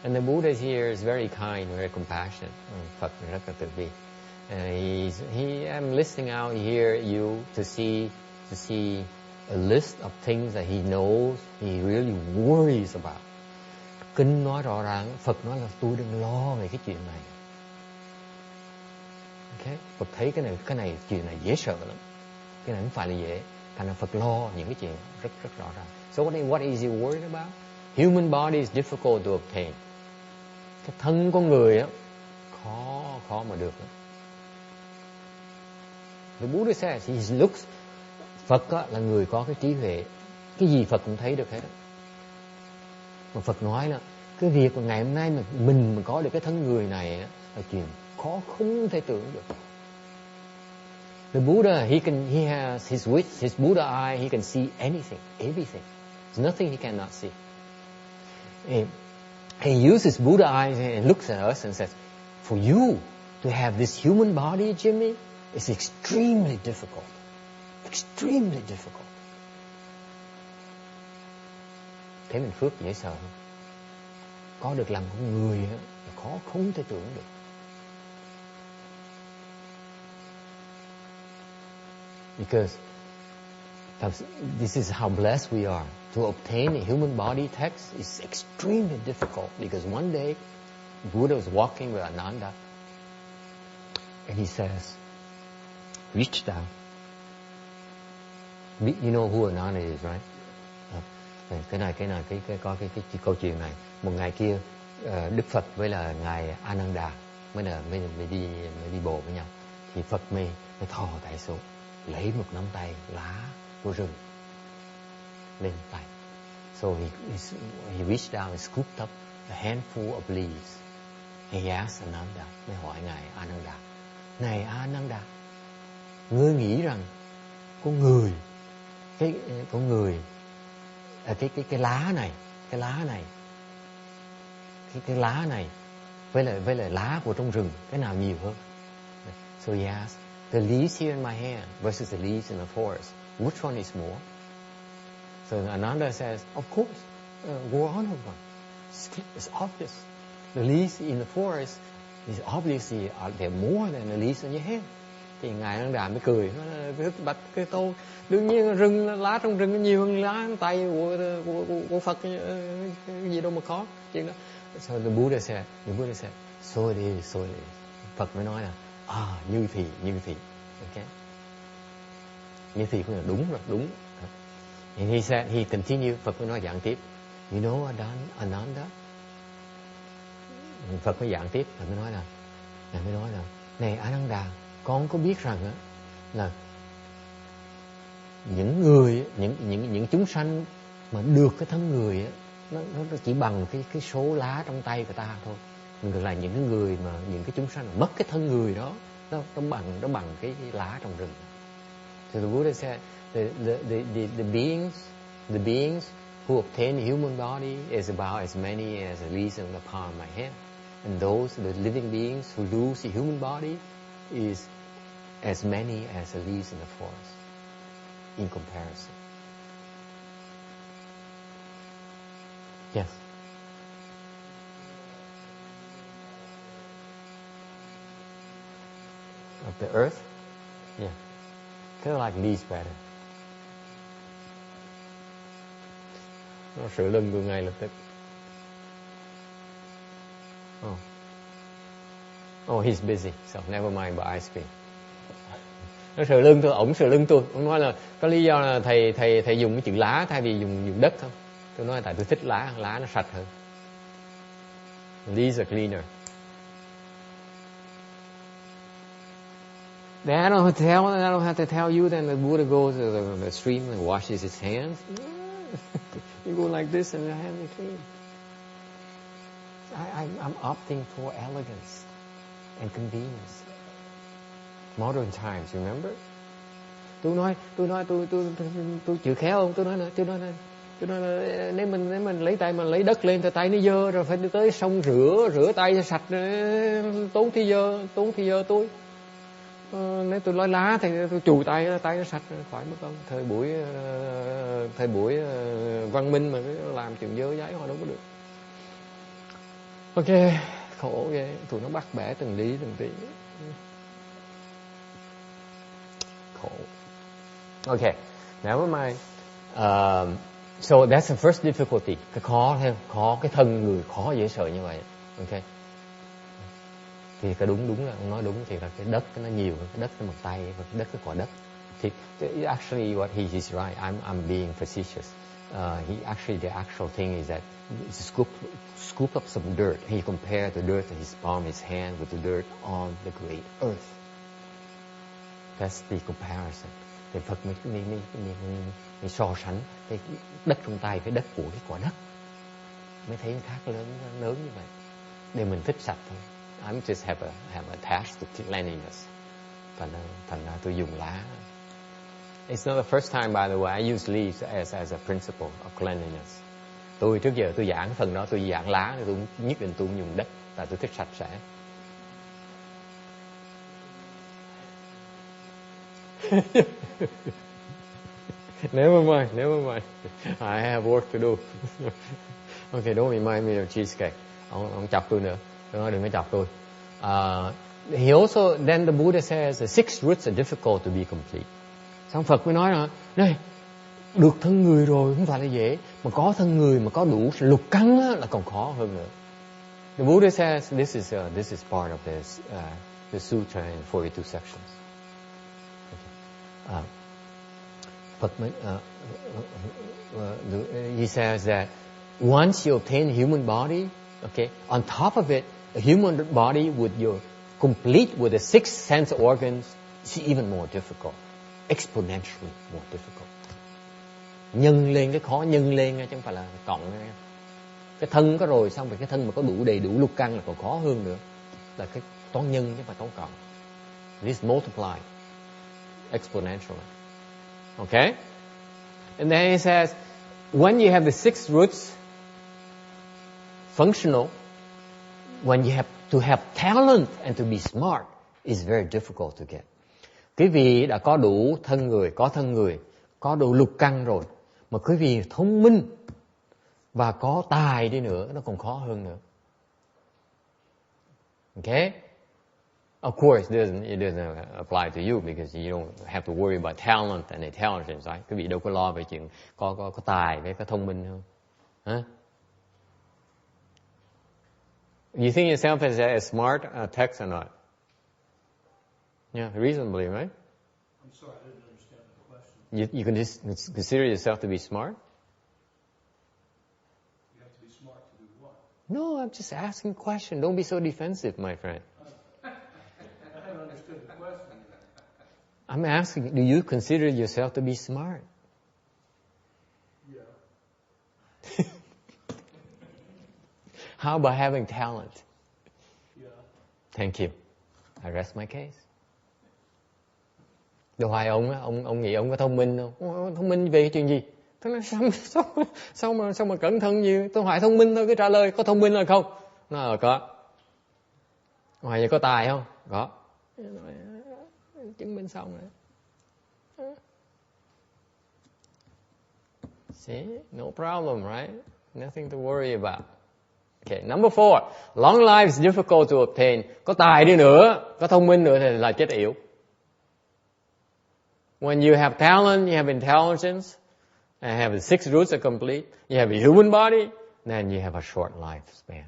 Speaker 1: And the Buddha here is very kind, very compassionate. Phật rất là từ bi. I'm listing out here you to see a list of things that he knows he really worries about. Kinh nói rõ ràng, Phật nói là tôi đừng lo về cái chuyện này. Okay? Phật thấy cái này chuyện này dễ sợ lắm. Cái này không phải là dễ. Thành ra Phật lo những cái chuyện rất rõ ràng. So what is he worried about? Human body is difficult to obtain. Cái thân con người á khó mà được. The Buddha says he looks. Phật á, là người có cái trí huệ. Cái gì Phật cũng thấy được hết. Mà Phật nói là cái việc mà ngày hôm nay mà mình mà có được cái thân người này á, là chuyện khó không thể tưởng được. The Buddha, he has his wit, his Buddha eye, he can see anything, everything. There's nothing he cannot see. He uses Buddha eyes and looks at us and says, for you to have this human body, Jimmy, is extremely difficult. Extremely difficult. Thế mình phước dễ sợ không? có được làm con người á, là khó không thể tưởng được. Because this is how blessed we are. To obtain a human body text is extremely difficult, because one day Buddha was walking with Ananda and he says, reach down. You know who Ananda is, right? Cái câu chuyện này. Một ngày kia Đức Phật với là ngài Ananda mới đi bộ với nhau, thì Phật mới thò tay xuống, lấy một nắm tay lá của rừng lên tay. So he reached down and scooped up a handful of leaves. He asked Ananda, mới hỏi ngài Ananda, ngài Ananda, ngươi nghĩ rằng con người cái lá này với lại lá của trong rừng, cái nào nhiều hơn? So he asked, the leaves here in my hand versus the leaves in the forest, which one is more? So Ananda says, of course, we're on one. It's obvious. The leaves in the forest is obviously they're more than the leaves in your hand. Thì ngài Ananda mới cười, nói bạch cái tô, đương nhiên rừng, lá trong rừng nó nhiều hơn lá trong tay của Phật, cái gì đâu mà khó chuyện đó. So the Buddha said, so it is. Phật mới nói là như thì, okay, như thì cũng là đúng rồi, đúng. And he said, he continued, Phật mới nói giảng tiếp, you know Ananda. Phật mới giảng tiếp, Phật mới nói là, này Ananda, con có biết rằng á, là những người, những chúng sanh mà được cái thân người á, nó chỉ bằng cái số lá trong tay của ta thôi. Ngược lại những cái người mà những cái chúng sanh mà mất cái thân người đó, nó bằng cái lá trong rừng. So the Buddha said, the beings who obtain the human body is about as many as the leaves in the palm of my hand, and the living beings who lose the human body is as many as the leaves in the forest in comparison. Yes. Of the earth? Yeah. Kind of like leaves better. Nó sửa lưng tôi ngay lập tức. Oh, he's busy, so never mind about ice cream. Nó sờ lưng tôi, ổng sờ lưng tôi. Ông nói là có lý do là thầy dùng cái chữ lá thay vì dùng đất không? Tôi nói tại tôi thích lá nó sạch hơn. Leaves are cleaner. Then I don't have to tell you. Then the Buddha goes to the stream and washes his hands. You go like this and your hands are clean. I'm opting for elegance and convenience. Modern times, remember? Tôi nói tôi chịu khéo không? Tôi nói là nếu mình lấy tay mà lấy đất lên thì tay nó dơ rồi, phải đi tới sông rửa tay cho sạch, tốn thì dơ tôi. Nếu tôi nói lá thì tôi chùi tay nó sạch khỏi mất không? Thời buổi văn minh mà làm chuyện dơ giấy họ đâu có được. Ok, khổ ghê, tụi nó bắt bẻ từng lý từng tí. Khổ. Okay, never mind. So that's the first difficulty. Cái khó cái thân người khó dễ sợ như vậy. Okay. Thì cái đúng là ông nói đúng, thì là cái đất nó nhiều hơn, cái đất nó một tay, và cái đất cái quả đất. Thì actually what he is right. I'm being facetious. The actual thing is that scoop up some dirt. He compared the dirt in his palm, his hand, with the dirt on the great earth. That's the comparison. Thì Phật mới so sánh cái đất trong tay với đất của cái quả đất, mới thấy khác lớn như vậy. Để mình thích sạch thôi. I'm just have attached to cleanliness. Thành ra tôi dùng lá. It's not the first time, by the way, I use leaves as a principle of cleanliness. Tôi trước giờ tôi giảng phần đó, tôi giảng lá, tôi nhất định tôi dùng đất, tại tôi thích sạch sẽ. Never mind. I have work to do. Okay, don't remind me of cheesecake. Ông chọc tôi nữa. Đừng có chọc tôi. He also, then the Buddha says the six roots are difficult to be complete. Xong Phật mới nói là, này, được thân người rồi không phải là dễ, mà có thân người mà có đủ lục căn là còn khó hơn nữa. The Buddha says this is part of the sutra in 42 sections. He says that once you obtain a human body, okay, on top of it, a human body complete with the six sense organs is even more difficult, exponentially more difficult. Nhân lên cái khó nhân lên chứ không phải là cộng. Cái thân có rồi xong rồi cái thân mà có đầy đủ lục căn là còn khó hơn nữa. Là cái toán nhân chứ không phải toán cộng. This multiply exponentially. Okay? And then he says, when you have the six roots functional, when you have to have talent and to be smart, is very difficult to get. Quý vị đã có đủ thân người, có đủ lục căn rồi, mà quý vị thông minh và có tài đi nữa, nó còn khó hơn nữa. Okay? Of course, it doesn't apply to you because you don't have to worry about talent and intelligence, right? Quý vị đâu có lo về chuyện có tài với có thông minh không? Huh? You think yourself as smart text or not? Yeah, reasonably, right?
Speaker 2: I'm sorry, I didn't understand the question.
Speaker 1: You can just consider yourself to be smart?
Speaker 2: You have to be smart to do what?
Speaker 1: No, I'm just asking a question. Don't be so defensive, my friend.
Speaker 2: I haven't understood the question.
Speaker 1: I'm asking, do you consider yourself to be smart?
Speaker 2: Yeah.
Speaker 1: How about having talent?
Speaker 2: Yeah.
Speaker 1: Thank you. I rest my case. Đâu phải ông nghĩ ông có thông minh không? Thông minh về cái chuyện gì? Tôi nói sao mà cẩn thận gì? Tôi hỏi thông minh thôi, cứ trả lời có thông minh hay không? Nó có. Ngoài vậy có tài không? Có. Chứng minh xong rồi. See, no problem, right? Nothing to worry about. Okay, number 4. Long life is difficult to obtain. Có tài đi nữa, có thông minh nữa thì là chết yểu. When you have talent, you have intelligence, and have the six roots are complete, you have a human body, then you have a short lifespan.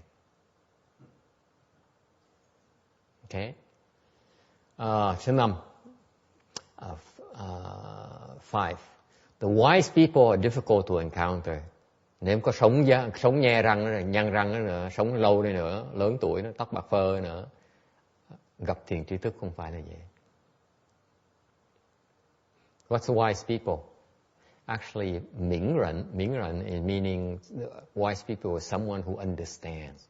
Speaker 1: Okay? Số 5. 5. The wise people are difficult to encounter. Nếu có sống nhe răng, nhăn răng nữa, sống lâu đi nữa, lớn tuổi nữa, tóc bạc phơ nữa, gặp thiền tri thức không phải là dễ. What's the wise people? Actually, Ming Ren is meaning wise people are someone who understands,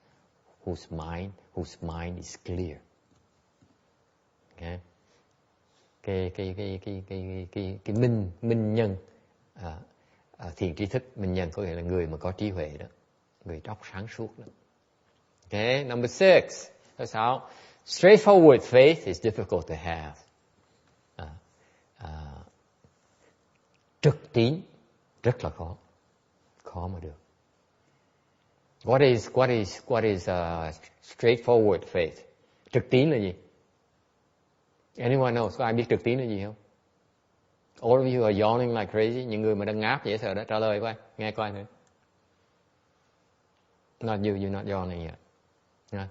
Speaker 1: whose mind is clear. Okay? Cái minh nhân, thiền tri thức, minh nhân có nghĩa là người mà có trí huệ đó, người óc sáng suốt đó. Okay, number 6. Số 6. Straightforward faith is difficult to have. Trực tín rất là khó mà được. What is straightforward faith? Trực tín là gì? Anyone knows? Có ai biết trực tín là gì không? All of you are yawning like crazy. Những người mà đang ngáp dễ sợ đó, trả lời coi, nghe coi nữa. Not you, you're not yawning yet. Yeah.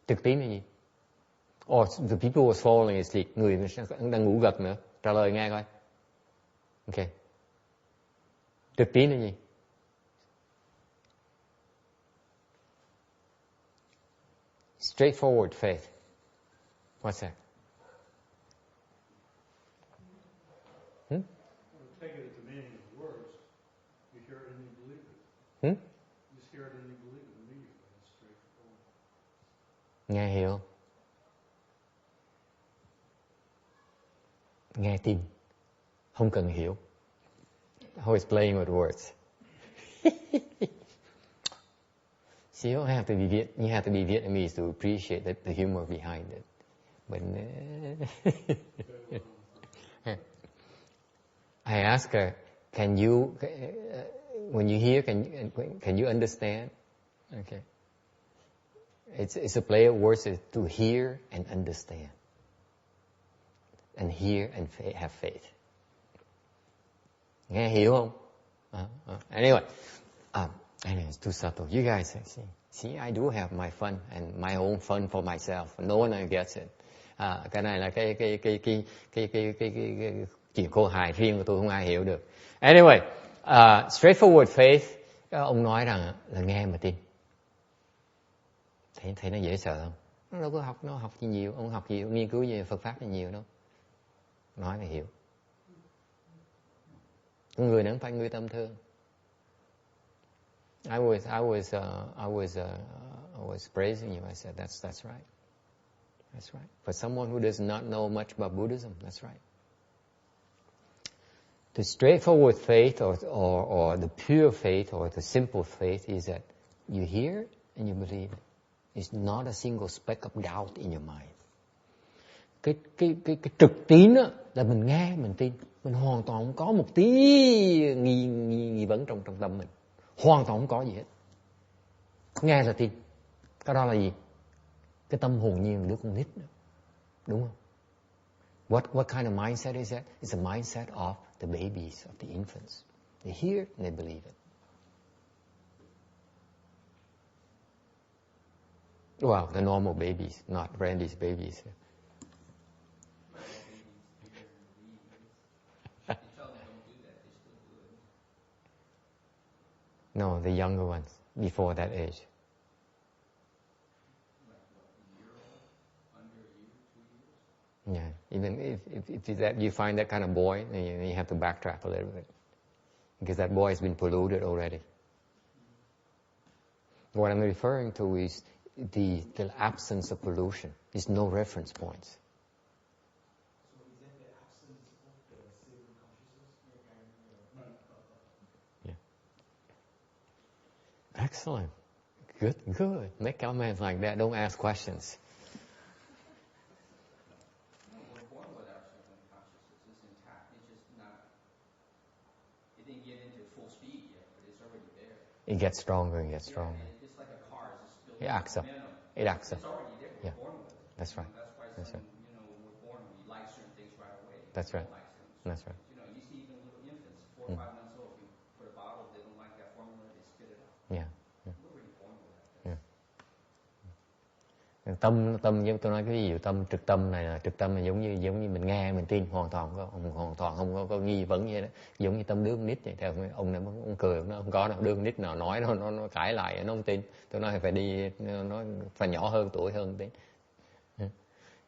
Speaker 1: Trực tín là gì? Or the people who are falling asleep, người đang ngủ gật nữa, trả lời nghe coi. Okay. Trực tín là gì? Straightforward faith. What's that?
Speaker 2: Well, take it at the meaning of the words. You hear it and you believe it.
Speaker 1: Hmm?
Speaker 2: You just hear it and you believe it immediately. It's straightforward.
Speaker 1: Nghe hiểu. Nghe tin. Không cần hiểu. Always playing with words. See, you have to be Vietnamese to appreciate the humor behind it. But I ask her, when you hear, can you understand? Okay. It's a play of words to hear and understand. And hear and have faith. Nghe hiểu không? Anyway, it's too subtle. You guys see, I do have my fun and my own fun for myself. No one gets it. Cái này là cái chuyện khô hài riêng của tôi, không ai hiểu được. Anyway, straightforward faith, ông nói rằng là nghe mà tin. Thấy nó dễ sợ không? Nó đâu có học gì nhiều, ông học gì, nghiên cứu về Phật pháp gì nhiều đâu. Nói là hiểu. Người nó không phải người tầm thường. I was praising you. I said that's right. That's right. For someone who does not know much about Buddhism, that's right. The straightforward faith or the pure faith or the simple faith is that you hear and you believe it. It's not a single speck of doubt in your mind. Cái trực tín á là mình nghe mình tin, mình hoàn toàn không có một tí nghi vấn trong tâm mình, hoàn toàn không có gì hết. Nghe là tin. Cái đó là gì? Cái tâm hồn nhiên đứa con nít đó. Đúng không? What kind of mindset is that? It's a mindset of the babies, of the infants. They hear and they believe it. Well, the normal babies, not Randy's babies. No, the younger ones, before that age. Yeah, even if that you find that kind of boy, then you have to backtrack a little bit. Because that boy has been polluted already. What I'm referring to is the absence of pollution. There's no reference points.
Speaker 6: So is that the absence of the seven consciousness?
Speaker 1: Yeah. Excellent. Good. Make comments like that. Don't ask questions.
Speaker 3: We're born with our seven consciousness. It's intact. It's just not. It didn't get into full speed yet, but it's already there.
Speaker 1: It gets stronger and gets stronger.
Speaker 3: Yeah, it's like a car. It's still
Speaker 1: It acts up. It acts up.
Speaker 3: It's already there. We're born with it.
Speaker 1: That's right.
Speaker 3: That's why
Speaker 1: That's right.
Speaker 3: we're born, we like certain things right away.
Speaker 1: That's right.
Speaker 3: We don't like them.
Speaker 1: That's right.
Speaker 3: You see even little infants, 4 or 5 months old, you put a bottle, they don't like that formula, they spit it out.
Speaker 1: Yeah.
Speaker 3: We're already born with that.
Speaker 1: Tâm giống tôi nói cái ví dụ tâm trực tâm này là trực tâm là giống như mình nghe mình tin hoàn toàn không có nghi vấn gì đó, giống như tâm đứa con nít vậy. Theo ông này ông cười, nó không có đâu, đứa con nít nào nói nó cãi lại nó không tin. Tôi nói phải đi, nó phải nhỏ hơn tuổi hơn tí.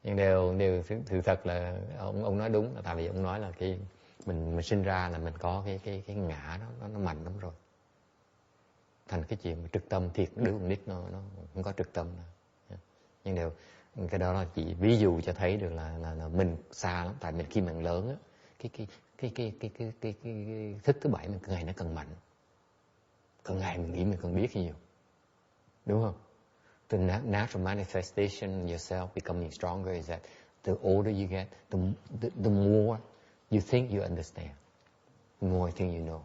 Speaker 1: Nhưng điều sự thật là ông nói đúng, là tại vì ông nói là cái mình sinh ra là mình có cái ngã đó nó mạnh lắm rồi. Thành cái chuyện trực tâm thiệt, đứa con nít nó không có trực tâm đâu. Nhưng cái đó là chỉ ví dụ cho thấy được là mình xa lắm. Tại mình khi mình lớn á, cái thức thứ bảy mình càng ngày nó càng mạnh, càng ngày mình nghĩ mình càng biết nhiều, đúng không? The natural manifestation yourself becoming stronger is that the older you get, the more you think you understand, the more you think you know.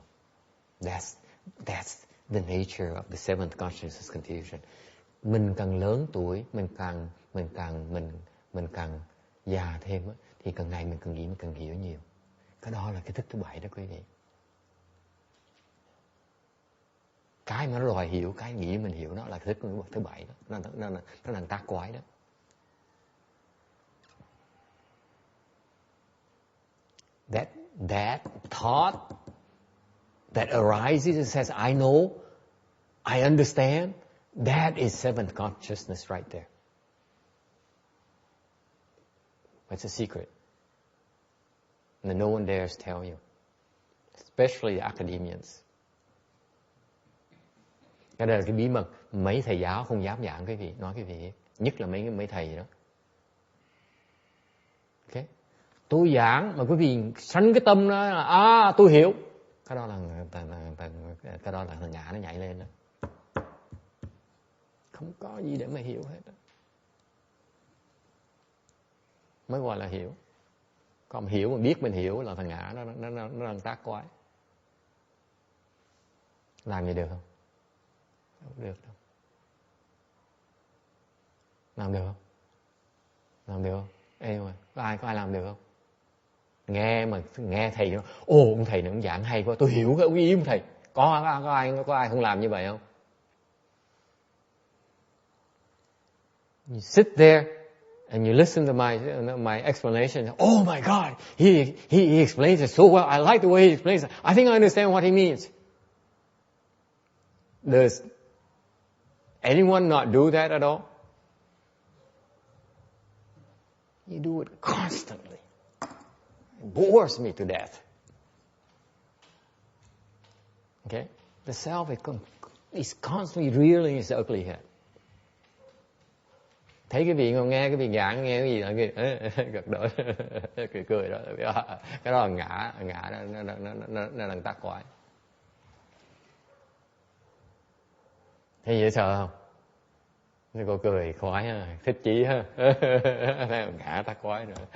Speaker 1: That's the nature of the seventh consciousness confusion. Mình càng lớn tuổi, mình càng già thêm á, thì càng ngày mình càng nghĩ mình càng hiểu nhiều. Cái đó là cái thức thứ bảy đó quý vị. Cái mà nó đòi hiểu, cái nghĩ mình hiểu, nó là thức thứ bảy đó. Nó là tác quái đó. That thought that arises and says, I know, I understand, that is seventh consciousness right there. It's a secret. And no one dares tell you. Especially the academians. Cái đây là cái bí mật mấy thầy giáo không dám giảng quý vị, nói quý vị. Nhất là mấy thầy đó. Okay. Tôi giảng mà quý vị sanh cái tâm đó là tôi hiểu. Cái đó là thằng ngã nó nhảy lên đó. Không có gì để mà hiểu hết đó. Mới gọi là hiểu. Còn hiểu mà biết mình hiểu là thằng ngã nó đang tác quái. Làm gì được không? Không được đâu. Làm được không? Làm được không? Anyway, có ai làm được không? Nghe thầy nói, ông thầy nó giảng hay quá, tôi hiểu cái ý ông thầy. Có ai không làm như vậy không? You sit there and you listen to my explanation. Oh my God, he explains it so well. I like the way he explains it. I think I understand what he means. Does anyone not do that at all? You do it constantly. It bores me to death. Okay? The self is constantly rearing its ugly head. Thấy cái vị ngồi nghe cái vị giảng, nghe cái gì là gật đầu cười đó. Cái đó là ngã nó đang tác quái. Thấy dễ sợ không? Nó cô cười khoái ha, thích chí ha. Ngã tác quái nữa.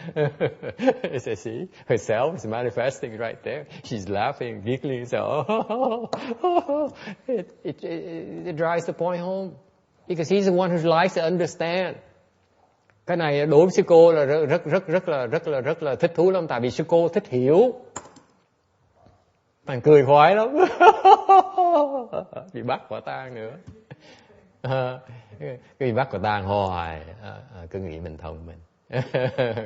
Speaker 1: So see, herself is manifesting right there. She's laughing, giggling. So it drives the point home. Because he's the one who likes to understand. Cái này đối với sư cô là rất là thích thú lắm, tại vì sư cô thích hiểu. Thằng cười khoái lắm. Bị bắt quả tang nữa. Cái bị bắt quả tang hoài, cứ nghĩ mình thông minh.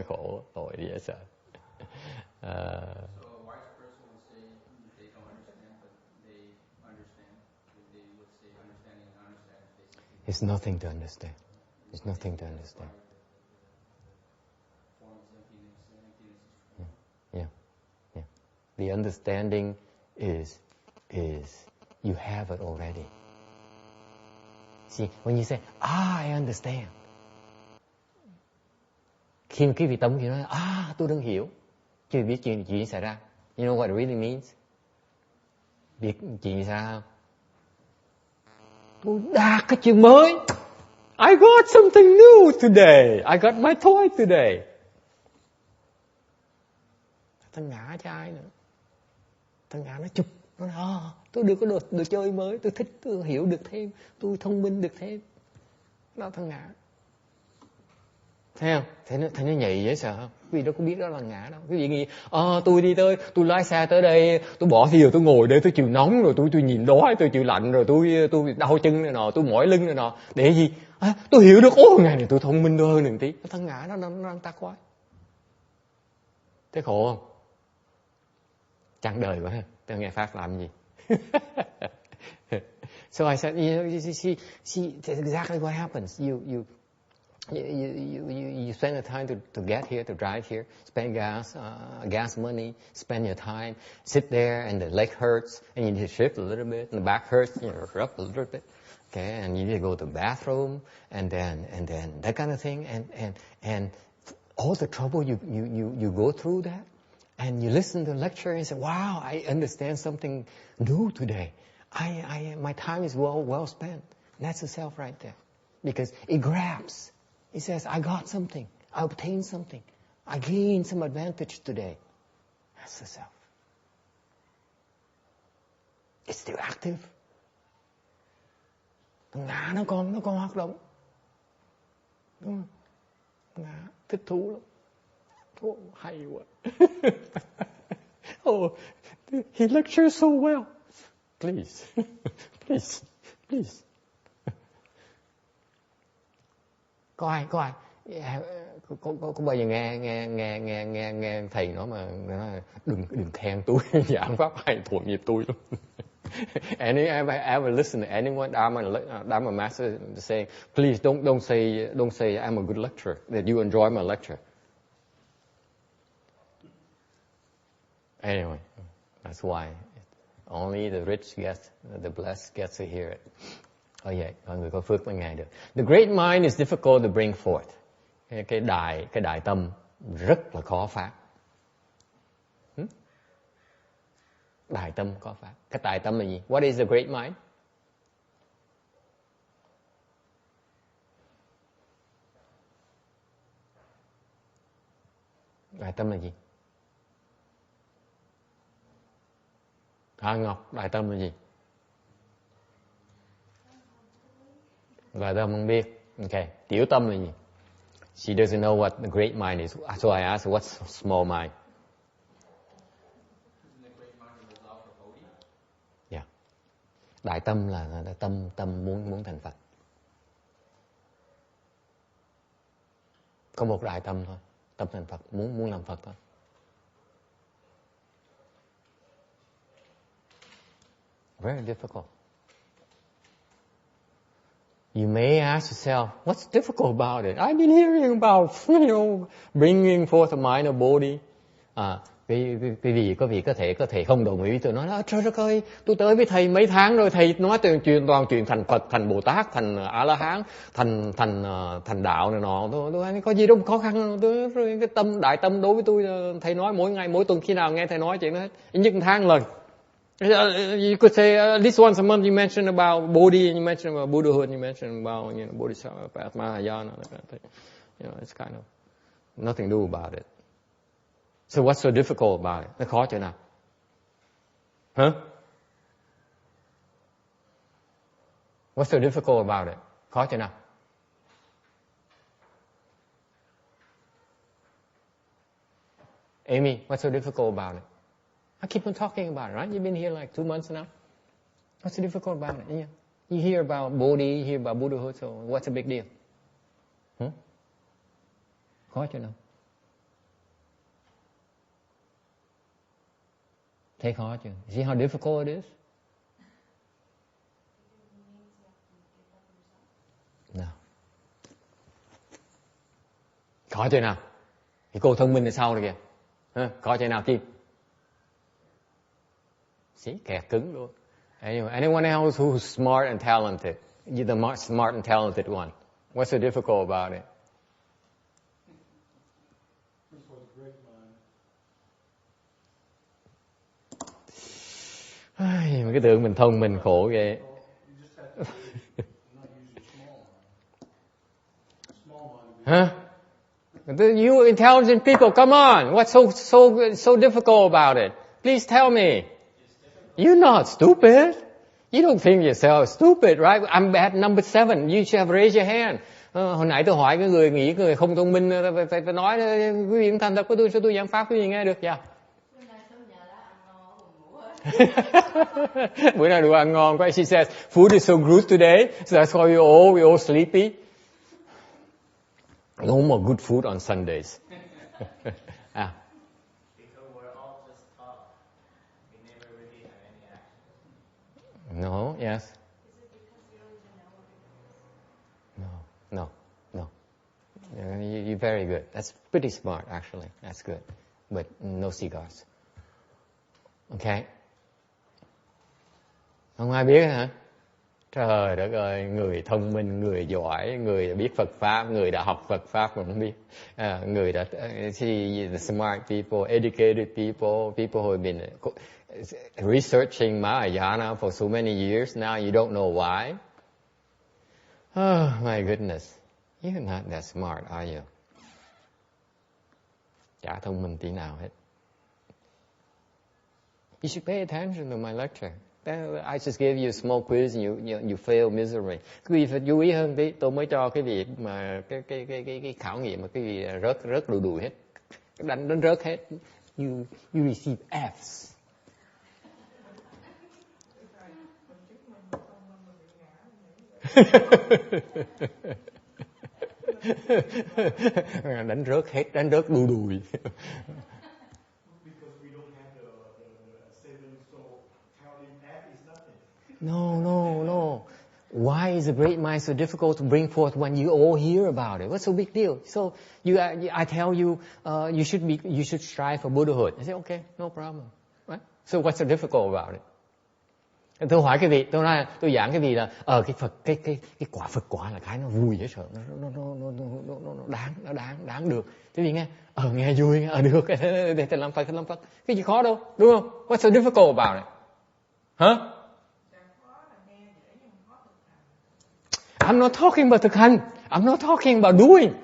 Speaker 1: Khổ, tội dễ sợ. It's nothing to understand. It's nothing to understand. Yeah. The understanding is you have it already. See, when you say, I understand. Khi cái vị tông kia nói, tôi đang hiểu. Chưa biết chuyện xảy ra. You know what it really means? Biết chuyện xảy ra không? Tôi đạt cái chuyện mới. I got something new today. I got my toy today. Thằng ngã cho ai nữa? Thằng ngã nó chụp. Nó nói, tôi được cái đồ chơi mới. Tôi thích, tôi hiểu được thêm. Tôi thông minh được thêm. Đó thằng ngã. Thấy không? Thấy nó nhạy dễ sợ không? Quý vị đâu có biết đó là ngã đâu. Quý vị nghĩ, tôi đi tới, tôi lái xe tới đây, tôi bỏ thiều, tôi ngồi đây, tôi chịu nóng, rồi tôi nhìn đói, tôi chịu lạnh, rồi tôi đau chân này nọ, tôi mỏi lưng này nọ. Để gì? Tôi hiểu được, ngày này tôi thông minh hơn một tí. Thằng ngã nó đang tác quái. Thế khổ không? Chẳng đời quá ha. Tôi nghe Pháp làm gì? So I said, you see, that's exactly what happens. You spend the time to get here, to drive here, spend gas money, spend your time, sit there, and the leg hurts, and you need to shift a little bit, and the back hurts, rub a little bit, okay, and you need to go to the bathroom, and then that kind of thing, and all the trouble you go through that, and you listen to the lecture and say, wow, I understand something new today. My time is well spent. That's the self right there, because it grabs. It says, I got something. I obtained something. I gained some advantage today. That's the self. It's still active. Ngã nó còn hoạt động. Đúng không? Ngã thích thú lắm. Hay quá. He lectures so well. Please. Có ai có bao giờ nghe thầy nói mà đừng khen tôi giảng pháp hay thuận nghiệp tôi lắm. Ever listen to anyone Dharma master saying, please don't say I'm a good lecturer, that you enjoy my lecture. Anyway, that's why only the rich the blessed gets to hear it. Vậy, mọi người có phước mới nghe được. The great mind is difficult to bring forth. Cái đại tâm rất là khó phát. Đại tâm khó phát. Cái đại tâm là gì? What is the great mind? Đại tâm là gì? Ngọc, đại tâm là gì? Đại tâm không biết. Okay, tiểu tâm là gì? She doesn't know what the great mind is. So I asked, what's small mind?
Speaker 3: Isn't the great mind a result of Bodhi?
Speaker 1: Yeah. Đại tâm là tâm muốn thành Phật. Có một đại tâm thôi, tâm thành Phật, muốn làm Phật thôi. Very difficult. You may ask yourself, what's difficult about it? I've been hearing about, bringing forth a mind of body. Quý vị có thể không đồng ý. Tôi nói, trời đất ơi, tôi tới với thầy mấy tháng rồi, thầy nói toàn chuyện thành Phật, thành Bồ Tát, thành A-la-hán, thành đạo này nọ. Tôi có gì đâu khó khăn. Cái đại tâm đối với tôi, thầy nói mỗi ngày, mỗi tuần khi nào nghe thầy nói chuyện đó hết. Nhất tháng lần. You could say at least once a month you mention about Bodhi, and you mention about Buddhahood, and you mention about Bodhisattva, Mahayana, that kind of thing. It's kind of nothing to do about it. So what's so difficult about it? Nó khó chỗ nào? Huh? What's so difficult about it? Khó chỗ nào? Amy, what's so difficult about it? I keep on talking about it, right? You've been here like 2 months now. What's so difficult about it? Yeah. You hear about Bodhi, you hear about Buddhahood, so what's the big deal? Khó chứ nào? Thấy khó chứ? See how difficult it is? No. Khó chứ nào? Thì cô thông minh là sao rồi kìa? Khó chứ nào Kim? See, kẹt cứng luôn. Anyway, anyone else who's smart and talented? You're the smart and talented one. What's so difficult about it?
Speaker 2: First of all, the great mind.
Speaker 1: Mấy cái tưởng mình thông minh khổ ghê.
Speaker 2: You just have to not use your small mind.
Speaker 1: Huh? You intelligent people, come on. What's so difficult about it? Please tell me. You're not stupid. You don't think yourself stupid, right? I'm at number 7. You should have raised your hand. Hồi nãy tôi hỏi cái người nghĩ người không thông minh, phải nói quý vị thành thật của tôi, sao tôi giảng pháp quý vị nghe được vậy? Bữa nay đồ ăn ngon quá. She says, food is so good today, so that's why we're all sleepy. No more good food on Sundays.
Speaker 4: Because we're all just talk. We never really have any action.
Speaker 1: No, yes.
Speaker 5: Is it because you don't even know what it is?
Speaker 1: No. You're very good. That's pretty smart, actually. That's good. But no cigars. Okay. Không ai biết hả? Trời đất ơi, người thông minh, người giỏi, người đã biết Phật Pháp, người đã học Phật Pháp mà không biết. Người đã, see, the smart people, educated people, people who have been researching Mahayana for so many years now, you don't know why. Oh, my goodness. You're not that smart, are you? Chả thông minh tí nào hết. You should pay attention to my lecture. I just gave you a small quiz and you fail miserably. Quý vị phải chú ý hơn tí. Tôi mới cho cái việc mà cái khảo nghiệm mà cái gì rớt đùi hết. Đánh rớt hết. You receive Fs. Đánh rớt hết, đánh rớt đùi. No. Why is a great mind so difficult to bring forth when you all hear about it? What's so big deal? So I tell you, you should strive for Buddhahood. I say, okay, no problem. Right? So what's so difficult about it? Tôi hỏi cái vị, tôi giảng cái vị là cái Phật, cái quả Phật quả là cái nó vui dễ sợ, nó đáng được. Cái gì nghe? Nghe vui, được, để làm Phật. Cái gì khó đâu, đúng không? What's so difficult about it? Huh? I'm not talking about thực hành. I'm not talking about doing.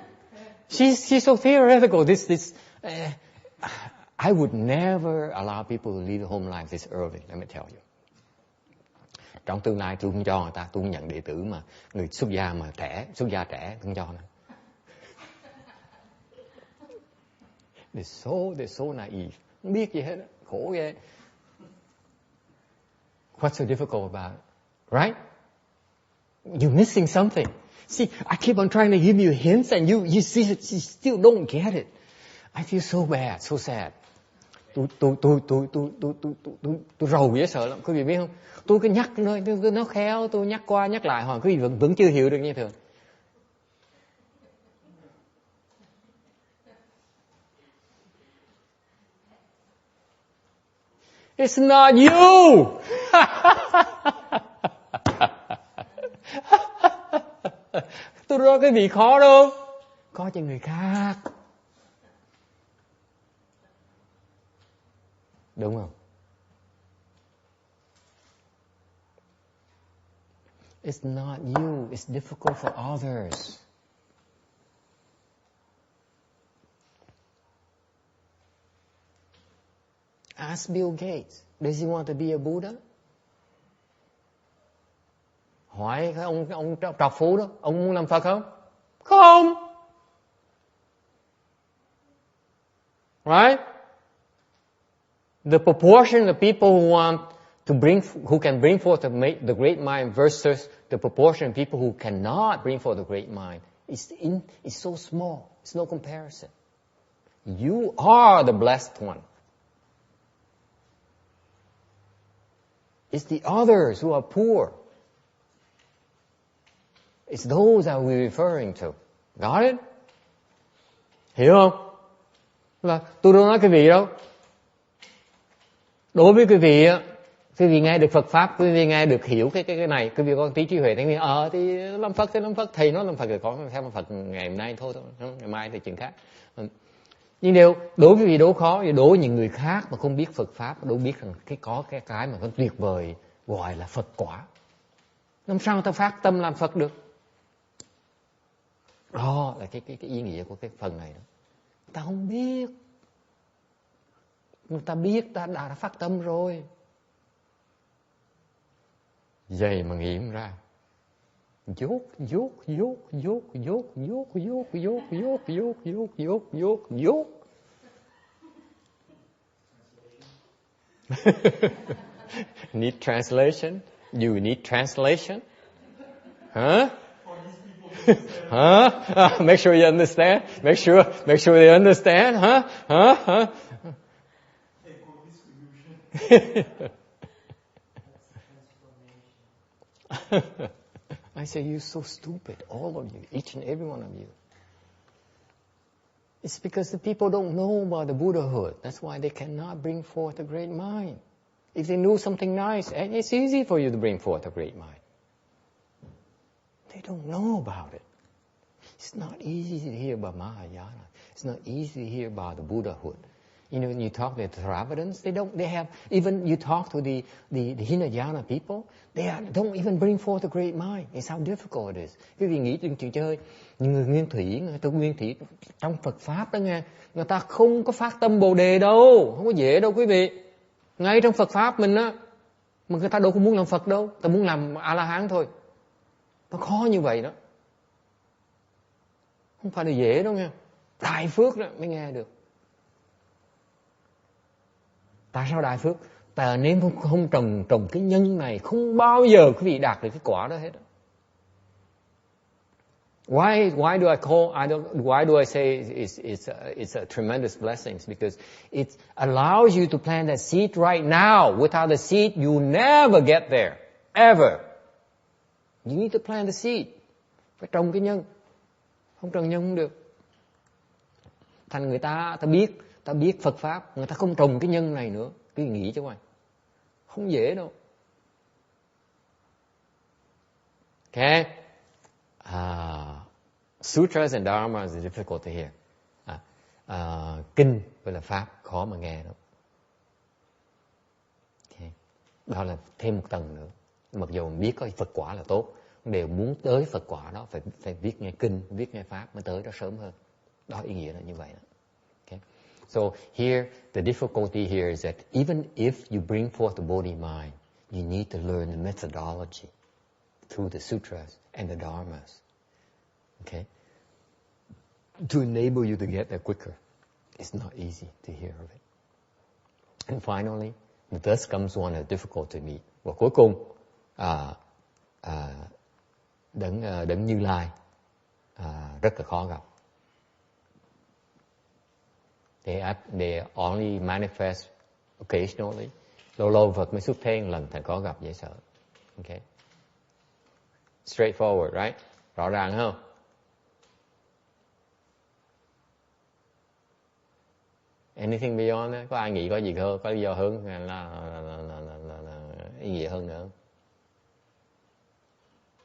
Speaker 1: She's so theoretical. I would never allow people to leave home life this early, let me tell you. Trong tương lai tôi không cho người ta, tôi không nhận đệ tử mà người xuất gia mà trẻ, không cho nữa. They're so naive. Không biết gì hết, khổ ghê. What's so difficult about it? Right? You're missing something. See, I keep on trying to give you hints and you still don't get it. I feel so bad, so sad. Tôi rầu dễ sợ lắm, quý vị biết không? Tôi cứ nhắc nó khéo, tôi nhắc qua nhắc lại hồi quý vị vẫn chưa hiểu được như thường. It's not you. Tôi nói cái gì khó đâu, có cho người khác. Đúng không? It's not you, it's difficult for others. Ask Bill Gates, does he want to be a Buddha? Hỏi cái ông trọc phú đó, ông muốn làm Phật không? Không. Right? The proportion of people who can bring forth the great mind versus the proportion of people who cannot bring forth the great mind is so small. It's no comparison. You are the blessed one. It's the others who are poor. It's those that we're referring to. Got it? Hiểu không? Là tôi đâu nói quý vị đâu. Đối với quý vị nghe được Phật pháp, quý vị nghe được hiểu cái này, quý vị có tí trí huệ, thì thì làm Phật, thầy nói làm Phật rồi, có theo làm Phật ngày hôm nay thôi, ngày mai thì chuyện khác. Nhưng đối với quý vị đố khó, đối với những người khác mà không biết Phật pháp, đâu biết rằng có cái mà rất tuyệt vời gọi là Phật quả. Làm sao ta phát tâm làm Phật được? Đó là cái ý nghĩa của cái phần này đó. Ta không biết. Người ta biết ta đã phát tâm rồi. Vậy mà nghĩ không ra. Dốt. Need translation? You need translation? Huh? Huh? Make sure you understand. Make sure they understand. Huh? I say, you're so stupid, all of you, each and every one of you. It's because the people don't know about the Buddhahood. That's why they cannot bring forth a great mind. If they knew something nice, it's easy for you to bring forth a great mind. They don't know about it. It's not easy to hear about Mahayana. It's not easy to hear about the Buddhahood. You know, when you talk to the Theravadins, even you talk to the Hinayana people, don't even bring forth a great mind. It's how difficult it is. Quý vị nghĩ chuyện chơi, những người nguyên thủy trong Phật Pháp đó nghe, người ta không có phát tâm Bồ Đề đâu, không có dễ đâu quý vị. Ngay trong Phật Pháp mình á, mà người ta đâu có muốn làm Phật đâu, ta muốn làm A-la-hán thôi. Nó khó như vậy đó. Không phải là dễ đâu nghe. Đại phước đó mới nghe được. Tại sao đại phước? Tại nếu không trồng cái nhân này, không bao giờ quý vị đạt được cái quả đó hết. Why do I say it's a tremendous blessing? Because it allows you to plant that seed right now. Without the seed, you never get there. Ever. You need to plant the seed. Phải trồng cái nhân. Không trồng nhân không được. Thành người ta biết Phật Pháp, người ta không trồng cái nhân này nữa. Cứ nghĩ cho mày. Không dễ đâu. Okay? Sutras and Dharmas is difficult to hear. Kinh với là Pháp khó mà nghe đâu. Okay. Đó là thêm một tầng nữa. Mặc dù mình biết có Phật quả là tốt, đều muốn tới Phật quả đó phải viết nghe kinh, viết nghe Pháp mới tới đó sớm hơn. Đó ý nghĩa là như vậy đó. Okay. So here, the difficulty here is that even if you bring forth the Bodhi mind, you need to learn the methodology through the sutras and the dharmas. Okay? To enable you to get there quicker. It's not easy to hear of it. And finally, thus comes one that's difficult to meet. Và cuối cùng, đấng Như Lai rất là khó gặp. They only manifest occasionally. Lâu lâu Phật mới xuất thế một lần, thành khó gặp dễ sợ. Okay? Straightforward, right? Rõ ràng không? Anything beyond that? Có ai nghĩ có gì hơn, có lý do hơn là ý nghĩa hơn nữa không?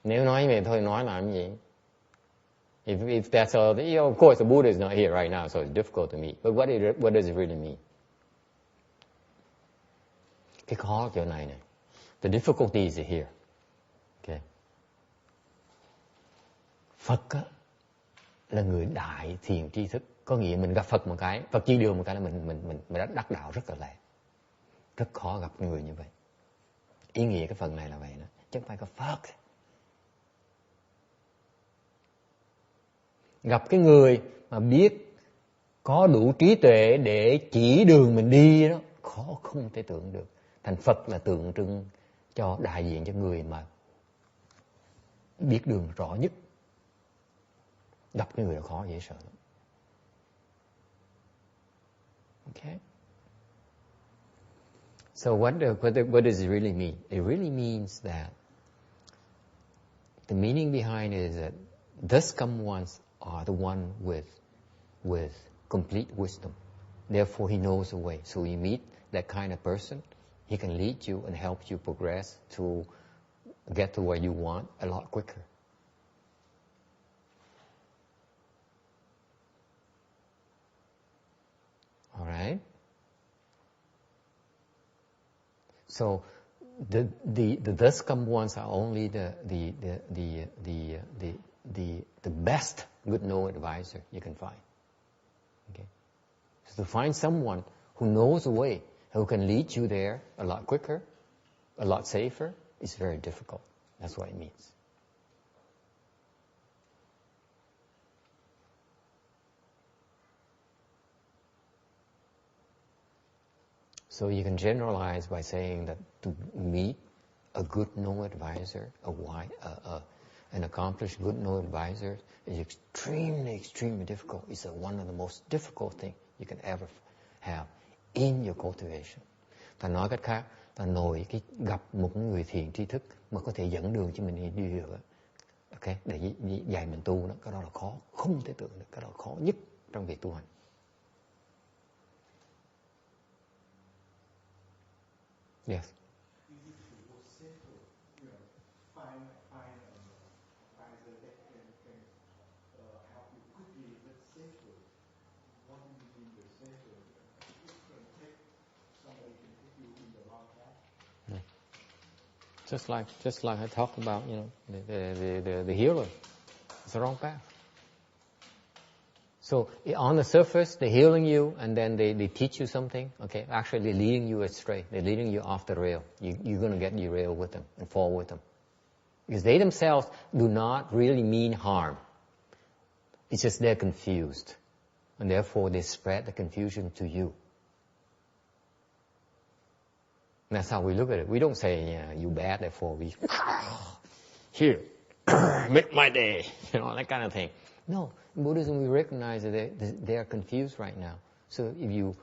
Speaker 1: Nếu nói về thôi nói làm gì? If that's all, of course the Buddha is not here right now, so it's difficult to meet. But what does it really mean? Cái khó chỗ này này. The difficulty is here. Okay. Phật là người đại thiền tri thức. Có nghĩa mình gặp Phật một cái, Phật chỉ đường một cái là mình đã đắc đạo rất là lẹ. Rất khó gặp người như vậy. Ý nghĩa cái phần này là vậy đó. Chứ không phải có Phật. Gặp cái người mà biết có đủ trí tuệ để chỉ đường mình đi đó, khó không thể tưởng được. Thành Phật là tượng trưng cho đại diện cho người mà biết đường rõ nhất. Gặp cái người đó khó dễ sợ lắm. Okay. So what does it really mean? It really means that the meaning behind it is that thus come ones are the one with complete wisdom. Therefore, he knows the way. So you meet that kind of person, he can lead you and help you progress to get to where you want a lot quicker. All right. So the thus come ones are only the best good known advisor you can find. Okay. So to find someone who knows the way, who can lead you there a lot quicker, a lot safer, is very difficult. That's what it means. So you can generalize by saying that to meet a good known advisor, an accomplished good known advisor is extremely difficult. It's one of the most difficult things you can ever have in your cultivation. Ta nói cách khác, ta gặp một người thiền tri thức mà có thể dẫn đường cho mình đi được. Okay? Để dạy mình tu đó, cái đó là khó, không thể tưởng được, cái đó là khó nhất trong việc tu hành. Yes.
Speaker 6: Is it more safer, find advisor that can help you quickly but safer? What do you mean by safer? Somebody can take you in the wrong path.
Speaker 1: Yeah. Just like I talked about, the healer. It's the wrong path. So on the surface, they're healing you, and then they teach you something. Okay, actually they're leading you astray. They're leading you off the rail. You're going to get derailed with them and fall with them. Because they themselves do not really mean harm. It's just they're confused. And therefore they spread the confusion to you. That's how we look at it. We don't say, you bad, therefore we, here, make my day. That kind of thing. No, in Buddhism we recognize that they are confused right now. So if you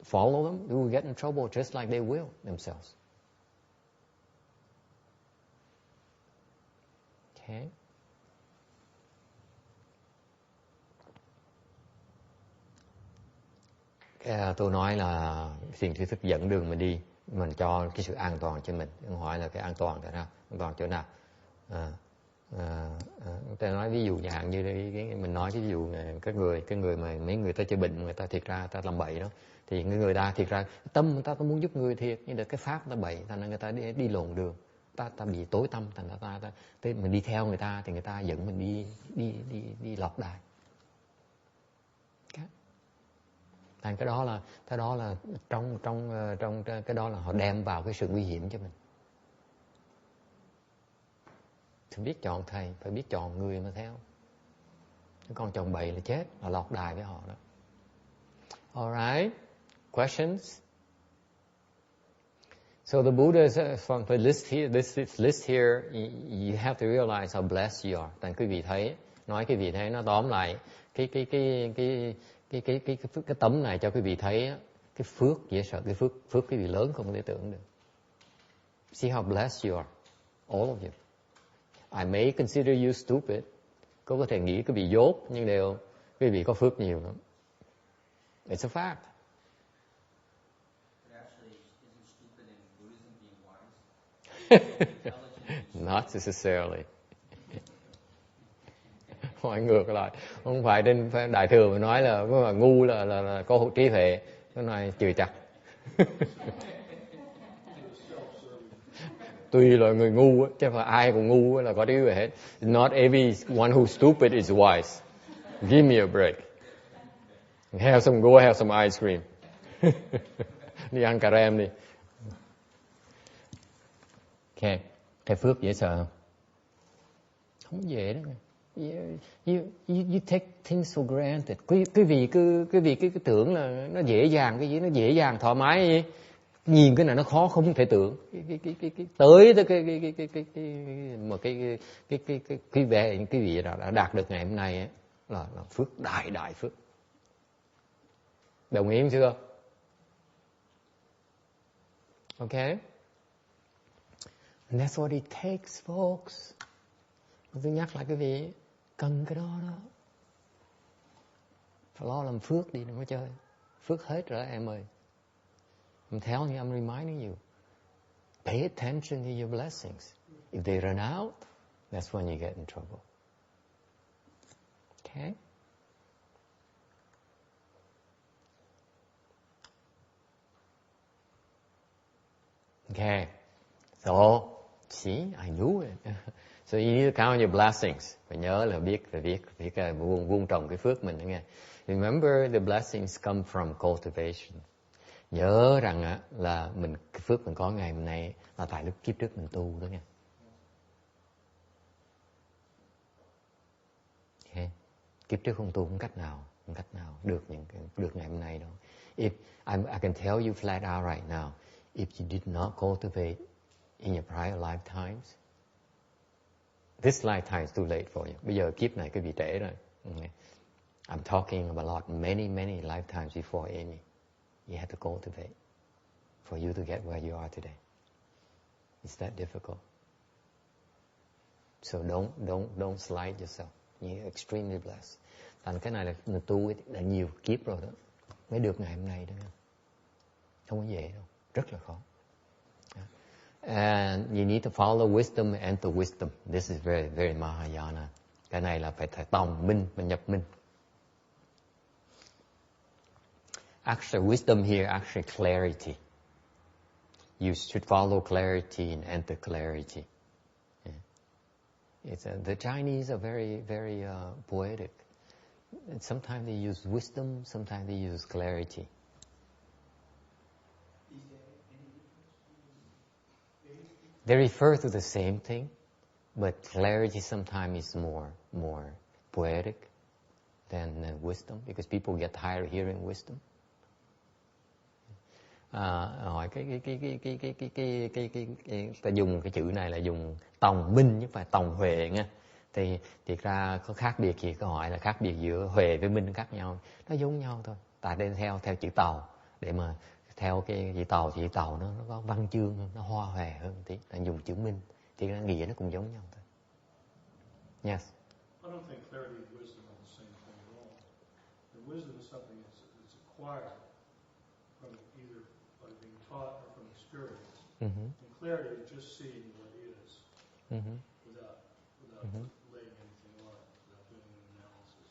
Speaker 1: follow them, you will get in trouble just like they will themselves. Okay. Tôi nói là thiền tri thức dẫn đường mình đi, mình cho cái sự an toàn cho mình. Ông hỏi là cái an toàn tại nào? An toàn chỗ nào? Ta nói ví dụ dạng như mình nói cái ví dụ này, cái người mà mấy người ta chơi bệnh, người ta thiệt ra ta làm bậy đó, thì người ta thiệt ra tâm người ta muốn giúp người thiệt, nhưng mà cái pháp ta bậy, thành ra người ta đi lộn đường, ta bị tối tâm, thành ra mình đi theo người ta thì người ta dẫn mình đi lọt đài. Thành cái đó là trong cái đó là họ đem vào cái sự nguy hiểm cho mình. Phải biết chọn thầy, phải biết chọn người mà theo. Con chọn bậy là chết, là lọt đài với họ đó. Alright, questions? So the Buddha from the list here, you have to realize how blessed you are. Tại quý vị thấy, nói quý vị thấy nó tóm lại cái tấm này cho quý vị thấy cái phước dễ sợ, cái phước quý vị lớn không thể tưởng được. See how blessed you are, all of you. I may consider you stupid. Có thể nghĩ quý vị dốt, nhưng đều quý vị có phước nhiều lắm. It's a fact.
Speaker 3: But actually, isn't stupid in Buddhism being wise?
Speaker 1: Not necessarily. Hỏi ngược lại, không phải trên Đại Thừa mà nói là ngu là có trí huệ, cái này chửi chặt. Tùy là người ngu chứ không phải ai cũng ngu là có trí huệ hết. Not everyone who's stupid is wise. Give me a break. Go have some ice cream. Đi ăn cà rem đi. Okay. Cái phước dễ sợ không? Không dễ đó. You take things for granted. Quý vị cứ tưởng là nó dễ dàng, cái gì nó dễ dàng thoải mái gì. Nhìn cái này nó khó không thể tưởng. Tới quý vị đã đạt được ngày hôm nay ấy, là phước đại phước. Đồng ý không chưa? Okay? And that's what it takes, folks. Tôi nhắc lại quý vị, cần cái đó đó. Phải lo làm phước đi, đừng có chơi. Phước hết rồi em ơi. I'm telling you, I'm reminding you. Pay attention to your blessings. If they run out, that's when you get in trouble. Okay? Okay. So, see, I knew it. So you need to count your blessings. Phải nhớ là biết vuông trồng cái phước mình đó nghe. Remember the blessings come from cultivation. Nhớ rằng là cái phước mình có ngày hôm nay là tại lúc kiếp trước mình tu đó nghe. Okay. Kiếp trước không tu không cách nào được ngày hôm nay đâu. I can tell you flat out right now, if you did not cultivate in your prior lifetimes, this lifetime is too late for you. Bây giờ kiếp này cái vị trễ rồi. Okay. I'm talking about many lifetimes before Amy. You have to cultivate for you to get where you are today. It's that difficult. So don't slight yourself. You're extremely blessed. Thành cái này là người tu đã nhiều kiếp rồi đó, mới được ngày hôm nay đó. Không có dễ đâu, rất là khó. And you need to follow wisdom and enter wisdom. This is very, very Mahayana. Cái này là phải tòng minh và nhập minh. Actually, wisdom here, actually clarity. You should follow clarity and enter clarity. Yeah. The Chinese are very, very poetic. And sometimes they use wisdom, sometimes they use clarity. They refer to the same thing, but clarity sometimes is more poetic than wisdom, because people get tired of hearing wisdom. Hỏi ta dùng cái chữ này là dùng tòng minh chứ không phải tòng huệ nha. Thì thiệt ra có khác biệt gì, câu hỏi là khác biệt giữa huệ với minh khác nhau, nó giống nhau thôi. Tại đây theo chữ tàu, để mà theo cái chữ tàu nó có văn chương, nó hoa hòe hơn tí. Ta dùng chữ minh thì nó nghĩa nó cũng giống nhau thôi. Yes.
Speaker 2: I don't think clarity and wisdom are the same thing at all. The wisdom is something that's acquired from either by being taught or from experience.
Speaker 1: Mm-hmm.
Speaker 2: And clarity is just seeing what is,
Speaker 1: Mm-hmm.
Speaker 2: without
Speaker 1: Mm-hmm.
Speaker 2: laying anything on it, without doing an analysis.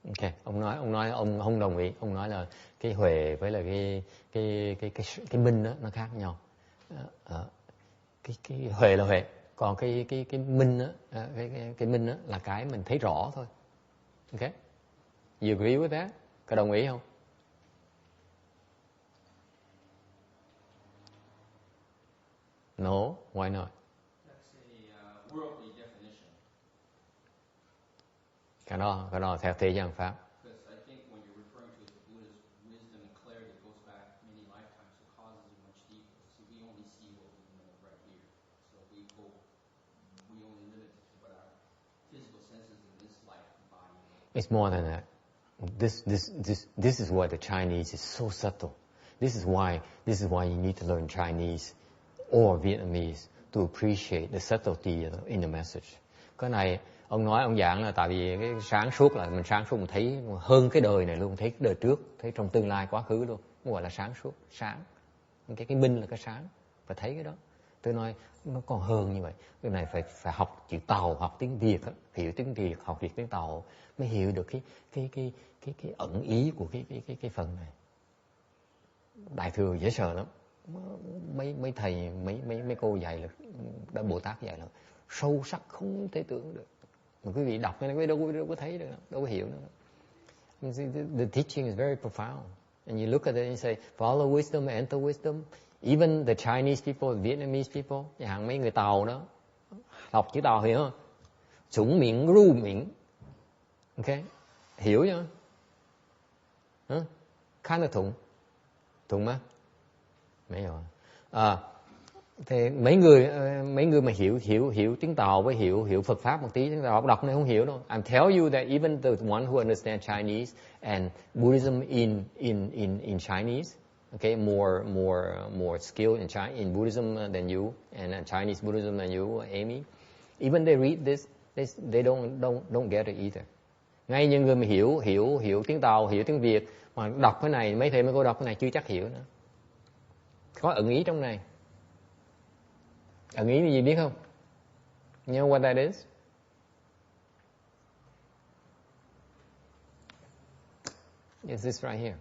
Speaker 1: Okay, ông không đồng ý. Ông nói là cái huệ với là cái minh đó nó khác nhau. Cái huệ là huệ, còn cái minh đó, cái minh đó là cái mình thấy rõ thôi. Okay, you agree with that? Có đồng ý không? No, why not?
Speaker 3: That's a worldly definition.
Speaker 1: Cái đó theo thế gian pháp.
Speaker 3: Because I think when you're referring to the Buddha's wisdom and clarity, it goes back many lifetimes, so causes are much deeper. See, we only see what we know right here. So we only limit it to what our physical senses in this life body.
Speaker 1: It's more than that. This is why the Chinese is so subtle. This is why you need to learn Chinese or Vietnamese to appreciate the subtlety in the message. Cái này ông giảng là tại vì cái sáng suốt là mình sáng suốt, mình thấy hơn cái đời này luôn, thấy cái đời trước, thấy trong tương lai quá khứ luôn, nó gọi là sáng suốt, sáng. Cái minh là cái sáng, phải thấy cái đó. Tôi nói nó còn hơn như vậy. Cái này phải học chữ Tàu, học tiếng Việt, hiểu tiếng Việt, học Việt tiếng Tàu mới hiểu được cái ẩn ý của cái phần này. Đại thừa dễ sợ lắm. Mấy thầy, mấy cô dạy là đã Bồ Tát dạy là sâu sắc không thể tưởng được. Mà quý vị đọc cái này đâu có thấy được, đâu có hiểu nữa. The teaching is very profound. And you look at it and you say, follow wisdom, enter wisdom. Even the Chinese people, the Vietnamese people, nhà hàng mấy người Tàu đó, đọc chữ Tàu hiểu không? Sủng miệng, ru miệng. Ok? Hiểu chưa? Hả? Khá là thùng má. Mấy rồi. Thì mấy người mà hiểu tiếng Tàu với hiểu Phật pháp một tí, tiếng Tàu đọc này không hiểu đâu. I tell you that even the one who understands Chinese and Buddhism in Chinese, okay, more skilled in Buddhism than you, and Chinese Buddhism than you, Amy. Even they read this, they don't get it either. Ngay những người mà hiểu tiếng Tàu, hiểu tiếng Việt mà đọc cái này, mấy thầy mấy cô đọc cái này chưa chắc hiểu nữa. Có ẩn ý trong này. Ẩn ý là gì biết không? You know what that is? It's this right here.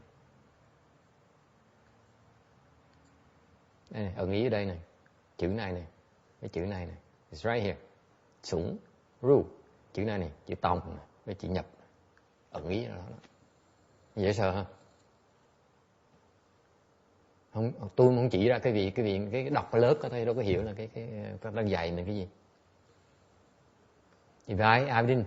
Speaker 1: Đây này, ẩn ý ở đây này. Chữ này. Cái chữ này. It's right here. Sủng, ru. Chữ này, chữ tòng này, với chữ nhập. Ẩn ý đó. Dễ sợ hả? Tôi không chỉ ra cái đọc cái lớp có thôi, đâu có hiểu là cái đang dạy mình cái gì. If I didn't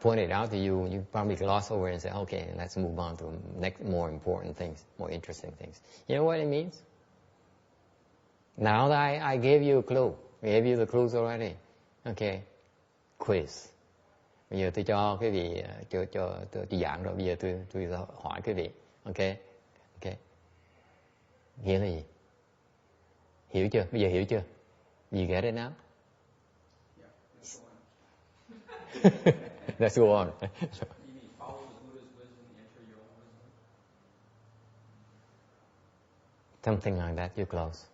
Speaker 1: point it out to you, you probably gloss over and say, okay, let's move on to next more important things, more interesting things. You know what it means? Now that I gave you a clue, I gave you the clues already. Okay, quiz. Bây giờ tôi cho cái vị tôi giảng rồi, bây giờ tôi hỏi cái vị. Okay. Nghĩa là gì? Hiểu chưa? Bây giờ hiểu chưa? You get it now? Let's go on. Something like that. You're close.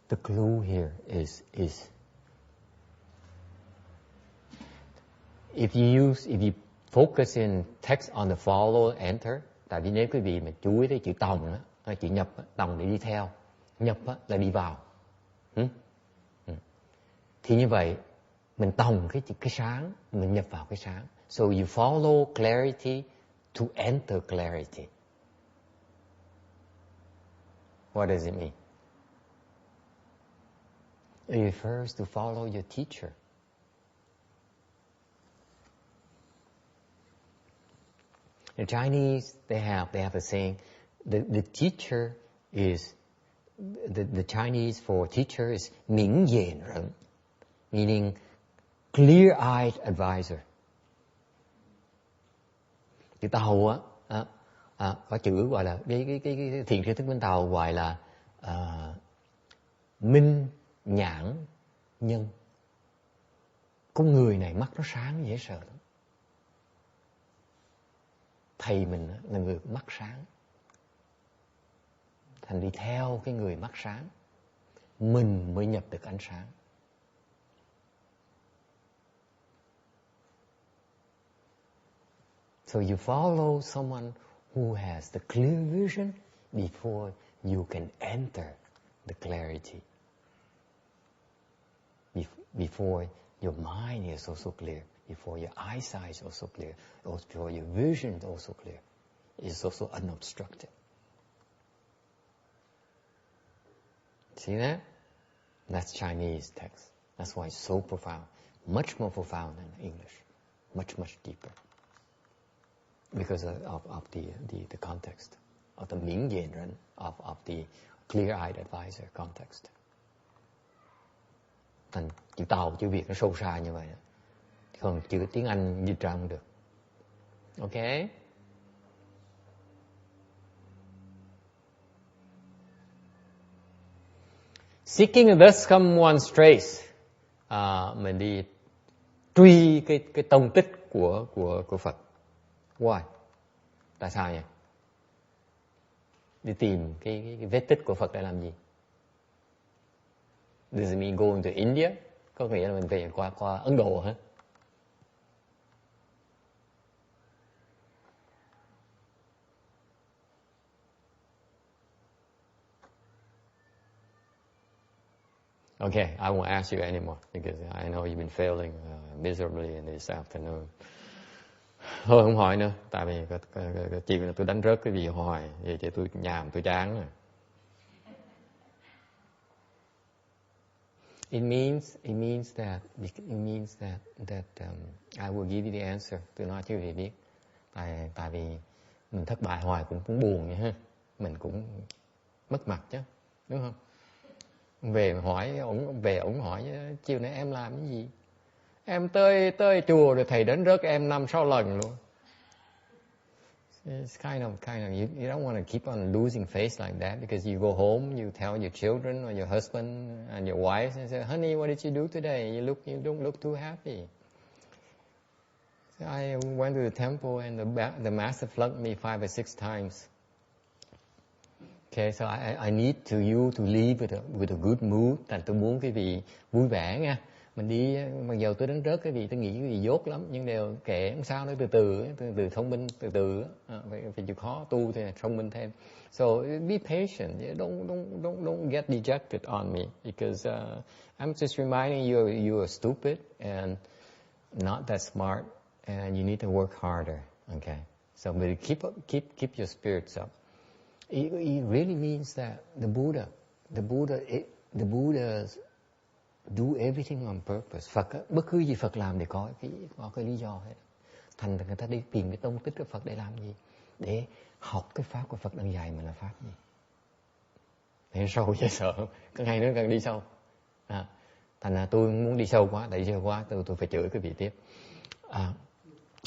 Speaker 1: The clue here is if you focus in text on the follow, enter. Tại vì nếu quý vị mà chú ý tới chữ tòng á, chữ nhập á, tòng để đi theo, nhập á, là đi vào. Thì như vậy mình tòng cái sáng, mình nhập vào cái sáng. So you follow clarity to enter clarity. What does it mean? It refers to follow your teacher. The Chinese, they have a saying, the teacher is, the Chinese for teacher is 明眼人, meaning clear-eyed advisor. Chữ Tàu có chữ gọi là, cái thiền sư Thích Minh Tàu gọi là minh nhãn nhân. Con người này mắt nó sáng dễ sợ lắm. Thầy mình là người mắt sáng. Thành đi theo cái người mắt sáng, mình mới nhập được ánh sáng. So you follow someone who has the clear vision before you can enter the clarity. Before your mind is also clear. Before your eyesight is also clear, before your vision is also clear, it's also unobstructed. See that? That's Chinese text. That's why it's so profound. much more profound than English, much deeper, because of the context, of the 明眼人, of the clear-eyed advisor context. Thành chữ Tàu, chữ Việt nó sâu xa như vậy. Còn chữ tiếng Anh dịch ra không được. Ok? Seeking thus someone's trace. Mình đi truy cái tông tích của Phật. Why? Tại sao vậy? Đi tìm cái vết tích của Phật để làm gì? Does it mean going to India? Có nghĩa là mình về qua Ấn Độ hả? Okay, I won't ask you anymore because I know you've been failing miserably in this afternoon. Thôi không hỏi nữa, tại vì cái chuyện là tôi đánh rớt cái gì hoài, vậy chứ tôi nhàm, tôi chán rồi. It means that I will give you the answer. Tôi nói cho quý vị biết. Tại vì mình thất bại hoài cũng buồn vậy ha. Mình cũng mất mặt chứ, đúng không? Về ổng hỏi chiều nay em làm cái gì? Em tới chùa rồi thầy đến rớt em 5-6 lần luôn. It's kind of you don't want to keep on losing face like that, because you go home, you tell your children or your husband and your wife and say, honey, what did you do today? You don't look too happy. So I went to the temple and the master flogged me 5 or 6 times. Okay, so I need you to leave with a good mood. Thành tôi muốn cái vị vui vẻ nha. Mình đi, mặc dù tôi đánh rớt cái vị, tôi nghĩ cái vị dốt lắm, nhưng đều kệ, không sao, nó từ thông minh, từ phải chịu khó tu thì thông minh thêm. So be patient, don't get dejected on me, because I'm just reminding you are stupid and not that smart, and you need to work harder. Okay, so but keep your spirits up. It really means that the Buddha do everything on purpose. Phật, bất cứ gì Phật làm thì có cái lý do hết. Thành ra người ta đi tìm cái tông tích của Phật để làm gì? Để học cái pháp của Phật đang dạy mình là pháp gì? Để sâu dễ sợ, càng ngày nữa càng đi sâu. Thành ra tôi muốn đi sâu quá, tại sâu quá tôi phải chửi cái vị tiếp.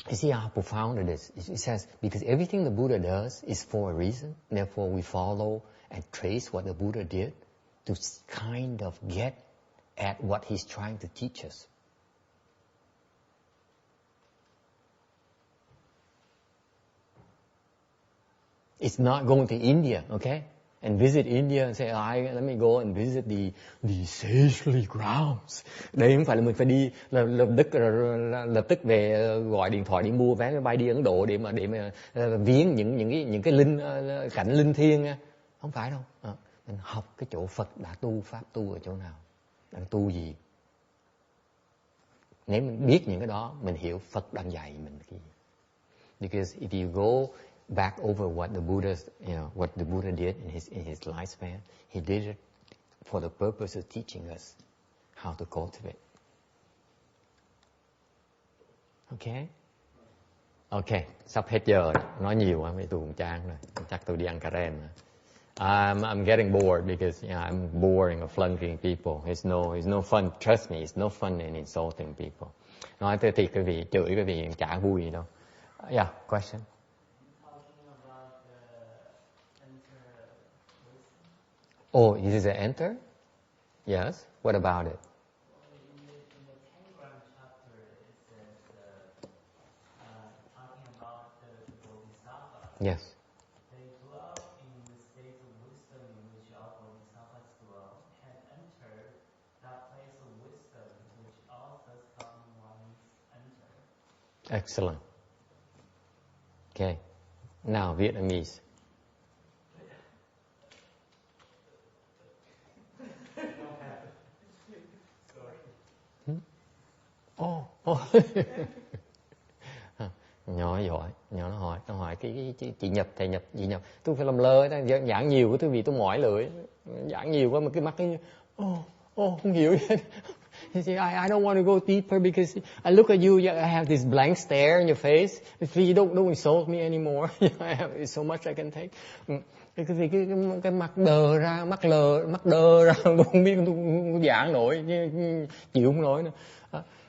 Speaker 1: You see how profound it is? It says, because everything the Buddha does is for a reason, therefore we follow and trace what the Buddha did to kind of get at what he's trying to teach us. It's not going to India, okay? And visit India and say, let me go and visit the sagely grounds. Đây không phải là mình phải đi lập tức về gọi điện thoại đi mua vé máy bay đi Ấn Độ để mà viếng những cái cảnh linh thiêng nha. Không phải đâu. Mình học cái chỗ Phật đã tu, pháp tu ở chỗ nào, đang tu gì. Nếu mình biết những cái đó, mình hiểu Phật đang dạy mình cái gì. Because if you go back over what the Buddha did in his lifespan, he did it for the purpose of teaching us how to cultivate. Okay, sắp hết giờ rồi. Nói nhiều quá, mấy tôi cũng chán rồi. Chắc tôi đi ăn cà rem rồi. I'm getting bored because I'm boring or flunking people. It's no fun. Trust me, it's no fun in insulting people. Nói tới thì cái vị chửi cái vị chả vui gì đâu. Yeah, question. Oh, is it enter? Yes. What about it?
Speaker 4: In the Telegram chapter, it says talking about the Bodhisattva.
Speaker 1: Yes.
Speaker 4: They dwell in the state of wisdom in which all Bodhisattvas dwell, and enter that place of wisdom which all thus common ones enter.
Speaker 1: Excellent. Okay. Now Vietnamese. Nhỏ giỏi, nhỏ nó hỏi cái chị Nhập, thầy Nhập, chị Nhập. Tôi phải làm lơ, giảng nhiều của tôi vì tôi mỏi lưỡi. Giảng nhiều quá mà cái mắt cái không hiểu. You see, I don't want to go deeper because I look at you, I have this blank stare in your face. Please don't insult me anymore. I have so much I can take. Cái mặt đờ ra, mắt đờ ra, tôi không biết tôi giảng nổi, chịu không nổi nữa.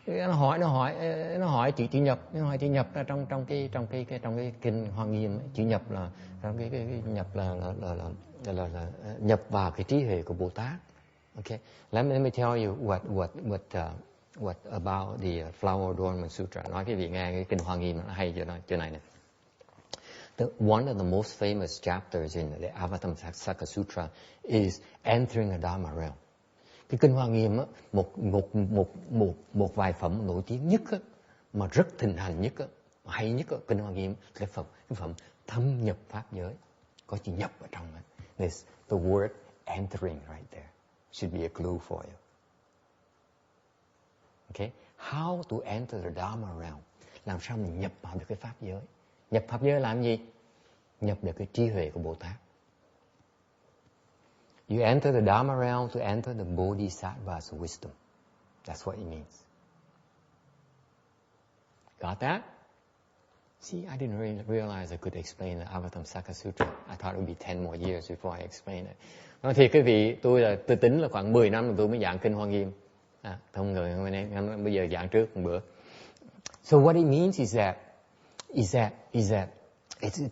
Speaker 1: Nó hỏi chữ nhập, nó hỏi chữ nhập ra trong cái kinh Hoa Nghiêm, chữ nhập là trong cái nhập là nhập vào cái trí huệ của Bồ Tát. Okay, let me tell you what about the Flower Adornment Sutra. Nói cái vị nghe cái kinh Hoa Nghiêm nó hay chỗ này nè. One of the most famous chapters in the Avatamsaka Sutra is entering the Dharma realm. Cái kinh Hoa Nghiêm á, một vài phẩm nổi tiếng nhất á, mà rất thịnh hành nhất á, hay nhất á, kinh Hoa Nghiêm cái phẩm thâm nhập pháp giới, có chữ nhập ở trong đó. This the word entering right there should be a clue for you. Okay, how to enter the Dharma realm? Làm sao mình nhập vào được cái pháp giới? Nhập pháp giới làm gì? Nhập được cái trí huệ của Bồ Tát. You enter the Dharma realm to enter the Bodhisattva's wisdom. That's what it means. Got that? See, I didn't really realize I could explain the Avatamsaka Sutra. I thought it would be 10 more years before I explain it. Nói thiệt quý vị, tôi tính là khoảng 10 năm rồi tôi mới giảng kinh Hoa Nghiêm. Không ngờ bây giờ giảng trước một bữa. So what it means is that it's